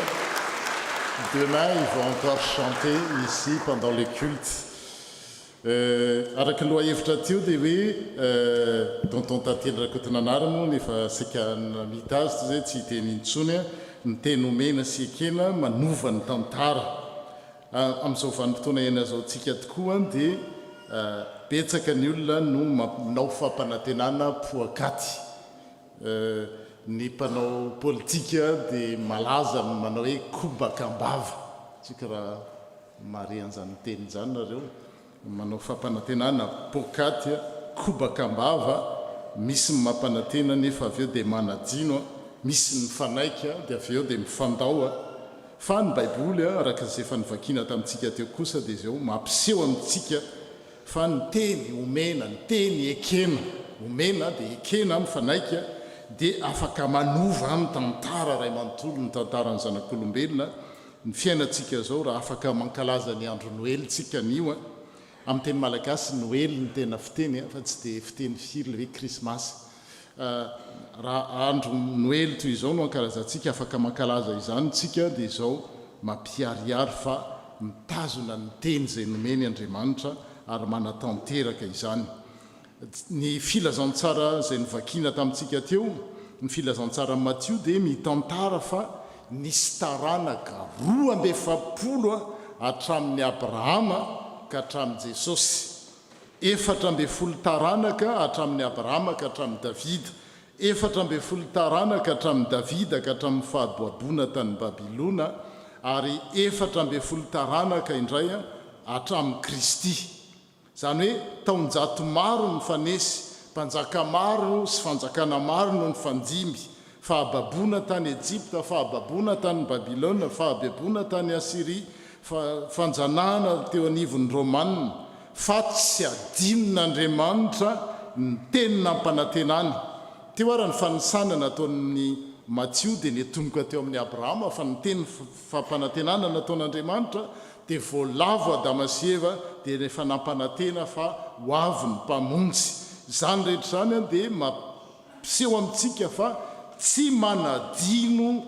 Demain, ils vont encore chanter ici pendant les cultes. Araka ny loha-hevitra teo dia hoe tonton tantely rakotonanary moa nefa sika mitazy to zay tsy hiteny intsony ny teny omena sy ekena manova ny tantara. Amin'izao vanim-potoana iana zao tsika tokoa dia betsaka ny olona no manao fampanantenana poakaty. Ny mpanao politika dia malaza manao hoe kobakambava. Tsika raha mare an'izany teny zany nareo. Manao fampanantenana pokaty kobakambava, misy ny mampanantena nefa avy eo dia manadino, misy ny fanaika dia avy eo dia mifandao. Fa ny baiboly araka izay efa nivakiana tamintsika teo kosa dia izao mampiseho amintsika fa ny teny omena, ny teny ekena, omena dia ekena mifanaika dia afaka manova amin'ny tantara ray manontolo ny tantaran'ny zanak'olombelona. Ny fiainantsika zao raha afaka mankalaza ny andro noelyntsika nio amin'ny teny malagasy noely ny tena fiteny fa tsy dia fiteny firy hoe krismasy. Raha andro noely toy izao no ankalazantsika afaka mankalaza izany tsika dia izao mampiariary fa mitazona ny teny izay nomeny Andriamanitra ary manatanteraka izany. Ny filazantsara izay nivakiana tamintsika teo, ny filazantsara Matthieu dia mitantara fa nisy taranaka 12 hatramin'ny Abrahama ka hatramin'ny Jesosy, 40 taranaka hatramin'ny Abrahama ka hatramin'ny Davida, 40 taranaka hatramin'ny Davida ka hatramin'ny fahaboabona tany Babilona, ary 40 taranaka indray hatramin'ny Kristy. Zany hoe taonjato maro ny fanesy, mpanjaka maro sy fanjakana maro no ny fanjimby, fahababona tany Ejipta, fahababona tany Babilona, fahababona tany Asiria, fanjanahana teo anivon'ny Romanina, fa tsy adinon'Andriamanitra ny teny nampanantenany. Teo ara ny fanisana nataon'ny Matthieu dia netomboka teo amin'ny Abrahama, fa ny teny fampanantenana nataon'Andriamanitra dia voalavo Adama sy Eva dia rehefa nampanantena fa ho avy ny mpamonjy. Zany rehetra zany dia mampiseho amintsika fa tsy manadino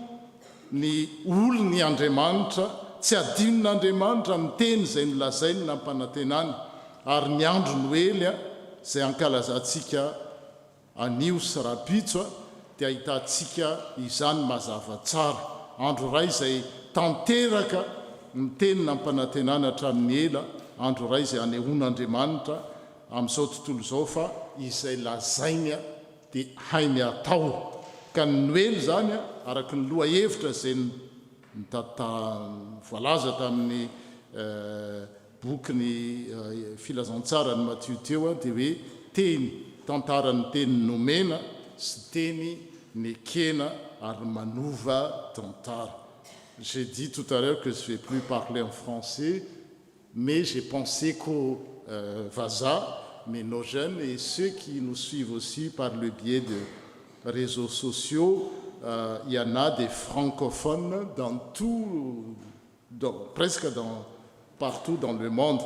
ny olony Andriamanitra, tsy adinon'Andriamanitra ny teny izay nolazainy nampanantenany. Ary ny andro noely izay ankalazantsika anio sy rapitso dia ahitantsika izany mazava tsara. Andro ray izay tanteraka ny teny nampanantenana hatramin'ny ela, andro ray izay anehoan'Andriamanitra amin'izao tontolo izao fa izay lazainy dia hainy atao. Ka ny noely zany araka ny loha-hevitra izay voalaza tamin'ny bokyny filazantsara ny Matthieu teo dia hoe teny tantarany teny nomena sy teny nekena ary manova tantara. J'ai dit tout à l'heure que je ne vais plus parler en français, mais j'ai pensé qu'au Vaza, mais nos jeunes et ceux qui nous suivent aussi par le biais de réseaux sociaux, il y en a des francophones dans presque partout dans le monde.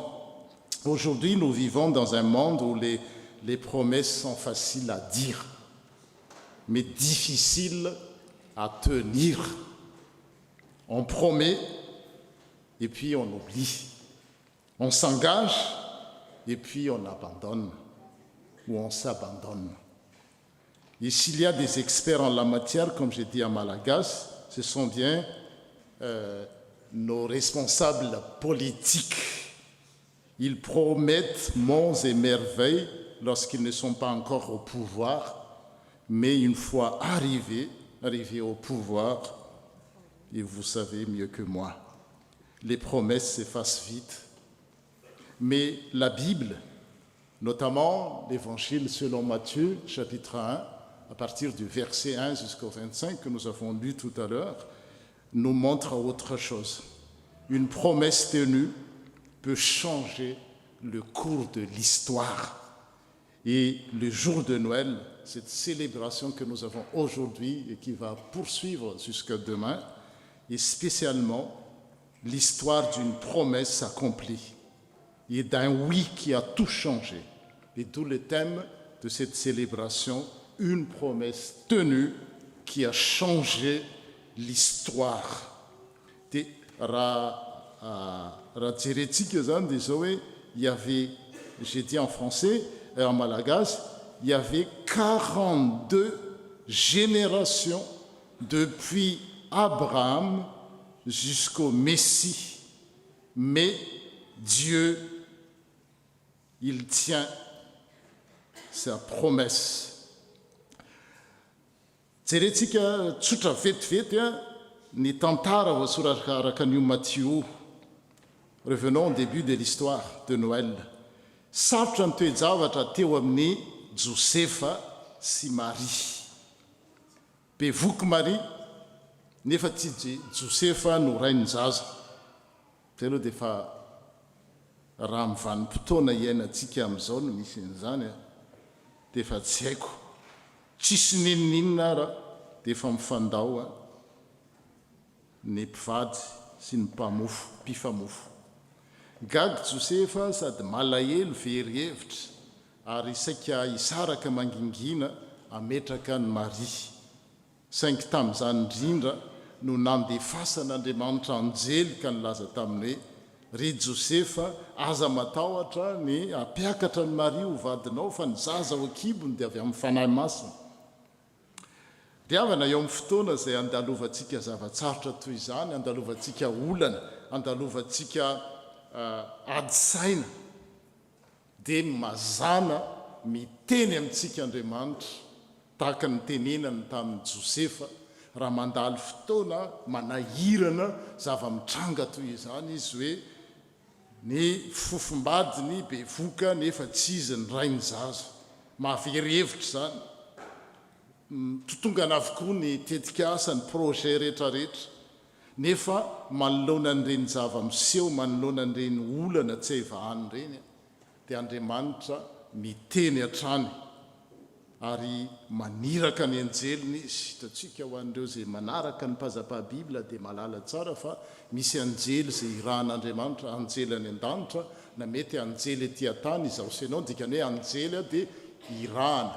Aujourd'hui, nous vivons dans un monde où les promesses sont faciles à dire, mais difficiles à tenir. On promet et puis on oublie. On s'engage et puis on abandonne ou on s'abandonne. Et s'il y a des experts en la matière, comme j'ai dit à Malagas, ce sont bien nos responsables politiques. Ils promettent monts et merveilles lorsqu'ils ne sont pas encore au pouvoir, mais une fois arrivés au pouvoir, et vous savez mieux que moi, les promesses s'effacent vite. Mais la Bible, notamment l'Évangile selon Matthieu, chapitre 1, à partir du verset 1 jusqu'au 25 que nous avons lu tout à l'heure, nous montre autre chose. Une promesse tenue peut changer le cours de l'histoire. Et le jour de Noël, cette célébration que nous avons aujourd'hui et qui va poursuivre jusqu'à demain, est spécialement l'histoire d'une promesse accomplie et d'un oui qui a tout changé. Et tout le thème de cette célébration une promesse tenue qui a changé l'histoire. Il y avait, j'ai dit en français et en malagasy, il y avait 42 générations depuis Abraham jusqu'au Messie. Mais Dieu, il tient sa promesse. Jerentsika tsotra vetivety ny tantara voasoratra araka an'io Matthieu. Revenons au début de l'histoire de Noël. Sarotra ny toe-javatra teo amin'ny Josefa sy Marie. Be voky Marie, nefa tsy Josefa no rainy zaza. Zay aloha dia fa raha mivanim-potoana iainantsika amin'izao no misy an'izany, dia fa tsy haiko. Tsisy ninoninona ara dia fa mifandao ny mpivady sy ny mpifamofo. Gaga Josefa sady malahelo very hevitra ary saika hisaraka mangingina ametraka ny Maria. Saingy tamin'izany indrindra no nandefasan'Andriamanitra anjely ka nilaza taminy hoe ry Josefa, aza matahotra ny ampiakatra ny Maria ho vadinao fa ny zaza ao akibony dia avy amin'ny fanahy masina. Riavana eo amin'ny fotoana izay andalovantsika zavatsarotra toy izany, andalovantsika olana, andalovantsika adisaina, dia mazana miteny amintsika Andriamanitra tahaka ny tenenany tamin'ny Josefa raha mandalo fotoana manahirana zava-mitranga toy izany izy hoe ny fofombadiny be voka nefa tsy izy ny ray ny zaza. Mahavery hevitra zany. Totongana avokoa ny tetika asa ny projet rehetrarehetra, nefa manoloana an'ireny zava-miseho, manoloana an'ireny olana tsy haivahany ireny, dia Andriamanitra miteny hatrany ary maniraka ny anjeliny izy. Hitantsika ho an'ireo izay manaraka ny mpazapaha-Biblia dia malala tsara fa misy anjely izay irahan'Andriamanitra, anjely any an-danitra na mety anjely etỳ an-tany izao senao dikany hoe anjely dia irahana,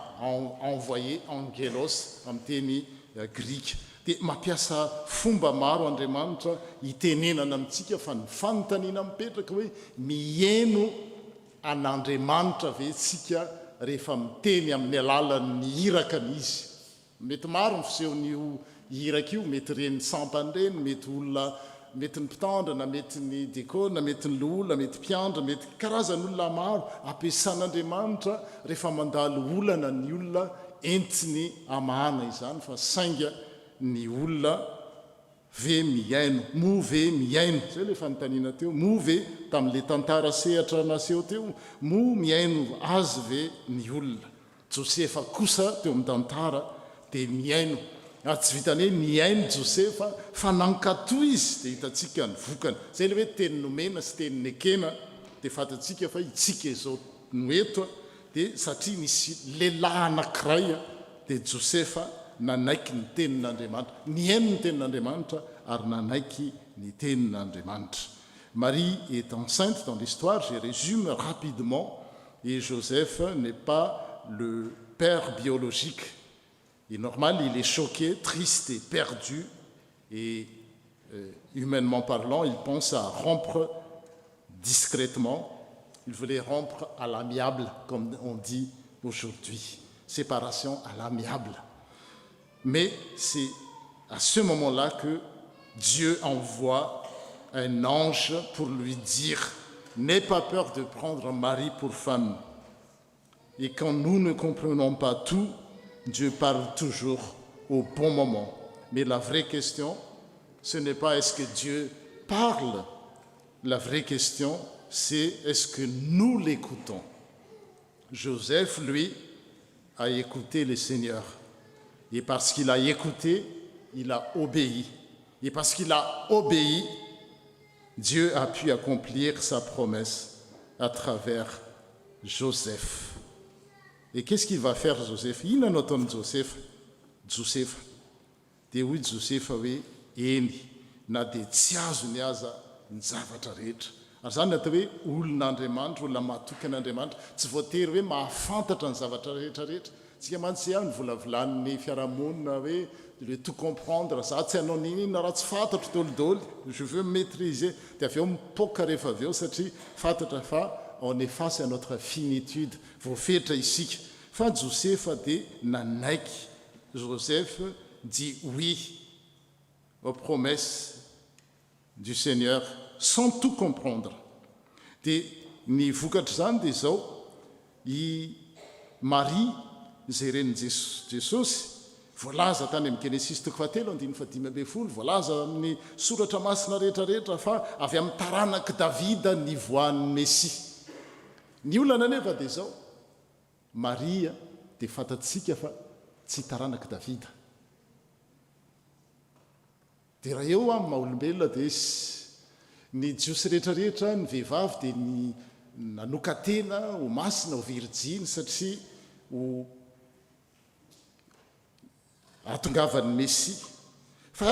envoyé angelos amin'ny teny grika. Dia mampiasa fomba maro Andriamanitra hitenenana amintsika fa ny fanontaniana mipetraka hoe mihaino an'Andriamanitra ve tsika rehefa miteny amin'ny alalan'ny hirakany izy. Mety maro ny fisehon'io hiraka io, mety reny sampany reny, mety olona, mety ny mpitandra, na mety ny dekona, mety ny loholona, mety mpiandra, mety karazan'olona maro ampiasan'Andriamanitra rehefa mandalo olana ny olona entiny amahana izany, fa sainga ny olona ve miaino, mo ve miaino. Zay le fanontaniana teo, mo ve tamin'le tantara sehatra naseho teo, mo miaino azy ve ny olona. Josefa kosa teo amin'ny tantara dia miaino. Tsy vitany hoe miaino Josefa fa nankatoy izy dia hitantsika ny vokany. Zay le hoe teny nomena sy teny nekena dia fantatsika fa itsika izao noeto dia satria nisy lehilahy anankiray dia Josefa nanaiky ny tenin'Andriamanitra, nihaino ny tenin'Andriamanitra ary nanaiky ny tenin'Andriamanitra. Marie est enceinte dans l'histoire, je résume rapidement, et Joseph n'est pas le père biologique. Et normal, il est choqué, triste et perdu, et humainement parlant, il pense à rompre discrètement. Il voulait rompre à l'amiable, comme on dit aujourd'hui. Séparation à l'amiable. Mais c'est à ce moment-là que Dieu envoie un ange pour lui dire « N'aie pas peur de prendre Marie pour femme. » Et quand nous ne comprenons pas tout, Dieu parle toujours au bon moment. Mais la vraie question, ce n'est pas est-ce que Dieu parle. La vraie question, c'est est-ce que nous l'écoutons. Joseph, lui, a écouté le Seigneur. Et parce qu'il a écouté, il a obéi. Et parce qu'il a obéi, Dieu a pu accomplir sa promesse à travers Joseph. Et qu'est-ce qu'il va faire Joseph? Il en entend Joseph. Dia hoy Josefa hoe eny na dia tsy azo ny aza ny zavatra rehetra. Ary zany atao hoe olon'Andriamanitra, olona mahatoky an'Andriamanitra, tsy voatery hoe mahafantatra ny zavatra rehetrarehetra, tsika mantsy any volavolany fiarahamonina hoe le tout comprendre za tsy hanao ninina raha tsy fantatro dolidoly je veux maîtriser dia avy eo mipoka rehefa avy eo satria fantatra fa on est face à notre finitude voafetra isika fa Josefa dia nanaiky Joseph dit oui aux promesses du Seigneur sans tout comprendre dia ny vokatra zany dia zao i Marie zay reny Jesosy voalaza tany amin'ny Genesis 3:5 voalaza amin'ny soratra masina rehetrarehetra fa avy amin'ny taranaky Davida nivoan'ny Mesia. Ny olana nefa dia zao Maria dia fantatsika fa tsy taranaky Davida. Dia raha eo amin'ny maha-olombelona dia ny jiosy rehetrarehetra ny vehivavy dia ny nanokatena ho masina ho virjiny satria ho atongavan'ny Mesia. Fa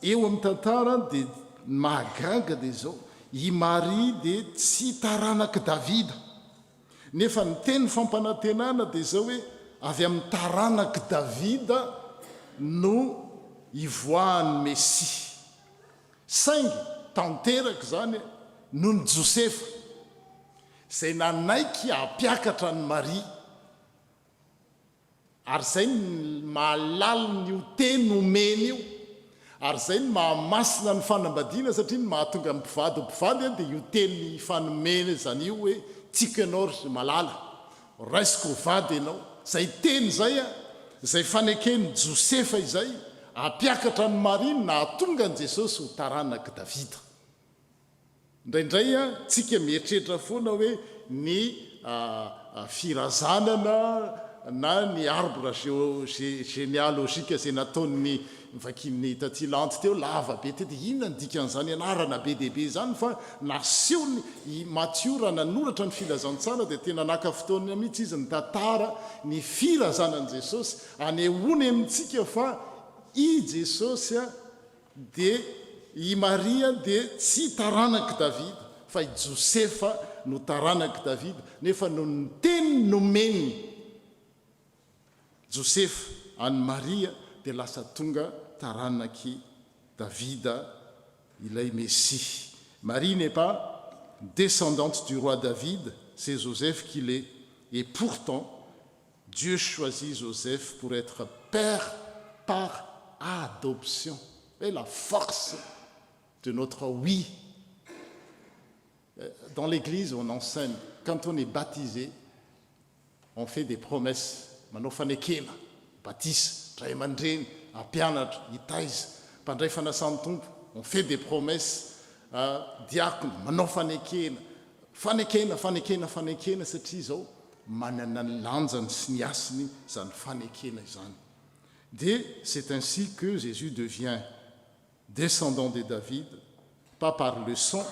eo amin'ny tantara dia mahagaga dia zao i Maria dia tsy taranaky Davida nefa ny teny fampanantenana dia zao hoe avy amin'ny taranaky Davida no ivoahan'ny Mesia. Saingy tanteraka zany noho ny Josefa zay nanaiky hampiakatra ny Maria ary zay ny mahalala ny teny omeny io ary zay ny mahamasina ny fanambadiana satria ny mahatonga ny mpivady mpivady dia io teny fanomeny zany io hoe tsika ianao malala raisiko vady ianao zay teny zay zay fanekeny Josefa izay hampiakatra ny Maria nahatonga ny Jesosy ho taranaky Davida. Indraindray tsika mieritreritra foana hoe ny firazanana na ny arbre généalogique zay nataon'ny vakiny tatilanty teo lava be teo dia inona ny dikan'izany anarana be dehibe zany fa naseho ny Matthieu raha nanoratra ny filazantsara dia tena naka fotoana mihitsy izy ny tantara ny firazanan'i Jesosy anehoany amintsika fa i Jesosy dia i Maria dia tsy taranaky Davida fa i Josefa no taranaky Davida nefa no ny teny nomeny Josefa any Maria dia lasa tonga taranaky Davida ilay Messie. Marie n'est pas descendante du roi David, c'est Joseph qui l'est. Et pourtant, Dieu choisit Joseph pour être père par adoption. Et la force de notre oui. Dans l'Église, on enseigne, quand on est baptisé, on fait des promesses. Manao fanekena, baptise, ray aman-dreny, ampianatra, hitaiza, mpandray fanasany tompo, on fait des promesses, diakona, manao fanekena, satria zao manana ny lanjany sy ny asiny zany fanekena izany. Et c'est ainsi que Jésus devient descendant de David, pas par le sang,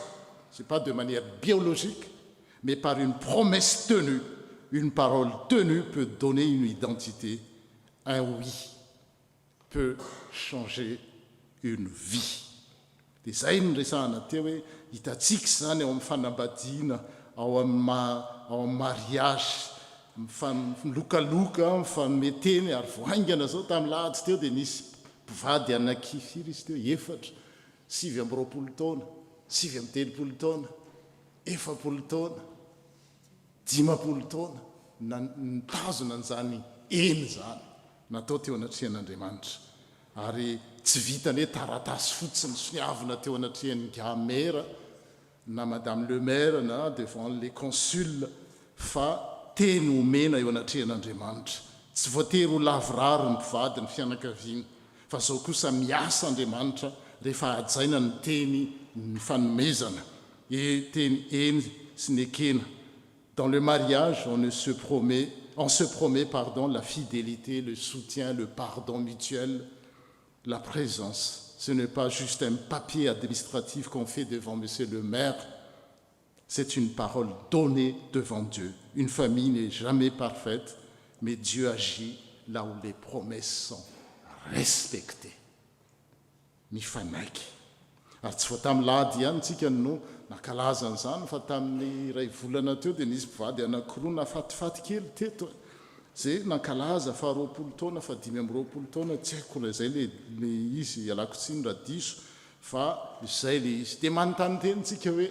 c'est pas de manière biologique, mais par une promesse tenue. Une parole tenue peut donner une identité. Un oui peut changer une vie. Dia zay ny resahana teo hoe hitatsika zany ao amin'ny fanambadiana, ao amin'ny mariage, milokaloka, mifanometeny ary voaingana zao tamin'ny lahady teo dia nisy mpivady anakifiry izy teo 4, 7 taona, 7 taona, 7 taona, 50 taona nitazona an'izany eny zany natao teo anatrehan'Andriamanitra ary tsy vitany hoe taratasy fotsiny soniavina teo anatrehan'ny gamera na madame le maire na devant les consuls fa teny omena eo anatrehan'Andriamanitra tsy voatery ho lavirary ny mpivady ny fianakaviana fa zao kosa miasa Andriamanitra rehefa ajaina ny teny ny fanomezana teny eny sy ny ekena. Dans le mariage, on se promet la fidélité, le soutien, le pardon mutuel, la présence. Ce n'est pas juste un papier administratif qu'on fait devant monsieur le maire. C'est une parole donnée devant Dieu. Une famille n'est jamais parfaite, mais Dieu agit là où les promesses sont respectées. Mifanaiky. Ary tsy voa tamin'ny lahady ihany tsika no nakalaza an'izany fa tamin'ny ray volana teo dia nisy mpivady anakiroa nafatifaty kely teto zay nankalaza fa 20 taona fa 5 taona tsy haiko zay le izy alako tsiny raha diso fa zay le izy dia manontany tenintsika hoe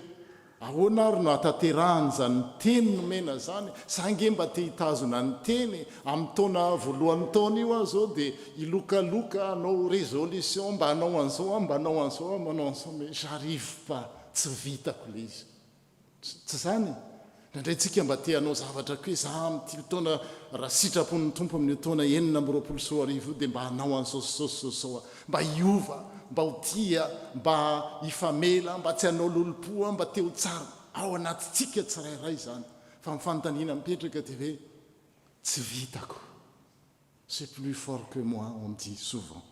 ahoana ary no ataterahany zany teny nomena zany sange mba te hitazona ny teny amin'ny taona voalohan'ny taona io aho zao dia ilokaloka anao résolution mba anao an'izao mba anao an'izao manao an'izao mais j'arrive pas tsy vitako le izy tsy zany nandrayntsika mba te hanao zavatra ko hoe za amin'ity taona raha sitrapon'ny tompo amin'ny taona 2020 dia mba hanao an'izao mba hiova mba ho tia mba hifamela mba tsy hanao lolopoa mba teo tsara ao anatytsika tsirairay zany fa mifanontaniana mipetraka dia hoe tsy vitako c'est plus fort que moi on dit souvent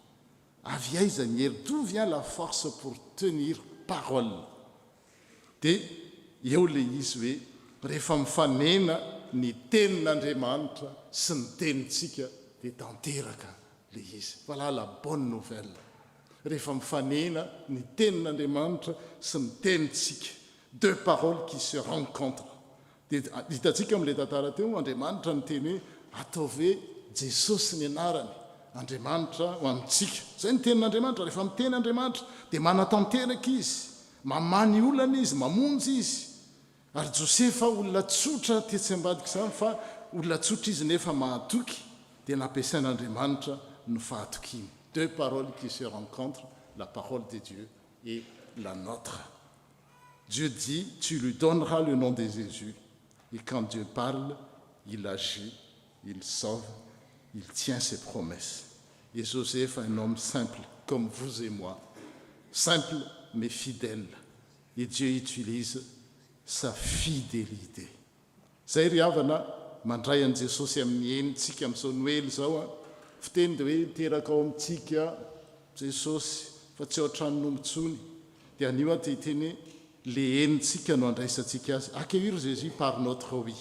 avy aiza ny hery d'où vient la force pour tenir parole dia eo le izy hoe rehefa mifanena ny tenin'Andriamanitra sy ny tenintsika dia tanteraka le izy voilà la bonne nouvelle rehefa mifanena ny tenin'Andriamanitra sy ny tenintsika deux paroles qui se rencontrent dia hitantsika amin'ilay tantara teo Andriamanitra ny teny hoe ataovy hoe Jesosy ny anarany Andriamanitra ho amintsika zay ny tenin'Andriamanitra rehefa miteny Andriamanitra dia manatanteraka izy mamany olana izy mamonjy izy ary Josefa olona tsotra tetsy ambadika izany fa olona tsotra izy nefa mahatoky dia nampiasain'Andriamanitra no fahatokiany deux paroles qui se rencontrent la parole de Dieu et la nôtre. Dieu dit tu lui donneras le nom de Jésus et quand Dieu parle il agit, il sauve, il tient ses promesses. Et Joseph un homme simple comme vous et moi, simple mais fidèle, et Dieu utilise sa fidélité. Zay ry havana mandray an Jesosy amin'ny enitsika amin'izao Noely zao a fiteny dia hoe teraka ao amintsika Jesosy fa tsy ao an-tranon'ombontsony dia anio a te hiteny le enitsika no andraisantsika azy accueillir Jésus par notre oui.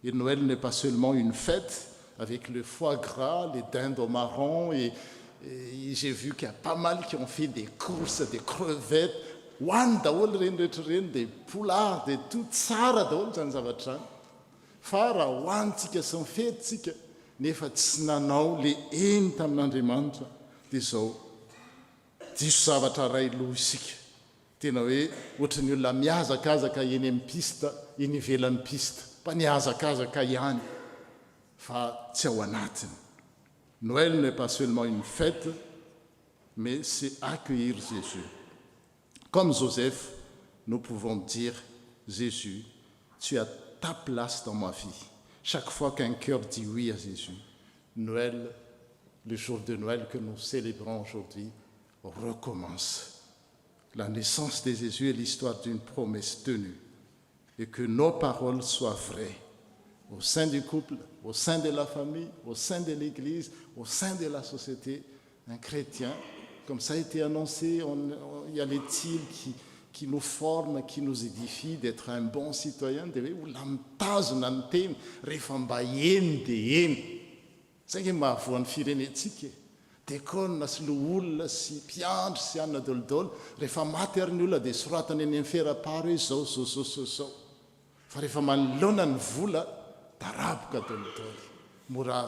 Et Noël n'est pas seulement une fête avec le foie gras, les dindes au marron et j'ai vu qu'il y a pas mal qui ont fait des courses, des crevettes hoany daholo reny rehetra reny dia poulard dia tout tsara daholo zany zavatra zany fa raha hoanitsika sy mifetitsika nefa tsy nanao le eny tamin'Andriamanitra dia zao diso zavatra ray loha isika tena hoe ohatran'ny olona mihazakazaka eny amin'ny pista eny ivelan'ny pista mba nihazakazaka ihany fa tsy ao anatiny. Noël n'est pas seulement une fête mais c'est accueillir Jésus. Comme Joseph, nous pouvons dire, Jésus, tu as ta place dans ma vie. Chaque fois qu'un cœur dit oui à Jésus, Noël, le jour de Noël que nous célébrons aujourd'hui, recommence. La naissance de Jésus est l'histoire d'une promesse tenue et que nos paroles soient vraies au sein du couple, au sein de la famille, au sein de l'Église, au sein de la société. Un chrétien, comme ça a été annoncé, il y a les tirs qui nous forment, qui nous édifient d'être un bon citoyen. Olona mitazona ny teny rehefa mba eny dia eny. Zay nge mahavoan'ny firenetsika. Dekona sy loholona sy mpiandry sy anona dolodolo rehefa maty ary ny olona dia soratany eny amin'ny ferapara hoe zao. Fa rehefa manoloana ny vola daraboka dolodolo. Mora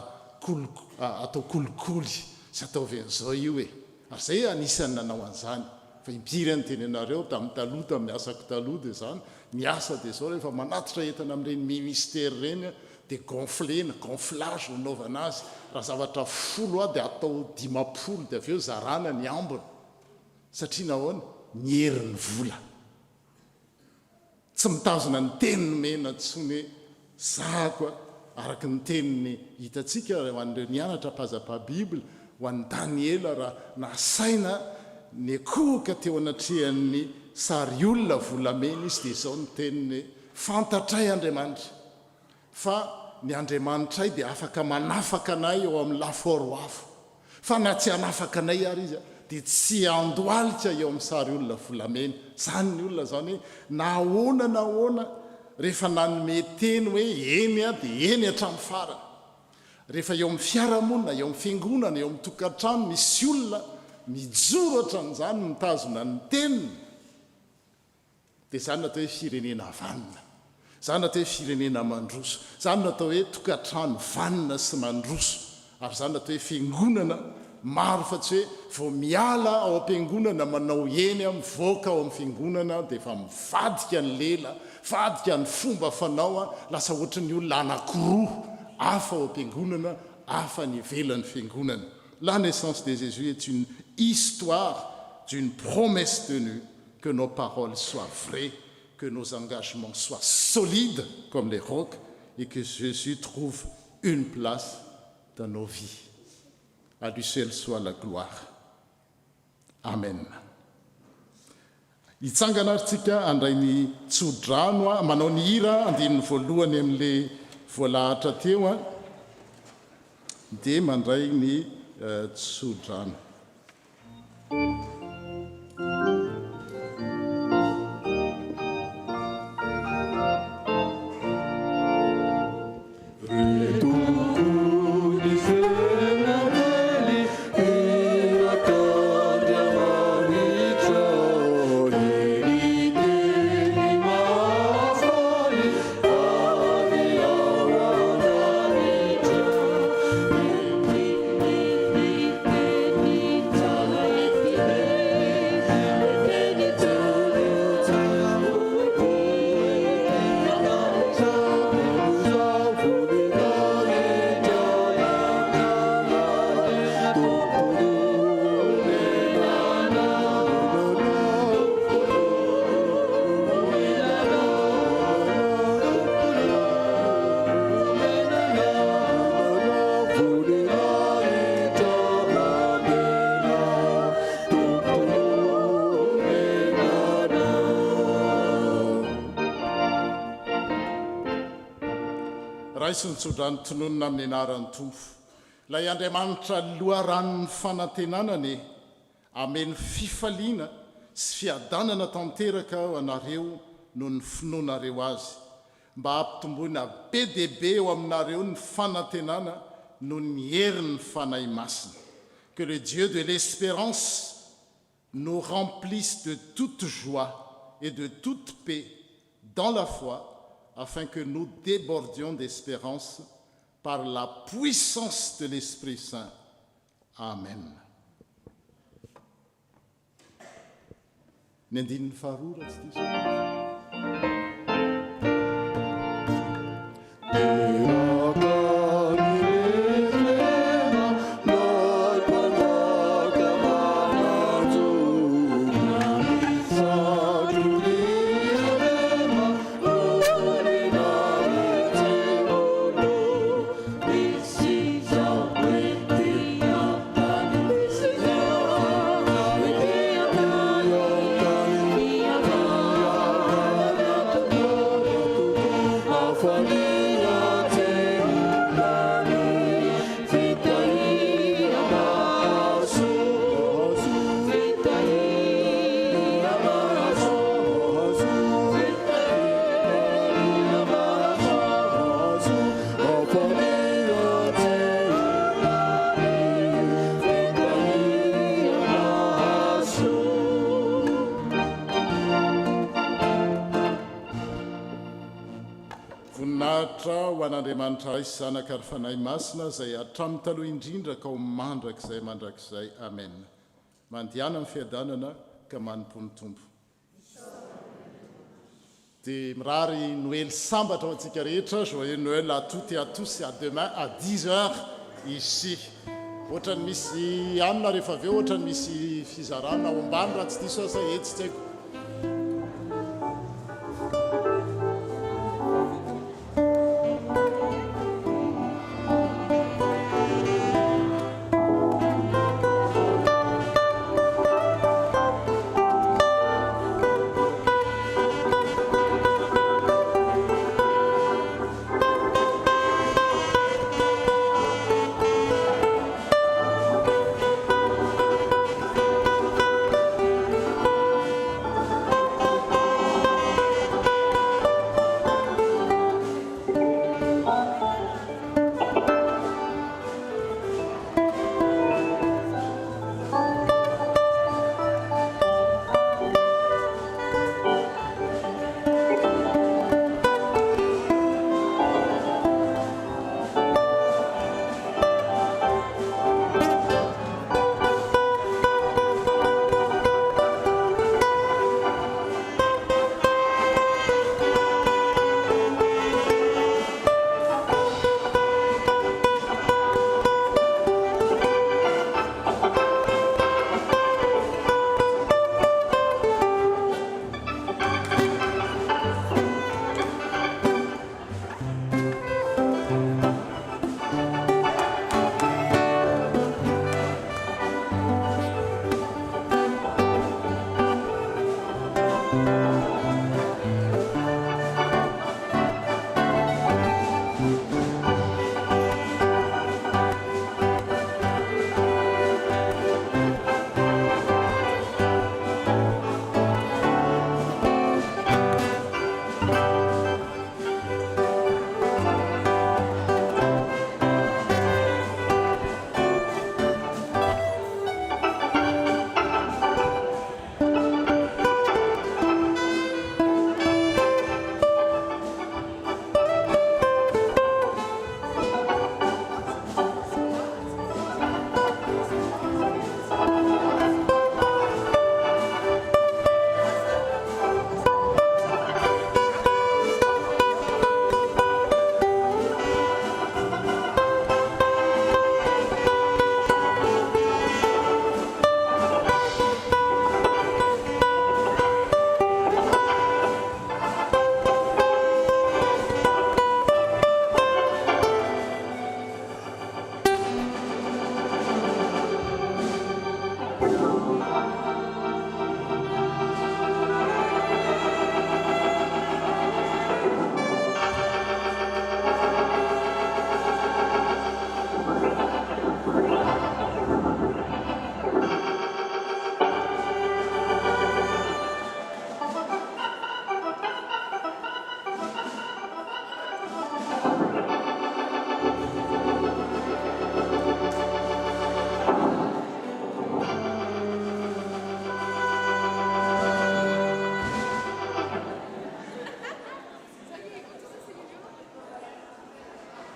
atao kolikoly sy ataovy an'izao io e. Ary zay anisan'ny nanao an'izany fa impiry ny tenenareo tamin'ny taloha tamin'ny asako taloha dia zany miasa dia zao rehefa manatitra entana amin'ireny ministère reny dia gonflage ho naovana azy raha zavatra 10 a dia atao 50 dia avy eo zarana ny ambony satria nahoana ny herin'ny vola tsy mitazona ny teniny mena tsony zako araka ny teniny hitantsika ho an'ireo nianatra mpazapa Bibla ho an'ny Daniela raha nasaina ny ekoka teo anatrehan'ny sary olona volamena izy dia izao ny teniny fantatray Andriamanitra fa ny Andriamanitray dia afaka manafaka anay eo amin'ny laforo afo fa na tsy hanafaka anay ary izy dia tsy andoalika eo amin'ny sary olona volamena zany ny olona zany hoe nahoana rehefa nanome teny hoe eny a dia eny hatramin'ny farany. Rehefa eo amin'ny fiarahamonina, eo amin'ny fiangonana, eo amin'ny tokantrano misy olona mijoro hatran'izany mitazona ny teniny dia zany natao hoe firenena havanina. zany natao hoe firenena mandroso, zany natao hoe tokantrano vanina sy mandroso, ary zany natao hoe fiangonana maro fa tsy hoe vao miala ao am-piangonana manao eny mivoaka ao amin'ny fiangonana dia efa mivadika ny lela, vadika ny fomba fanao lasa ohatran'ny olona anankiroa hafa ao am-piangonana, hafa ny ivelan'ny fiangonana. La naissance de Jésus est une histoire d'une promesse tenue, que nos paroles soient vraies, que nos engagements soient solides comme les rocs et que Jésus trouve une place dans nos vies. À lui seul soit la gloire. Amen. Hitsangana ary tsika andray ny tsodrano manao ny hira andininy voalohany amin'le voalahatra teo dia mandray ny tsodrano. Raisy nitsodrano tononona amin'ny anaran'ny Tompo. Ilay Andriamanitra loharan'ny fanantenanany ameny fifaliana sy fiadanana tanteraka ao anareo no ny finoanareo azy, mba hampitomboina be dia be eo aminareo ny fanantenana no ny herin'ny fanahy masina. Que le Dieu de l'espérance nous remplisse de toute joie et de toute paix dans la foi, afin que nous débordions d'espérance par la puissance de l'Esprit Saint. Amen. Nendin Farour, ho an'Andriamanitra isy zanaka ary fanahy masina izay hatramin'ny taloha indrindra ka ho mandrakizay. Amen. Mandiana amin'ny fiadanana ka manompo ny Tompo. Dia mirary Noël sambatra ho antsika rehetra. Joyeux Noël à toutes et à tous, et à demain à 10h ici. Ohatrany misy anona rehefa avy eo, ohatrany misy fizarana ao ambany raha tsy diso aza etsitseko.